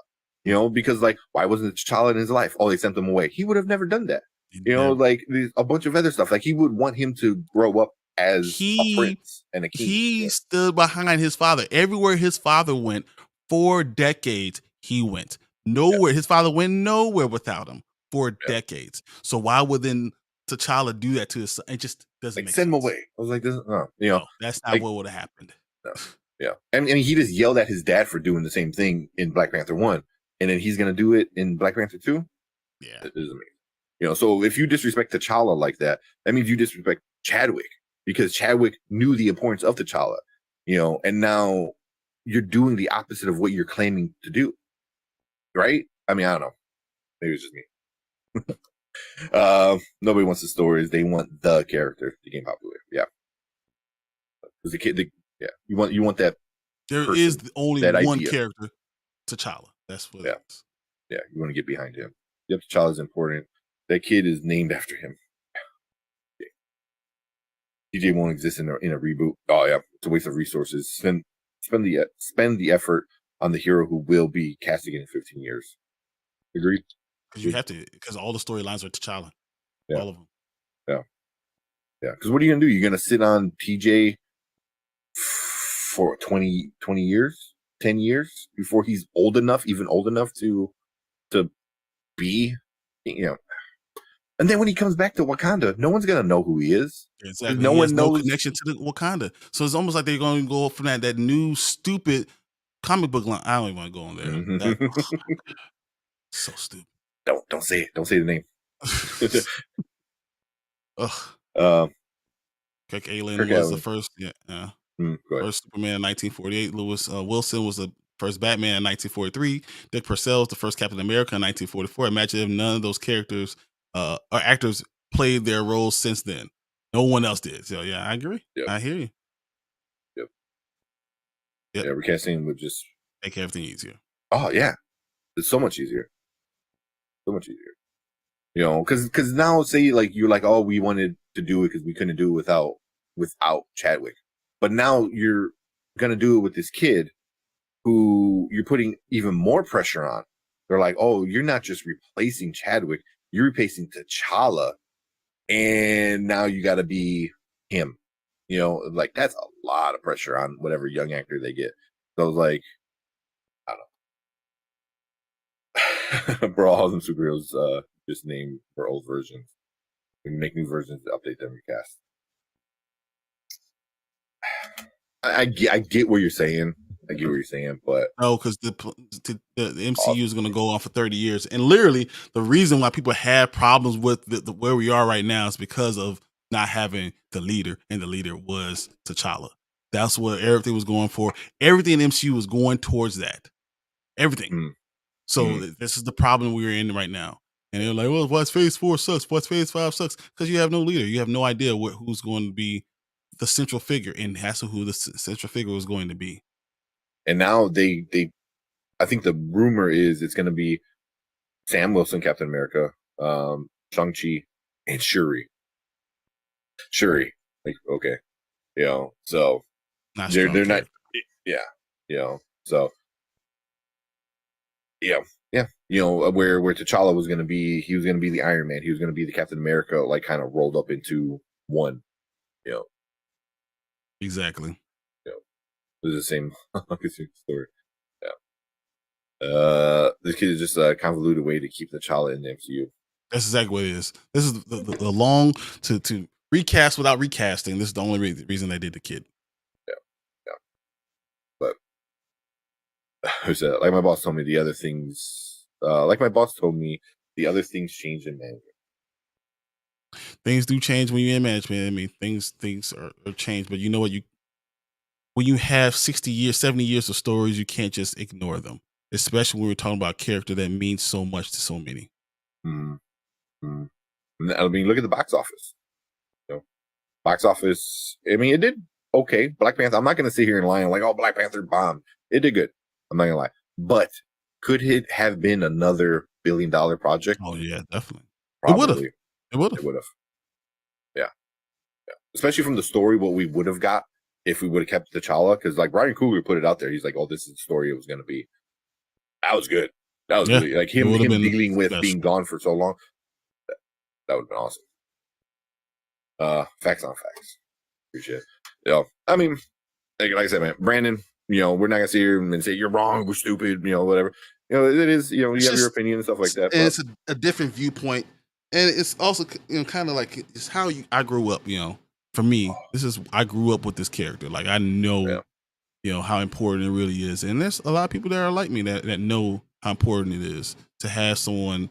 Because like, why wasn't T'Challa in his life? Oh, they sent him away. He would have never done that. Like a bunch of other stuff. Like he would want him to grow up as a prince and a king. He stood behind his father everywhere his father went. For decades, he went nowhere. His father went nowhere without him. For decades. So why would then T'Challa do that to his son? It just doesn't make send sense. him away. I was like, that's not what would have happened. No. Yeah. And he just yelled at his dad for doing the same thing in Black Panther 1. And then he's going to do it in Black Panther 2? Yeah. It is amazing. So if you disrespect T'Challa like that, that means you disrespect Chadwick, because Chadwick knew the importance of T'Challa, and now you're doing the opposite of what you're claiming to do. Right? I mean, I don't know. Maybe it's just me. Nobody wants the stories. They want the character to get popular. Yeah, because the kid, you want that. There is only one character, T'Challa. That's what. Yeah, yeah. You want to get behind him. Yep, T'Challa is important. That kid is named after him. TJ won't exist in a reboot. Oh yeah, it's a waste of resources. Spend the effort on the hero who will be casting in 15 years. Agreed. Because you have to, because all the storylines are T'Challa. Yeah. All of them. Yeah. Because what are you gonna do? You're gonna sit on TJ for 20 years, 10 years before he's even old enough to be, And then when he comes back to Wakanda, no one's gonna know who he is. Exactly. No one knows. No connection to the Wakanda. So it's almost like they're going to go from that new stupid comic book line. I don't even want to go on there. So stupid. Don't say it. Don't say the name. Ugh. Kirk Allen was the first. Yeah. First Superman in 1948. Lewis Wilson was the first Batman in 1943. Dick Purcell was the first Captain America in 1944. Imagine if none of those characters or actors played their roles since then. No one else did. So yeah, I agree. Yep. I hear you. Yep. Yeah, recasting would just make everything easier. Oh yeah, it's so much easier. So much easier. Because now say like you're like, oh, we wanted to do it because we couldn't do it without Chadwick, but now you're gonna do it with this kid who you're putting even more pressure on. They're like, oh, you're not just replacing Chadwick, you're replacing T'Challa. And now you got to be him, like that's a lot of pressure on whatever young actor they get. So it's like, I don't know. Bro, all them superheroes just name for old versions. We can make new versions to update them, recast. I get what you're saying. But no, because the MCU is going to go on for 30 years, and literally the reason why people have problems with the where we are right now is because of not having the leader, and the leader was T'Challa. That's what everything was going for. Everything in MCU was going towards that. Everything. So this is the problem we're in right now. And they're like, well, what's Phase 4 sucks? What's Phase 5 sucks? Because you have no leader. You have no idea who's going to be the central figure, and that's who the central figure is going to be. And now they I think the rumor is it's going to be Sam Wilson, Captain America, Shang-Chi, and Shuri. Like, okay. So they're not, so where T'Challa was going to be, he was going to be the Iron Man. He was going to be the Captain America, like kind of rolled up into one, Exactly. It's the same story. Yeah. This kid is just a convoluted way to keep T'Challa in the MCU. That's exactly what it is. This is the long to recast without recasting. This is the only reason they did the kid. Yeah. But like my boss told me, the other things. The other things change in management. Things do change when you're in management. I mean, things are changed. But you know what? When you have 60 years, 70 years of stories, you can't just ignore them. Especially when we're talking about a character that means so much to so many. I mean, look at the box office. Box office. I mean, it did okay. Black Panther. I'm not going to sit here and lie and like, oh, Black Panther bombed. It did good. I'm not going to lie. But could it have been another $1 billion project? Oh yeah, definitely. Probably. It would have. Yeah. Especially from the story, what we would have got if we would have kept T'Challa, because like Ryan Coogler put it out there. He's like, oh, this is the story it was going to be. That was good. That was really like him dealing with being gone for so long. That would have been awesome. Facts on facts. Appreciate it. I mean, like I said, man, Brandon, we're not gonna sit here and say you're wrong, we're stupid, whatever. It is, you have your opinion and stuff like that. And it's a different viewpoint, and it's also kind of like it's how I grew up. For me, I grew up with this character. Like I know, how important it really is, and there's a lot of people that are like me that know how important it is to have someone.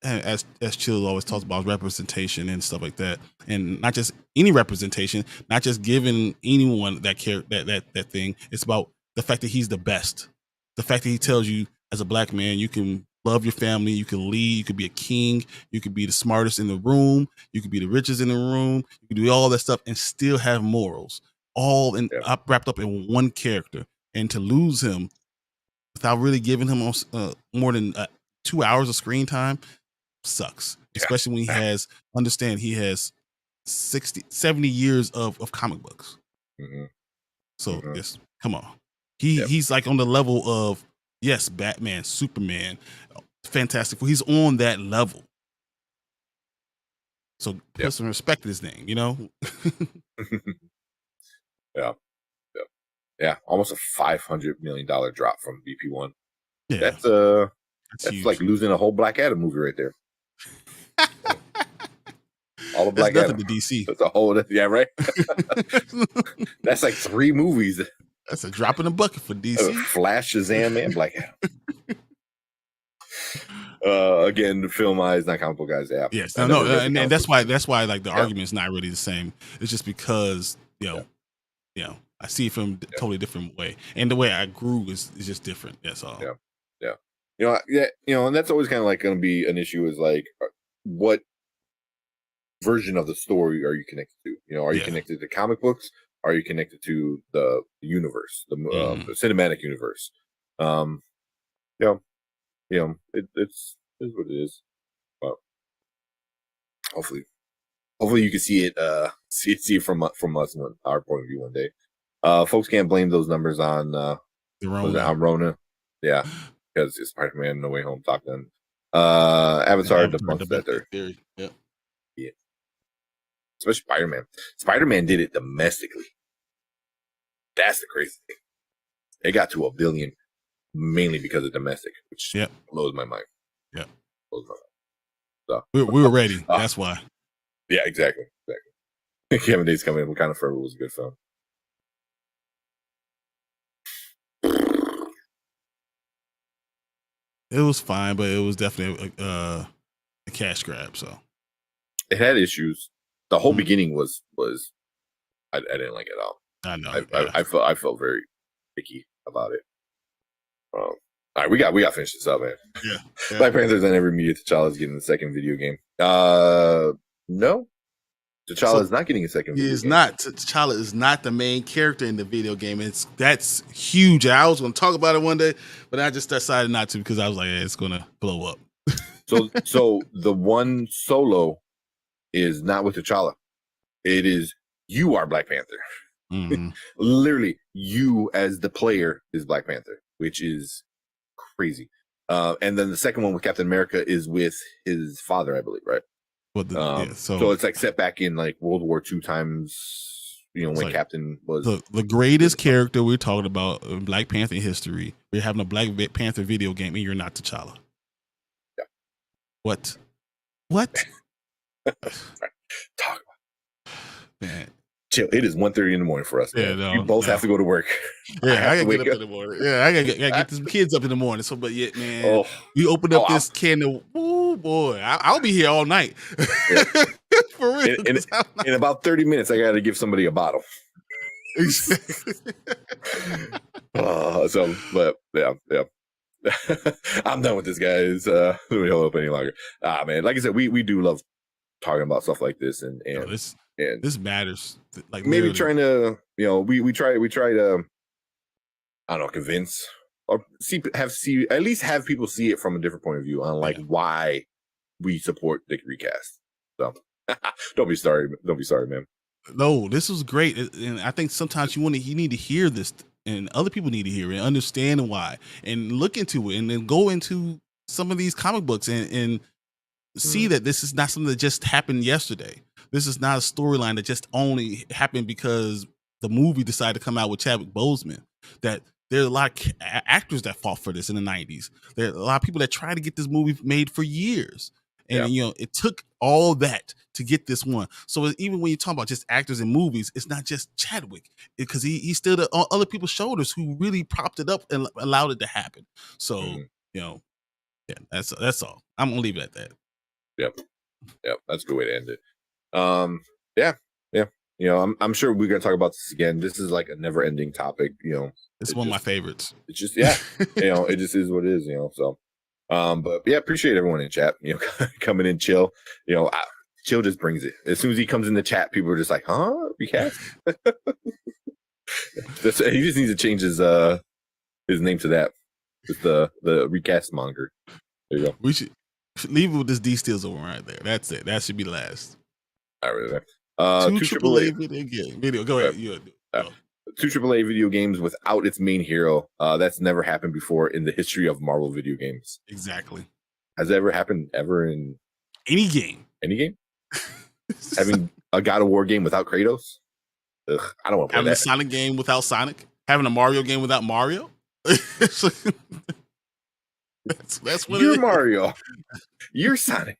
As Chill always talks about representation and stuff like that, and not just any representation, not just giving anyone that thing. It's about the fact that he's the best. The fact that he tells you as a black man, you can love your family, you can lead, you could be a king, you could be the smartest in the room, you could be the richest in the room, you can do all that stuff and still have morals, all wrapped up in one character. And to lose him without really giving him more than 2 hours of screen time sucks. Especially when he has he has 70 years of comic books. Mm-hmm. So yes, come on. He's like on the level of Batman, Superman, Fantastic Four. He's on that level. So put some respect to his name, you know? Yeah. Almost a $500 million drop from BP1. Yeah. That's like losing a whole Black Adam movie right there. All of Black Adam to DC. That's a whole, right? That's like 3 movies. That's a drop in the bucket for DC. Flash, Shazam, and Black Adam. Again, the film eyes, not comic book guys. Yeah. Yes, and that's why like the argument is not really the same. It's just because I see it from a totally different way, and the way I grew is just different. That's all. Yeah. And that's always kind of like going to be an issue. Is like, what version of the story are you connected to? Are you connected to comic books? Are you connected to the universe, the cinematic universe? It's what it is. But hopefully you can see it. See it from us, our point of view one day. Folks can't blame those numbers on Rona. Yeah, because it's Spider-Man, No Way Home, Top Gun, Avatar debunks that theory. Yeah. Especially Spider-Man. Spider-Man did it domestically. That's the crazy thing. It got to $1 billion mainly because of domestic, which blows my mind. Yeah, blows my mind. So we were ready. That's why. Yeah, exactly. Kevin Days coming in. Wakanda Forever was a good film. It was fine, but it was definitely a cash grab. So it had issues. The whole beginning was I didn't like it at all. I know. I felt very picky about it. All right, we got to finish this up, man. Yeah. Black Panther's on every media. T'Challa's getting the second video game. No, T'Challa is not getting a second. He is not. T'Challa is not the main character in the video game. That's huge. I was going to talk about it one day, but I just decided not to because I was like, it's going to blow up. So the one solo is not with T'Challa. It is you are Black Panther. Mm-hmm. Literally, you as the player is Black Panther, which is crazy. And then the second one with Captain America is with his father, I believe, right? So it's like set back in like World War II times, when like Captain was the greatest character we're talking about in Black Panther history. We're having a Black Panther video game, and you're not T'Challa. Yeah. What? Talk about man. Chill. It is 1:30 in the morning for us. Yeah, we both have to go to work. Yeah, I gotta get up in the morning. Yeah, I gotta get these kids up in the morning. So, but yet, man, we opened up this can of. Oh boy, I'll be here all night. Yeah. For real. In about 30 minutes, I gotta give somebody a bottle. But yeah. I'm done with this, guys. Let me hold up any longer. Man, like I said, we do love talking about stuff like this, and this matters. Like maybe trying to, we try to, I don't know, convince or at least have people see it from a different point of view on why we support the recast. So don't be sorry, man. No, this was great, and I think sometimes you need to hear this, and other people need to hear it, and understand why, and look into it, and then go into some of these comic books and see that this is not something that just happened yesterday. This is not a storyline that just only happened because the movie decided to come out with Chadwick Boseman. That there are a lot of actors that fought for this in the 90s. There are a lot of people that tried to get this movie made for years. And, it took all that to get this one. So even when you talk about just actors in movies, it's not just Chadwick, because he stood on other people's shoulders who really propped it up and allowed it to happen. So, that's all. I'm going to leave it at that. Yep. That's a good way to end it. Yeah. I'm sure we're gonna talk about this again. This is like a never-ending topic. It's one of my favorites. It's just it just is what it is. So, but yeah, appreciate everyone in chat. Coming in, chill. Chill just brings it. As soon as he comes in the chat, people are just like, "Huh, recast." He just needs to change his name to that. Just the recast monger. There you go. We should leave it with this D Steals over right there. That's it. That should be the last. All right. Two AAA video. Go ahead. Two AAA video games without its main hero. That's never happened before in the history of Marvel video games. Exactly. Has it ever happened in any game? Any game? Having a God of War game without Kratos? Ugh, I don't want to play having that. A Sonic game without Sonic? Having a Mario game without Mario? that's what You're Mario. You're Sonic.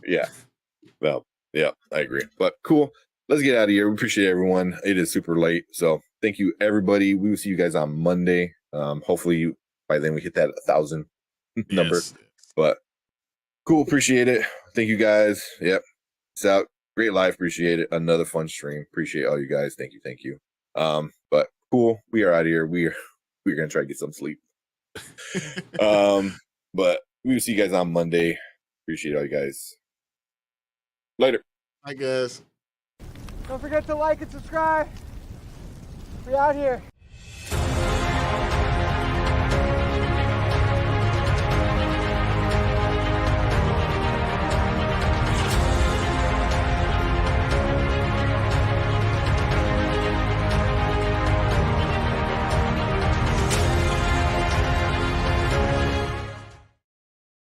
Yeah. Well, yeah, I agree. But cool. Let's get out of here. We appreciate everyone. It is super late. So thank you, everybody. We will see you guys on Monday. Hopefully by then we hit that 1,000 number. Yes. But cool. Appreciate it. Thank you guys. Yep. Peace out. Great live. Appreciate it. Another fun stream. Appreciate all you guys. Thank you. But cool. We are out of here. We're gonna try to get some sleep. But we will see you guys on Monday. Appreciate all you guys. Later. Hi guys. Don't forget to like and subscribe. We out here.